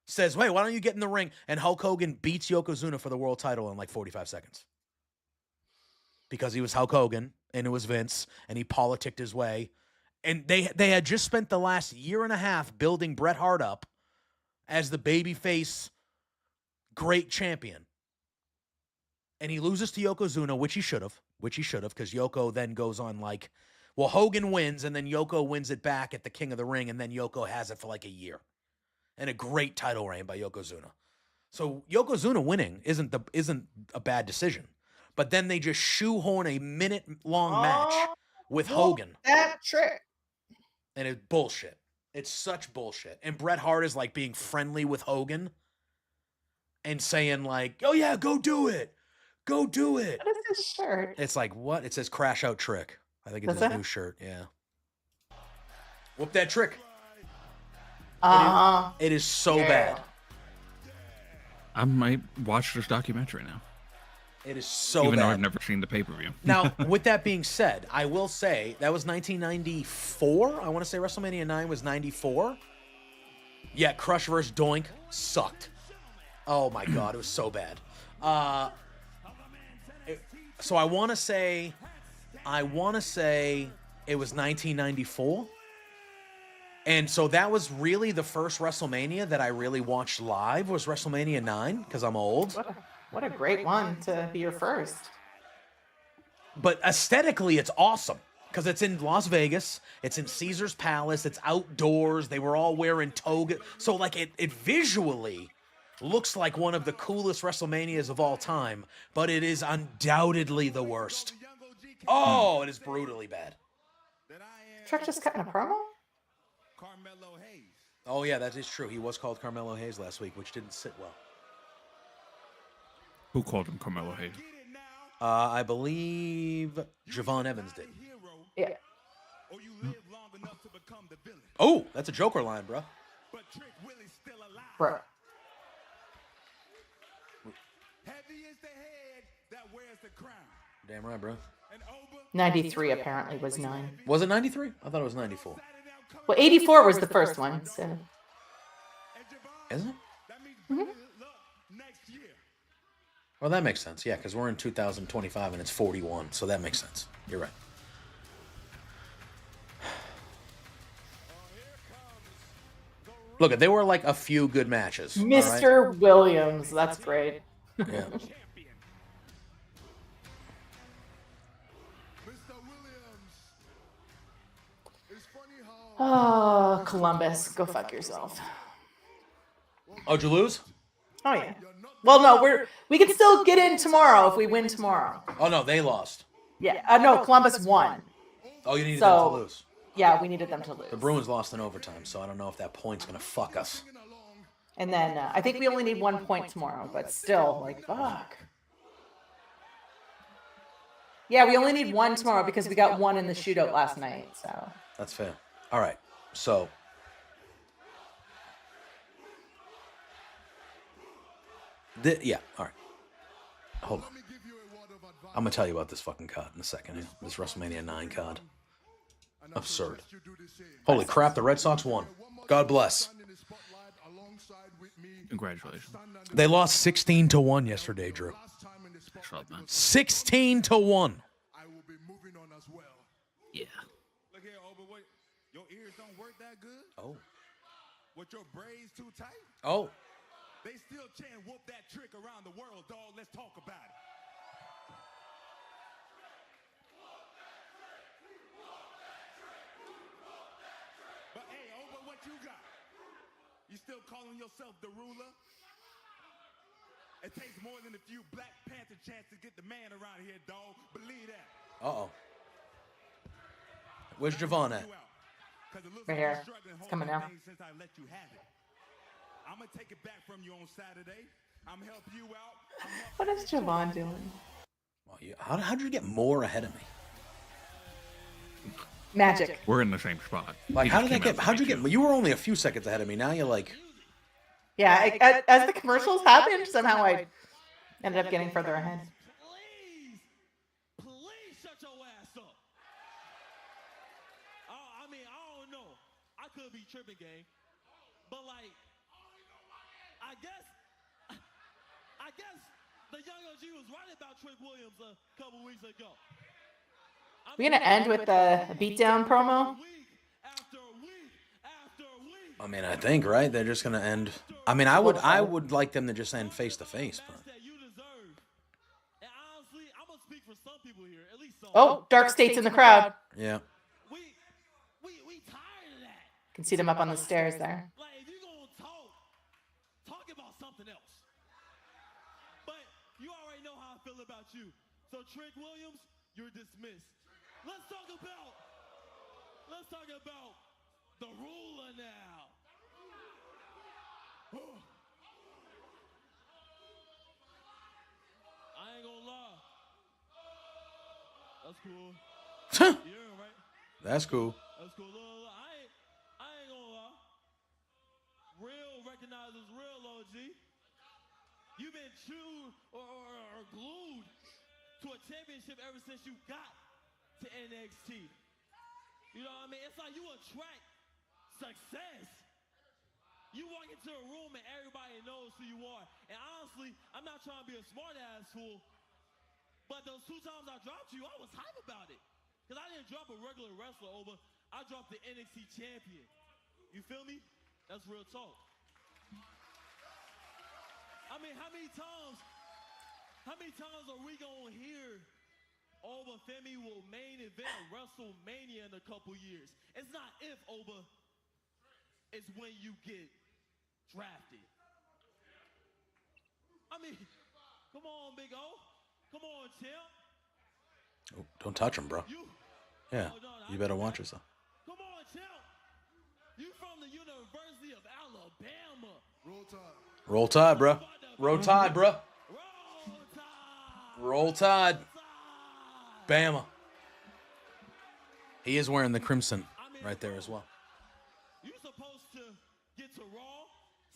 says, wait, why don't you get in the ring? And Hulk Hogan beats Yokozuna for the world title in like 45 seconds. Because he was Hulk Hogan, and it was Vince, and he politicked his way. And they had just spent the last year and a half building Bret Hart up as the babyface great champion. And he loses to Yokozuna, which he should have, because Yoko then goes on like, well, Hogan wins, and then Yoko wins it back at the King of the Ring, and then Yoko has it for like a year. And a great title reign by Yokozuna. So Yokozuna winning isn't a bad decision. But then they just shoehorn a minute-long match with Hogan. That trick. And it's bullshit. It's such bullshit. And Bret Hart is like being friendly with Hogan and saying like, oh yeah, go do it. Go do it. What is his shirt? It's like, what? It says Crash Out Trick. I think it's his new shirt. Yeah. Whoop that trick. It is so bad. I might watch this documentary now. It is so Even bad. though I've never seen the pay-per-view. Now, with that being said, I will say that was 1994. I want to say WrestleMania 9 was 94. Yeah, Crush vs. Doink sucked. Oh my God, it was so bad. So I want to say it was 1994. And so that was really the first WrestleMania that I really watched live was WrestleMania 9 because I'm old. What a great one to be your first. But aesthetically, it's awesome because it's in Las Vegas. It's in Caesar's Palace. It's outdoors. They were all wearing toga. So like it visually looks like one of the coolest WrestleManias of all time, but it is undoubtedly the worst. Oh, it is brutally bad. Trick just cutting a promo? Oh, yeah, that is true. He was called Carmelo Hayes last week, which didn't sit well. Who called him Carmelo Hayes? I believe Javon Evans did. Yeah. Oh, that's a Joker line, bro. Bro. Damn right, bro. 93 apparently was 9. Was it 93? I thought it was 94. Well, 84 was the first one. So. Isn't it? Mm-hmm. Well, that makes sense. Yeah, because we're in 2025 and it's 41, so that makes sense. You're right. Look, there were like a few good matches. Mr. Right? Williams, that's great. Yeah. Oh, Columbus, go fuck yourself. Oh, did you lose? Oh yeah. Well, no, we can still get in tomorrow if we win tomorrow. Oh no, they lost. Yeah, no, Columbus won. Oh, you needed them to lose. Yeah, we needed them to lose. The Bruins lost in overtime, so I don't know if that point's gonna fuck us. And then I think we only need 1 point tomorrow, but still, like, fuck. Yeah, we only need 1 tomorrow because we got 1 in the shootout last night. So that's fair. All right, so. Yeah, all right. Hold on. I'm going to tell you about this fucking card in a second. Here. This WrestleMania 9 card. Absurd. Holy crap, the Red Sox won. God bless. Congratulations. They lost 16-1 yesterday, Drew. 16-1. Yeah. Look here, Oba, your ears don't work that good? Oh. With your braids too tight? Oh. They still chant whoop that trick around the world, dog. Let's talk about it. But hey, Oba, what you got? You still calling yourself the ruler? It takes more than a few Black Panther chants to get the man around here, dog. Believe that. Uh-oh. Where's Javon at? Right here. It's coming now. I'm gonna take it back from you on Saturday. I'm gonna help you out. What is Javon doing? Well, how did you get more ahead of me? Magic. We're in the same spot. Like, how'd you get? You were only a few seconds ahead of me. Now you're like. Yeah, as the commercials happened, somehow I ended up getting further ahead. Please shut your ass up. I mean, I don't know. I could be tripping, gang. But like, I guess the young OG was right about Trick Williams a couple weeks ago. We're gonna end with the beatdown promo. I mean, I think, right? They're just gonna end. I mean, I would like them to just end face to face, but. Oh, Dark State's in the crowd. Yeah. We tired of that. Can see them up on the stairs there. Like, if you're gonna talk about something else. But you already know how I feel about you. So Trick Williams, you're dismissed. Let's talk about the ruler now. I ain't gonna lie. That's cool. Yeah, right? That's cool. That's cool. Look, I ain't gonna lie. Real recognizes real, OG. You've been true or glued to a championship ever since you got to NXT. You know what I mean? It's like you attract success. You walk into a room and everybody knows who you are. And honestly, I'm not trying to be a smart ass fool, but those 2 times I dropped you, I was hype about it. Because I didn't drop a regular wrestler over. I dropped the NXT champion. You feel me? That's real talk. I mean, how many times are we going to hear Oba Femi will main event WrestleMania in a couple years? It's not if, Oba. It's when you get drafted. I mean, come on, Big O. Come on, champ. Oh, don't touch him, bro. Yeah, you better watch yourself. Come on, champ. You from the University of Alabama. Roll Tide. Roll Tide, bro. Roll Tide, bro. Roll Tide. Bama. He is wearing the crimson right there as well. You're supposed to get to Raw,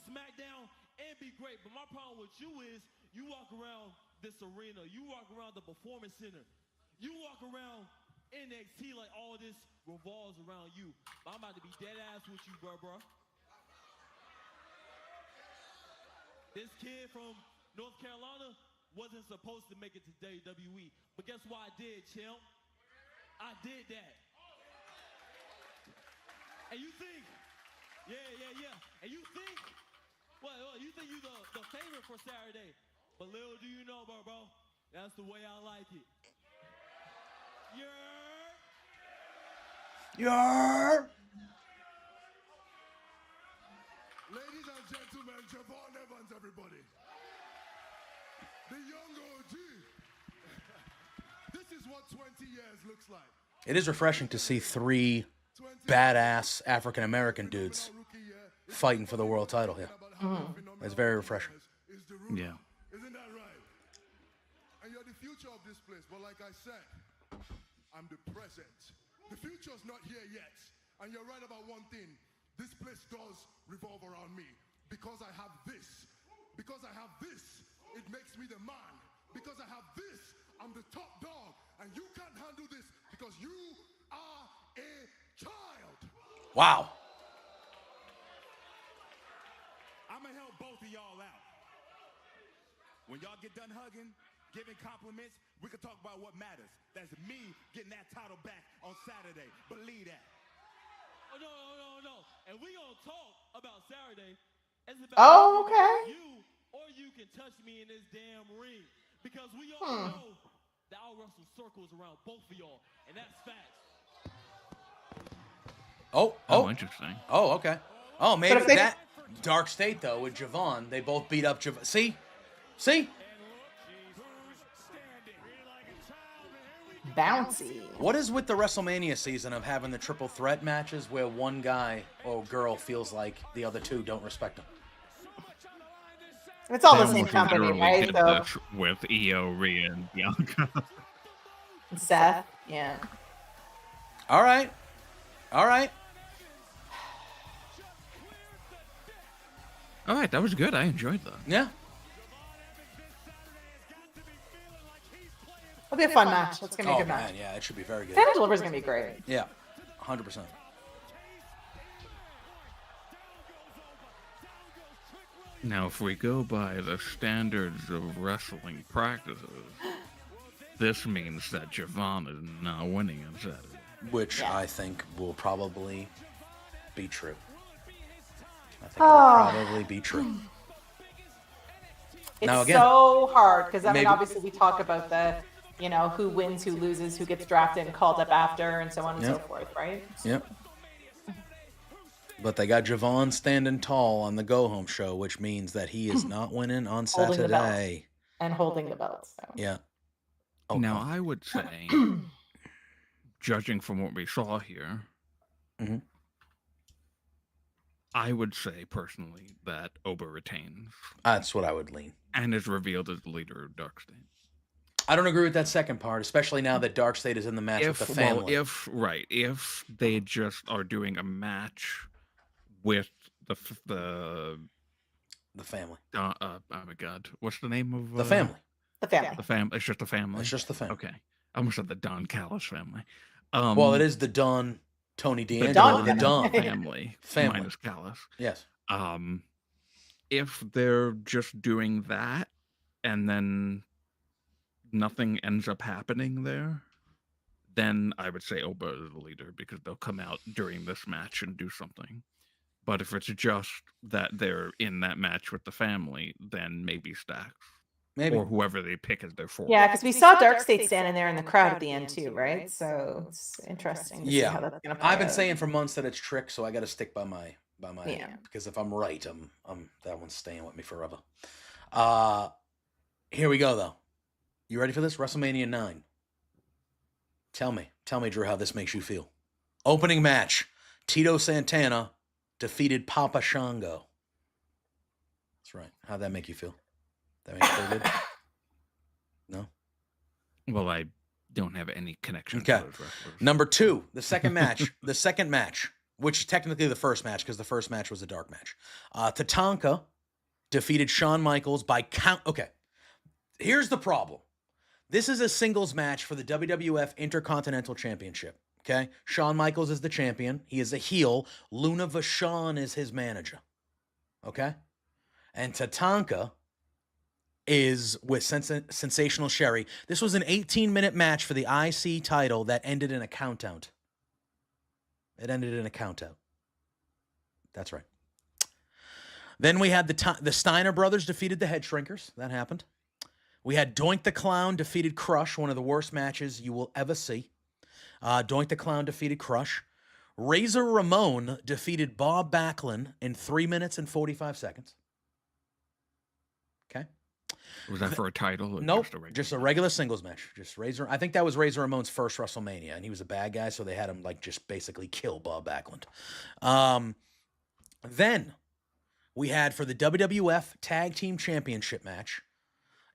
SmackDown, and be great. But my problem with you is you walk around this arena. You walk around the Performance Center. You walk around NXT like all this revolves around you. I'm about to be dead ass with you, bro. This kid from North Carolina wasn't supposed to make it to WWE. But guess what I did, champ? I did that. And you think, yeah. And you think, well, you think you the favorite for Saturday. But little do you know, bro, that's the way I like it. Yeah. Ladies and gentlemen, Javon Evans, everybody. The young OG. This is what 20 years looks like. It is refreshing to see 3 badass African-American dudes fighting for the world title here. It's very refreshing. Yeah. Isn't that right? And you're the future of this place. But like I said, I'm the present. The future's not here yet. And you're right about one thing. This place does revolve around me. Because I have this. Because I have this, it makes me the man. Because I have this, I'm the top dog. And you can't handle this because you are a child. Wow. I'm going to help both of y'all out. When y'all get done hugging, giving compliments, we can talk about what matters. That's me getting that title back on Saturday. Believe that. Oh, no. And we gonna talk about Saturday. It's about you, or you can touch me in this damn ring. Because we all know that I'll wrestle circles around both of y'all. And that's facts. Oh, interesting. Oh, okay. Oh, maybe that Dark State, though, with Javon, they both beat up Javon. See? Bouncy. What is with the WrestleMania season of having the triple threat matches where one guy or girl feels like the other 2 don't respect him? It's all the same company, right? So with Io, Rhea, and Bianca. Seth, yeah. All right. All right, that was good. I enjoyed that. Yeah. It'll be a fun match. It's going to be a good match. Man, yeah, it should be very good. Santa Deliver's going to be great. Yeah, 100%. Now, if we go by the standards of wrestling practices, this means that Javon is not winning on Saturday. Which I think will probably be true. I think it'll probably be true. It's Now, again, so hard because I mean, maybe- obviously, we talk about the, who wins, who loses, who gets drafted and called up after, and so on and so forth, right? Yep. But they got Javon standing tall on the Go Home show, which means that he is not winning on Holding the belt. Saturday. And holding the belt. So. Yeah. Oh, Now, I would say, judging from what we saw here, Mhm. I would say personally that Oba retains That's what I would lean. and is revealed as the leader of Dark State. I don't agree with that second part, especially now that Dark State is in the match with the family. If they just are doing a match with the family. Oh my God, what's the name of The family. The family. The family. It's just the family. It's just the family. Okay, I almost said the Don Callis family. Well, it is the Don Tony the D'Angelo, Don the Don family, family. minus Callis. Yes. If they're just doing that and then nothing ends up happening there, then I would say Oba is the leader because they'll come out during this match and do something. But if it's just that they're in that match with the family, then maybe Stacks. Maybe. Or whoever they pick as their fourth. Yeah, because we saw Dark State standing there in the crowd at the end too, right? So it's interesting to see how that's gonna play I've been out. saying for months that it's trick, so I got to stick by my Yeah. because if I'm right, I'm that one's staying with me forever. Here we go though. You ready for this? WrestleMania 9. Tell me, Drew, how this makes you feel. Opening match: Tito Santana defeated Papa Shango. That's right. How'd that make you feel? That makes you feel good? No? Well, I don't have any connection Okay. to those wrestlers. Number 2, the second match. The second match, which is technically the first match because the first match was a dark match. Tatanka defeated Shawn Michaels by count. Okay. Here's the problem. This is a singles match for the WWF Intercontinental Championship. Okay? Shawn Michaels is the champion. He is a heel. Luna Vachon is his manager. Okay? And Tatanka is with Sensational Sherry. This was an 18-minute match for the IC title that ended in a countout. It ended in a countout. That's right. Then we had the Steiner brothers defeated the Head Shrinkers. That happened. We had Doink the Clown defeated Crush, one of the worst matches you will ever see. Doink the Clown defeated Crush. Razor Ramon defeated Bob Backlund in 3 minutes and 45 seconds. Okay. Was that for a title? Or Nope, just a regular just a regular singles match. Just Razor. I think that was Razor Ramon's first WrestleMania, and he was a bad guy, so they had him like just basically kill Bob Backlund. Then we had for the WWF Tag Team Championship match,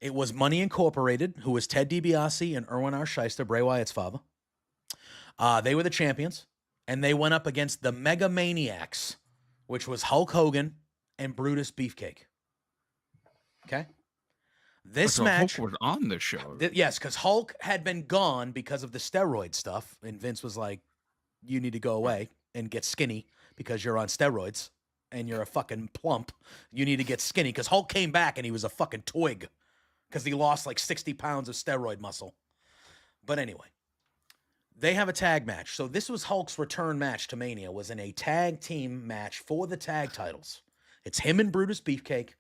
it was Money Incorporated, who was Ted DiBiase and Erwin R. Shyster, Bray Wyatt's father. They were the champions, and they went up against the Mega Maniacs, which was Hulk Hogan and Brutus Beefcake. Okay? This so match Hulk was on this show. Yes, because Hulk had been gone because of the steroid stuff, and Vince was like, "You need to go away and get skinny because you're on steroids and you're a fucking plump. You need to get skinny." Because Hulk came back and he was a fucking twig because he lost like 60 pounds of steroid muscle. But anyway, they have a tag match. So this was Hulk's return match to Mania. Was in a tag team match for the tag titles. It's him and Brutus Beefcake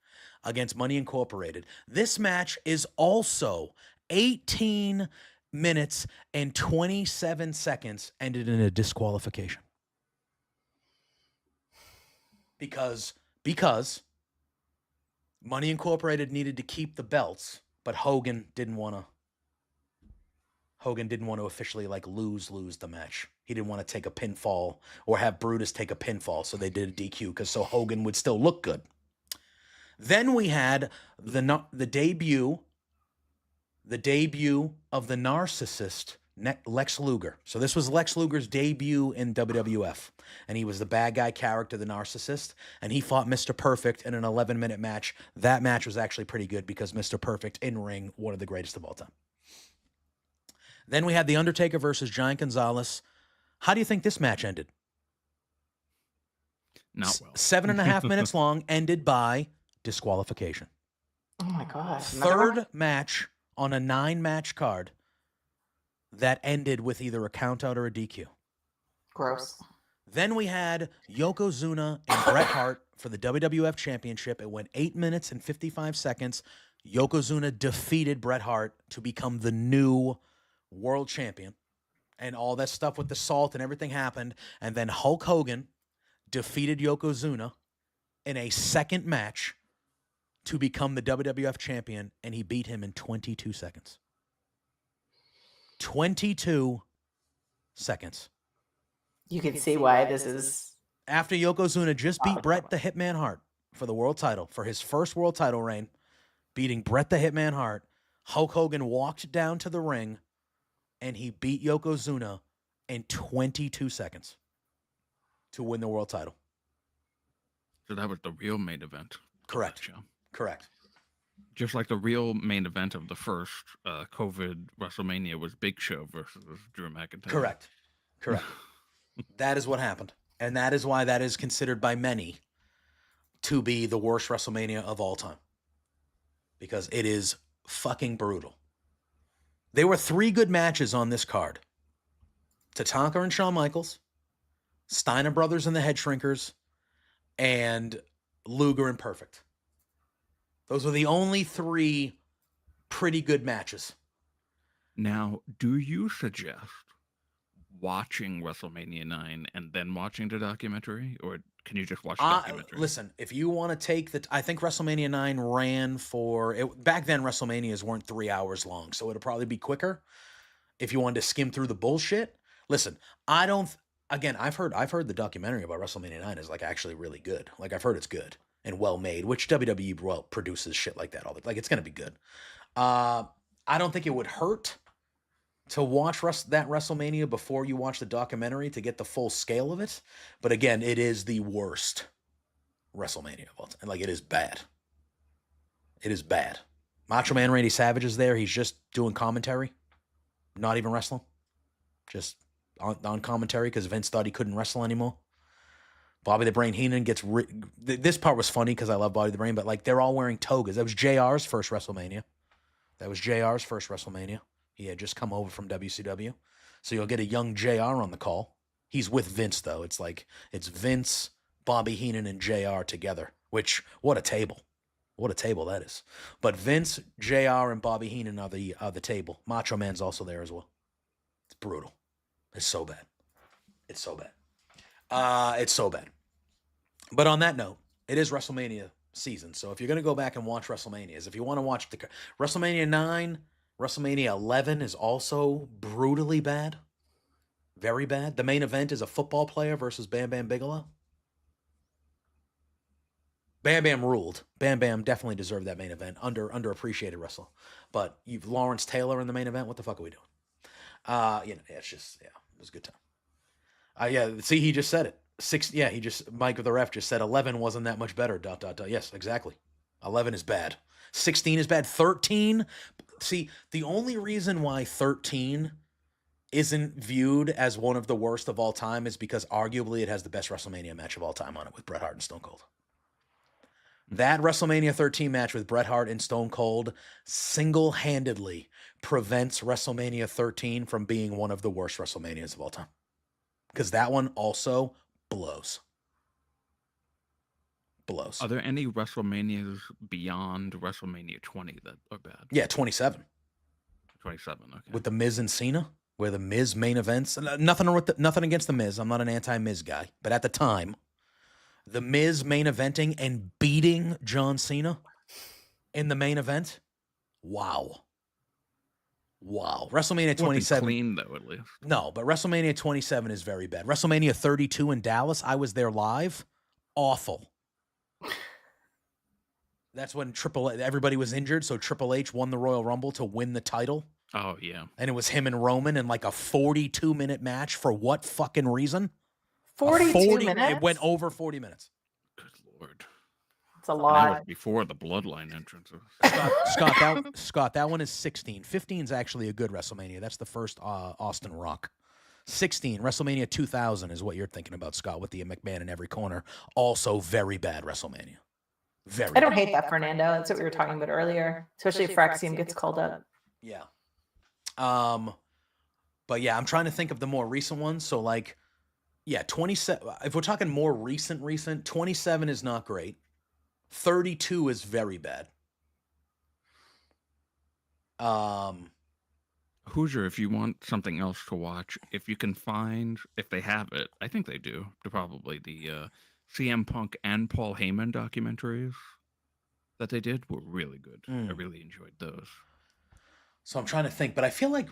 against Money Incorporated. This match is also 18 minutes and 27 seconds, ended in a disqualification. Because Money Incorporated needed to keep the belts, but Hogan didn't want to officially like lose the match. He didn't want to take a pinfall or have Brutus take a pinfall, so they did a DQ because so Hogan would still look good. Then we had the debut of the narcissist Lex Luger. So this was Lex Luger's debut in WWF, and he was the bad guy character, the narcissist, and he fought Mr. Perfect in an 11-minute match. That match was actually pretty good because Mr. Perfect in ring, one of the greatest of all time. Then we had The Undertaker versus Giant Gonzalez. How do you think this match ended? Not well. 7.5 minutes long, ended by disqualification. Oh my God. Third match on a 9-match card that ended with either a countout or a DQ. Gross. Then we had Yokozuna and Bret Hart for the WWF Championship. It went 8 minutes and 55 seconds. Yokozuna defeated Bret Hart to become the new world champion. And all that stuff with the salt and everything happened. And then Hulk Hogan defeated Yokozuna in a second match to become the WWF champion, and he beat him in 22 seconds. 22 seconds. You can see why this is... After Yokozuna just beat Bret the Hitman Hart for the world title, for his first world title reign, beating Bret the Hitman Hart, Hulk Hogan walked down to the ring, and he beat Yokozuna in 22 seconds to win the world title. So that was the real main event. Correct. Correct. Just like the real main event of the first COVID WrestleMania was Big Show versus Drew McIntyre. Correct. That is what happened. And that is why that is considered by many to be the worst WrestleMania of all time. Because it is fucking brutal. There were 3 good matches on this card. Tatanka and Shawn Michaels, Steiner Brothers and the Head Shrinkers, and Luger and Perfect. Those were the only 3 pretty good matches. Now, do you suggest watching WrestleMania 9 and then watching the documentary? Or can you just watch the documentary? Listen, if you want to take I think WrestleMania 9 ran for... back then, WrestleManias weren't 3 hours long, so it'll probably be quicker if you wanted to skim through the bullshit. Listen, I don't... Again, I've heard the documentary about WrestleMania 9 is like actually really good. Like, I've heard it's good and well made, which WWE produces shit like that all the... Like, it's going to be good. I don't think it would hurt to watch that WrestleMania before you watch the documentary to get the full scale of it. But again, it is the worst WrestleMania of all time. Like, it is bad. It is bad. Macho Man Randy Savage is there. He's just doing commentary. Not even wrestling. Just on commentary because Vince thought he couldn't wrestle anymore. Bobby the Brain Heenan gets... This part was funny because I love Bobby the Brain, but like they're all wearing togas. That was JR's first WrestleMania. He had just come over from WCW. So you'll get a young JR on the call. He's with Vince, though. It's Vince, Bobby Heenan, and JR together. Which, what a table. What a table that is. But Vince, JR, and Bobby Heenan are the table. Macho Man's also there as well. It's brutal. It's so bad. It's so bad. But on that note, it is WrestleMania season. So if you're going to go back and watch WrestleManias, if you want to watch the WrestleMania 9... WrestleMania 11 is also brutally bad. Very bad. The main event is a football player versus Bam Bam Bigelow. Bam Bam ruled. Bam Bam definitely deserved that main event. Underappreciated wrestler. But you've Lawrence Taylor in the main event. What the fuck are we doing? It's just, it was a good time. See, he just said it. Mike the ref just said 11 wasn't that much better. ... Yes, exactly. 11 is bad. 16 is bad. 13... See, the only reason why 13 isn't viewed as one of the worst of all time is because arguably it has the best WrestleMania match of all time on it with Bret Hart and Stone Cold. That WrestleMania 13 match with Bret Hart and Stone Cold single-handedly prevents WrestleMania 13 from being one of the worst WrestleManias of all time. Because that one also blows. Are there any WrestleManias beyond WrestleMania 20 that are bad? Yeah, 27. 27, okay. With The Miz and Cena, where The Miz main events. Nothing against The Miz. I'm not an anti-Miz guy. But at the time, The Miz main eventing and beating John Cena in the main event. Wow. WrestleMania 27. Clean, though, at least. No, but WrestleMania 27 is very bad. WrestleMania 32 in Dallas, I was there live. Awful. That's when everybody was injured, so Triple H won the Royal Rumble to win the title. Oh, yeah. And it was him and Roman in like a 42-minute match for what fucking reason? 42 minutes? It went over 40 minutes. Good Lord. It's a lot. That was before the Bloodline entrances. Scott, that one is 16. 15 is actually a good WrestleMania. That's the first Austin Rock. 16, WrestleMania 2000 is what you're thinking about, Scott, with the McMahon in every corner. Also very bad WrestleMania. I don't hate that, Fernando. That's what we were talking about earlier, especially if Fraxium gets called up. Yeah. But yeah, I'm trying to think of the more recent ones. So like Yeah, 27. If we're talking more recent, 27 is not great. 32 is very bad. Hoosier, if you want something else to watch, if you can find, if they have it, I think they do, probably the CM Punk and Paul Heyman documentaries that they did were really good. I really enjoyed those. So I'm trying to think, but I feel like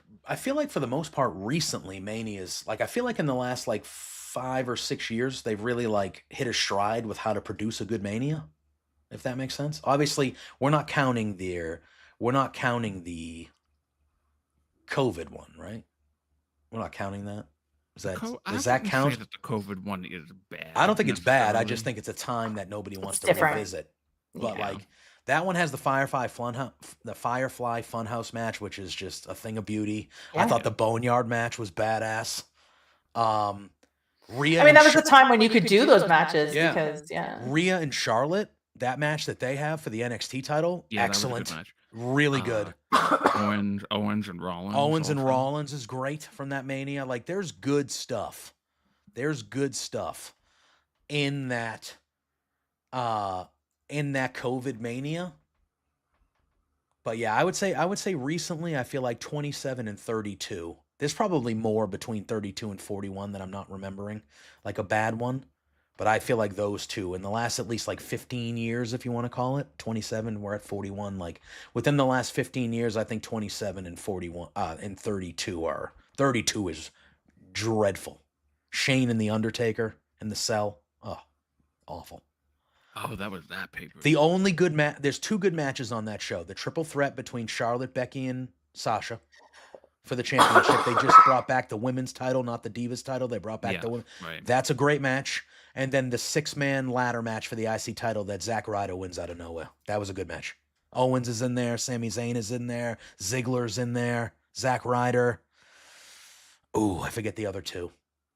for the most part recently Mania's like I feel like in the last like 5 or 6 years they've really like hit a stride with how to produce a good Mania, if that makes sense. Obviously, we're not counting the COVID one, right? We're not counting that. Does that count? Say that the COVID one is bad. I don't think it's bad. I just think it's a time that nobody wants to revisit. But like that one has the Firefly Funhouse match, which is just a thing of beauty. Yeah. I thought the Boneyard match was badass. Rhea. I mean, that was the time when you could do those matches because Rhea and Charlotte, that match that they have for the NXT title, excellent. Really good. Owens and Rollins. Owens and Rollins is great from that Mania. Like, there's good stuff. There's good stuff in that COVID Mania. But yeah, I would say recently I feel like 27 and 32. There's probably more between 32 and 41 that I'm not remembering, like a bad one. But I feel like those two in the last at least like 15 years, if you want to call it, 27, we're at 41. Like within the last 15 years, I think 27 and 41 and 32 is dreadful. Shane and the Undertaker in the Cell, awful. Oh, that was that paper. The only good there's 2 good matches on that show: the triple threat between Charlotte, Becky, and Sasha for the championship. They just brought back the women's title, not the Divas title. They brought back the women. Right. That's a great match. And then the 6-man ladder match for the IC title that Zack Ryder wins out of nowhere. That was a good match. Owens is in there. Sami Zayn is in there. Ziggler's in there. Zack Ryder. Ooh, I forget the other 2.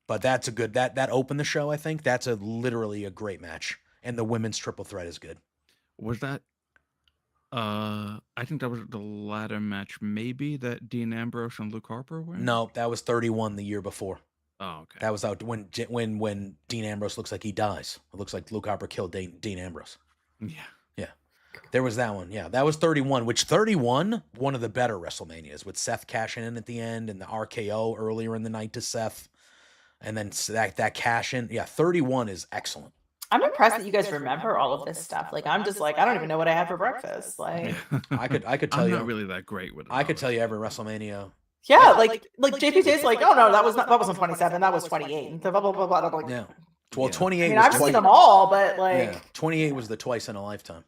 But that's a good... That opened the show, I think. That's literally a great match. And the women's triple threat is good. Was that... I think that was the ladder match, maybe, that Dean Ambrose and Luke Harper were? No, that was 31 the year before. Oh, okay. That was out when Dean Ambrose looks like he dies. It looks like Luke Harper killed Dean Ambrose. Yeah. There was that one. Yeah, that was 31, which 31, one of the better WrestleManias with Seth cashing in at the end and the RKO earlier in the night to Seth. And then that cash in. Yeah, 31 is excellent. I'm impressed that you guys remember all of this stuff. Like, I'm just like, I don't even know what I had for breakfast. Like, I could tell you. I'm not really that great with it. I could tell you every WrestleMania. Yeah, like JPJ's like, oh no, that wasn't 27, that was 28. And blah blah blah blah. I'm like, yeah. Well, 28. I mean, I've seen them all, but like, 28 was the twice in a lifetime.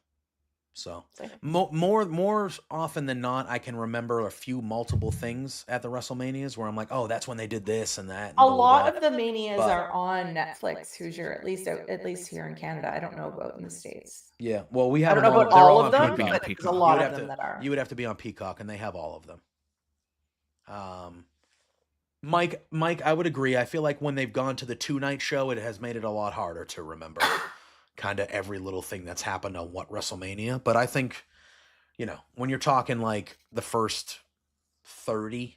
So more often than not, I can remember a few multiple things at the WrestleManias where I'm like, oh, that's when they did this and that. And a lot of the Manias are on Netflix. Hoosier, at least here in Canada. I don't know about in the States. Yeah, well, we have. I don't know about all of them, but there's a lot of them that are. You would have to be on Peacock, and they have all of them. Mike, I would agree. I feel like when they've gone to the 2-night show, it has made it a lot harder to remember kind of every little thing that's happened on what WrestleMania. But I think, when you're talking like the first 30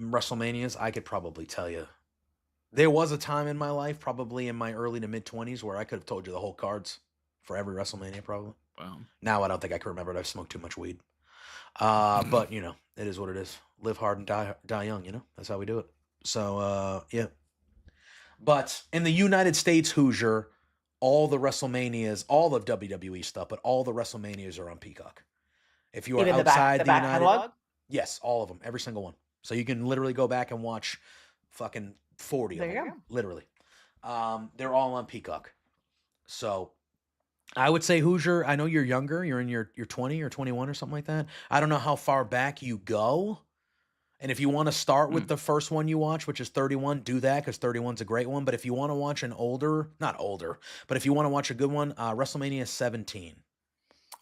WrestleManias, I could probably tell you. There was a time in my life, probably in my early to mid 20s, where I could have told you the whole cards for every WrestleMania, probably. Wow. Now I don't think I can remember it. I've smoked too much weed. But it is what it is. Live hard and die young, that's how we do it. So, yeah. But in the United States, Hoosier, all the WrestleManias, all of WWE stuff, but all the WrestleManias are on Peacock. If you are outside the United, catalog? Yes, all of them, every single one. So you can literally go back and watch fucking 40 of them. There you go. Literally. They're all on Peacock. So I would say, Hoosier, I know you're younger. You're in your 20 or 21 or something like that. I don't know how far back you go. And if you want to start with the first one you watch, which is 31, do that because 31's a great one. But if you want to watch but if you want to watch a good one, WrestleMania 17.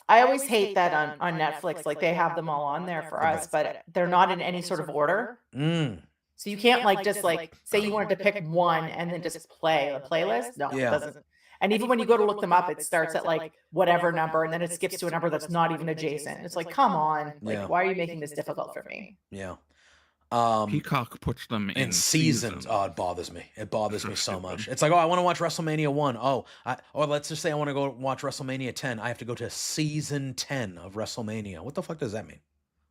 I always hate that on Netflix. Like, they have them all on there for us, but they're not in any sort of order. So you can't just say you wanted to pick one and then just play a playlist. No, it doesn't. And even when you go to look them up, it starts at like whatever number, and then it skips to a number that's not even adjacent. It's like, come on. Like, why are you making this difficult for me? Yeah. Peacock puts them in seasons. Oh, it bothers me. It bothers me so much. It's like, oh, I want to watch WrestleMania 1. Or let's just say I want to go watch WrestleMania 10. I have to go to season 10 of WrestleMania. What the fuck does that mean?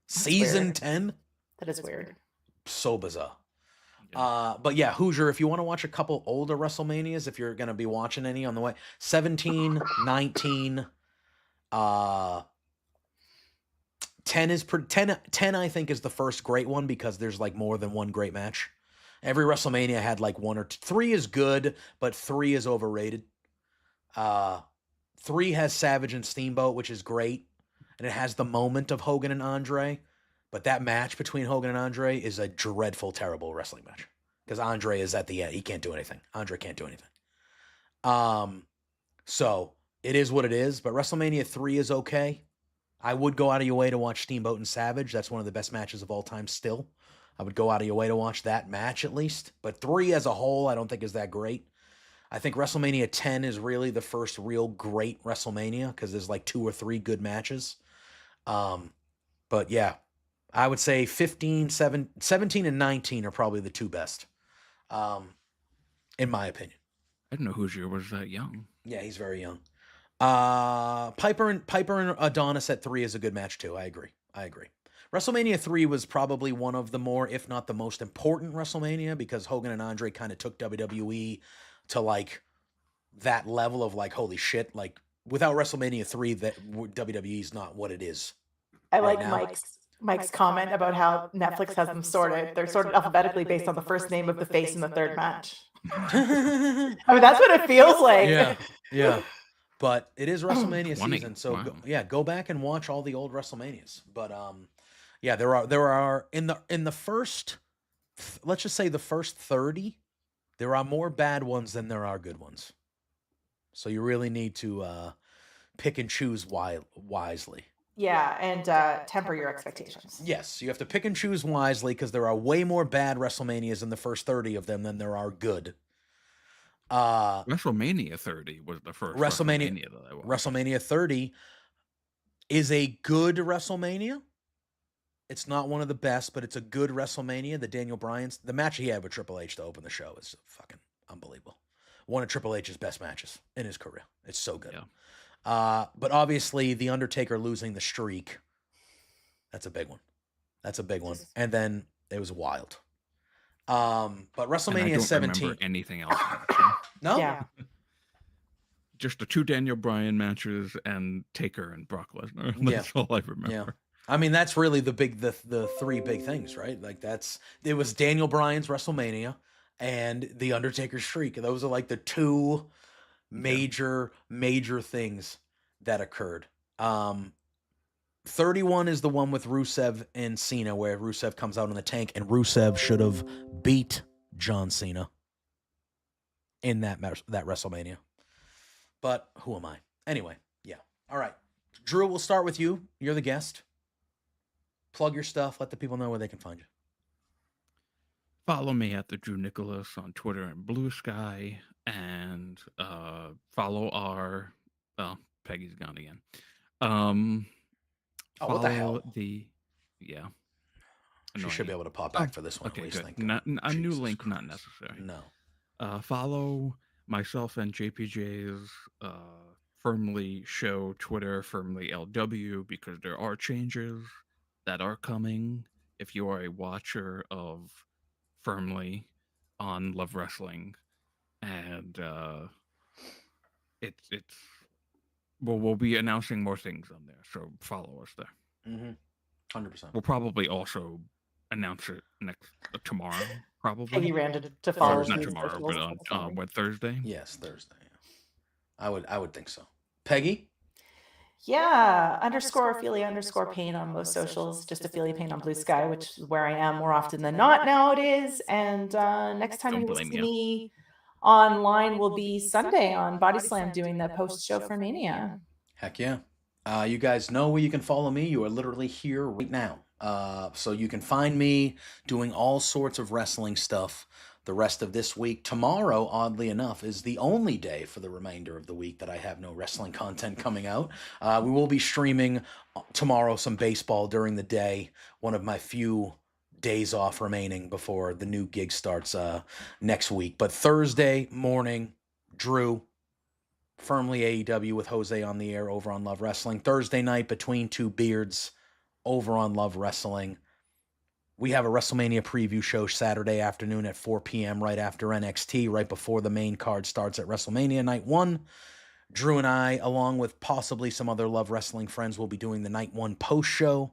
Season 10? That is weird. So bizarre. But yeah, Hoosier, if you want to watch a couple older WrestleManias, if you're going to be watching any on the way, 17, 19, 10 is 10 I think is the first great one because there's like more than one great match. Every WrestleMania had like one or two. 3 is good, but 3 is overrated. 3 has Savage and Steamboat, which is great, and it has the moment of Hogan and Andre. But that match between Hogan and Andre is a dreadful, terrible wrestling match. Because Andre is at the end. He can't do anything. Andre can't do anything. So, it is what it is. But WrestleMania 3 is okay. I would go out of your way to watch Steamboat and Savage. That's one of the best matches of all time still. I would go out of your way to watch that match at least. But 3 as a whole, I don't think is that great. I think WrestleMania 10 is really the first real great WrestleMania. Because there's like 2 or 3 good matches. But yeah. I would say 17 and 19 are probably the 2 best, in my opinion. I didn't know Hoosier was that young. Yeah, he's very young. Piper and Adonis at 3 is a good match too. I agree. WrestleMania 3 was probably one of the more, if not the most important WrestleMania because Hogan and Andre kind of took WWE to like that level of like, holy shit, like without WrestleMania 3, that WWE is not what it is. I like Mike's comment about how Netflix has them sorted. They're sorted alphabetically based on the first name of the face in the third match. I mean, that's what it feels like. Yeah. But it is WrestleMania season, so go back and watch all the old WrestleManias. But yeah, there are in the first, let's just say the first 30, there are more bad ones than there are good ones. So you really need to pick and choose wisely. Yeah, and temper your expectations. Yes, you have to pick and choose wisely because there are way more bad WrestleManias in the first 30 of them than there are good. WrestleMania 30 was the first WrestleMania that I watched. WrestleMania 30 is a good WrestleMania. It's not one of the best, but it's a good WrestleMania. The match he had with Triple H to open the show is fucking unbelievable. One of Triple H's best matches in his career. It's so good. Yeah. But obviously, The Undertaker losing the streak, that's a big one. And then it was wild. But WrestleMania 17. Remember anything else? No? Yeah. Just the 2 Daniel Bryan matches and Taker and Brock Lesnar. That's all I remember. Yeah. I mean, that's really the 3 big things, right? Like it was Daniel Bryan's WrestleMania and The Undertaker's streak. Those are like the 2 major things that occurred. 31 is the one with Rusev and Cena where Rusev comes out in the tank and Rusev should have beat John Cena in that WrestleMania. But who am I? Anyway, yeah. All right. Drew, we'll start with you. You're the guest. Plug your stuff. Let the people know where they can find you. Follow me at the Drew Nicholas on Twitter and Blue Sky. And follow our Peggy's gone again. What the hell? She should be able to pop back for this one. Okay, at least, good. A new link not necessary. No. Follow myself and JPJ's Firmly Show Twitter, Firmly LW, because there are changes that are coming. If you are a watcher of Firmly on Love Wrestling. And we'll be announcing more things on there, so follow us there. 100%. We'll probably also announce it tomorrow. Probably. Peggy ran to follow. Not tomorrow, but on Thursday. Yes, Thursday. I would think so. Peggy. Yeah, _Ophelia_Pain on most socials. Just Ophelia Pain on Blue Sky, which is where I am more often than not nowadays. And next time you will see me online will be Sunday on Body Slam doing the post show for Mania. Heck yeah. You guys know where you can follow me. You are literally here right now. So you can find me doing all sorts of wrestling stuff the rest of this week. Tomorrow, oddly enough, is the only day for the remainder of the week that I have no wrestling content coming out. We will be streaming tomorrow some baseball during the day. One of my few days off remaining before the new gig starts next week. But Thursday morning, Drew, firmly AEW with Jose on the air over on Love Wrestling. Thursday night, Between Two Beards over on Love Wrestling. We have a WrestleMania preview show Saturday afternoon at 4 p.m. right after NXT, right before the main card starts at WrestleMania Night 1. Drew and I, along with possibly some other Love Wrestling friends, will be doing the Night 1 post show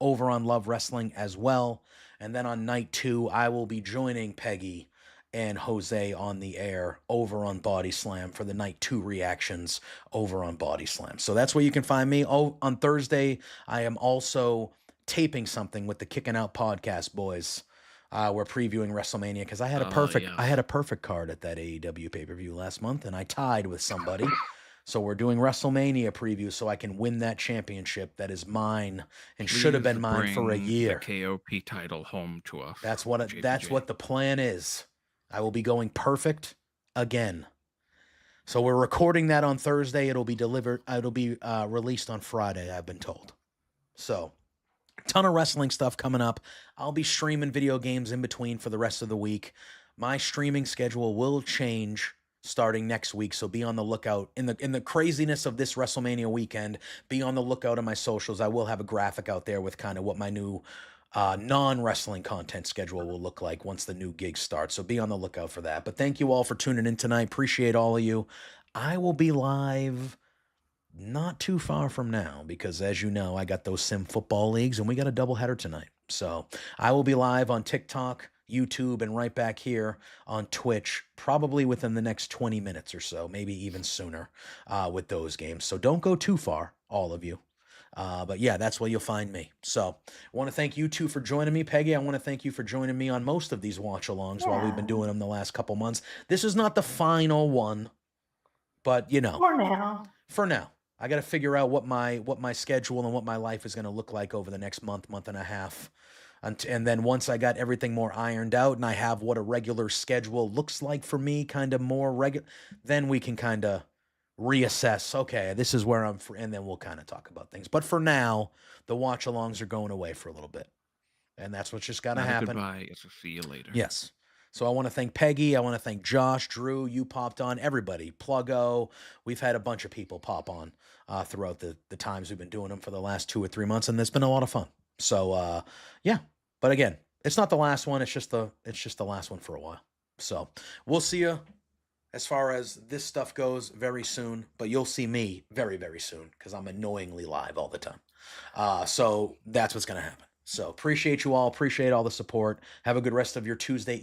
over on Love Wrestling as well. And then on Night 2, I will be joining Peggy and Jose on the air over on Body Slam for the Night 2 reactions over on Body Slam. So that's where you can find me. Oh, on Thursday, I am also taping something with the Kicking Out podcast boys. We're previewing WrestleMania because I had a perfect card at that AEW pay-per-view last month, and I tied with somebody. So we're doing WrestleMania preview so I can win that championship that is mine and should have been mine for a year. The KOP title home to us. That's what the plan is. I will be going perfect again. So we're recording that on Thursday. It'll be delivered. It'll be released on Friday, I've been told. So, ton of wrestling stuff coming up. I'll be streaming video games in between for the rest of the week. My streaming schedule will change starting next week, so be on the lookout. In the craziness of this WrestleMania weekend, be on the lookout on my socials. I will have a graphic out there with kind of what my new non-wrestling content schedule will look like once the new gig starts. So be on the lookout for that. But thank you all for tuning in tonight. Appreciate all of you. I will be live not too far from now because, as you know, I got those sim football leagues and we got a doubleheader tonight. So I will be live on TikTok, YouTube, and right back here on Twitch probably within the next 20 minutes or so, maybe even sooner with those games. So don't go too far, all of you. But yeah, that's where you'll find me. So I want to thank you two for joining me. Peggy, I want to thank you for joining me on most of these watch-alongs while we've been doing them the last couple months. This is not the final one, but you know. For now. I got to figure out what my schedule and what my life is going to look like over the next month and a half. And then once I got everything more ironed out and I have what a regular schedule looks like for me, kind of more regular, then we can kind of reassess, okay, this is where I'm for, and then we'll kind of talk about things. But for now, the watch-alongs are going away for a little bit. And that's what's just got to happen. Goodbye. It's a see you later. Yes. So I want to thank Peggy. I want to thank Josh, Drew, you popped on, everybody, Pluggo. We've had a bunch of people pop on throughout the times we've been doing them for the last 2 or 3 months, and it's been a lot of fun. So, yeah. But again, it's not the last one. It's just the last one for a while. So we'll see you as far as this stuff goes very soon, but you'll see me very, very soon because I'm annoyingly live all the time. So that's what's going to happen. So appreciate you all. Appreciate all the support. Have a good rest of your Tuesday evening.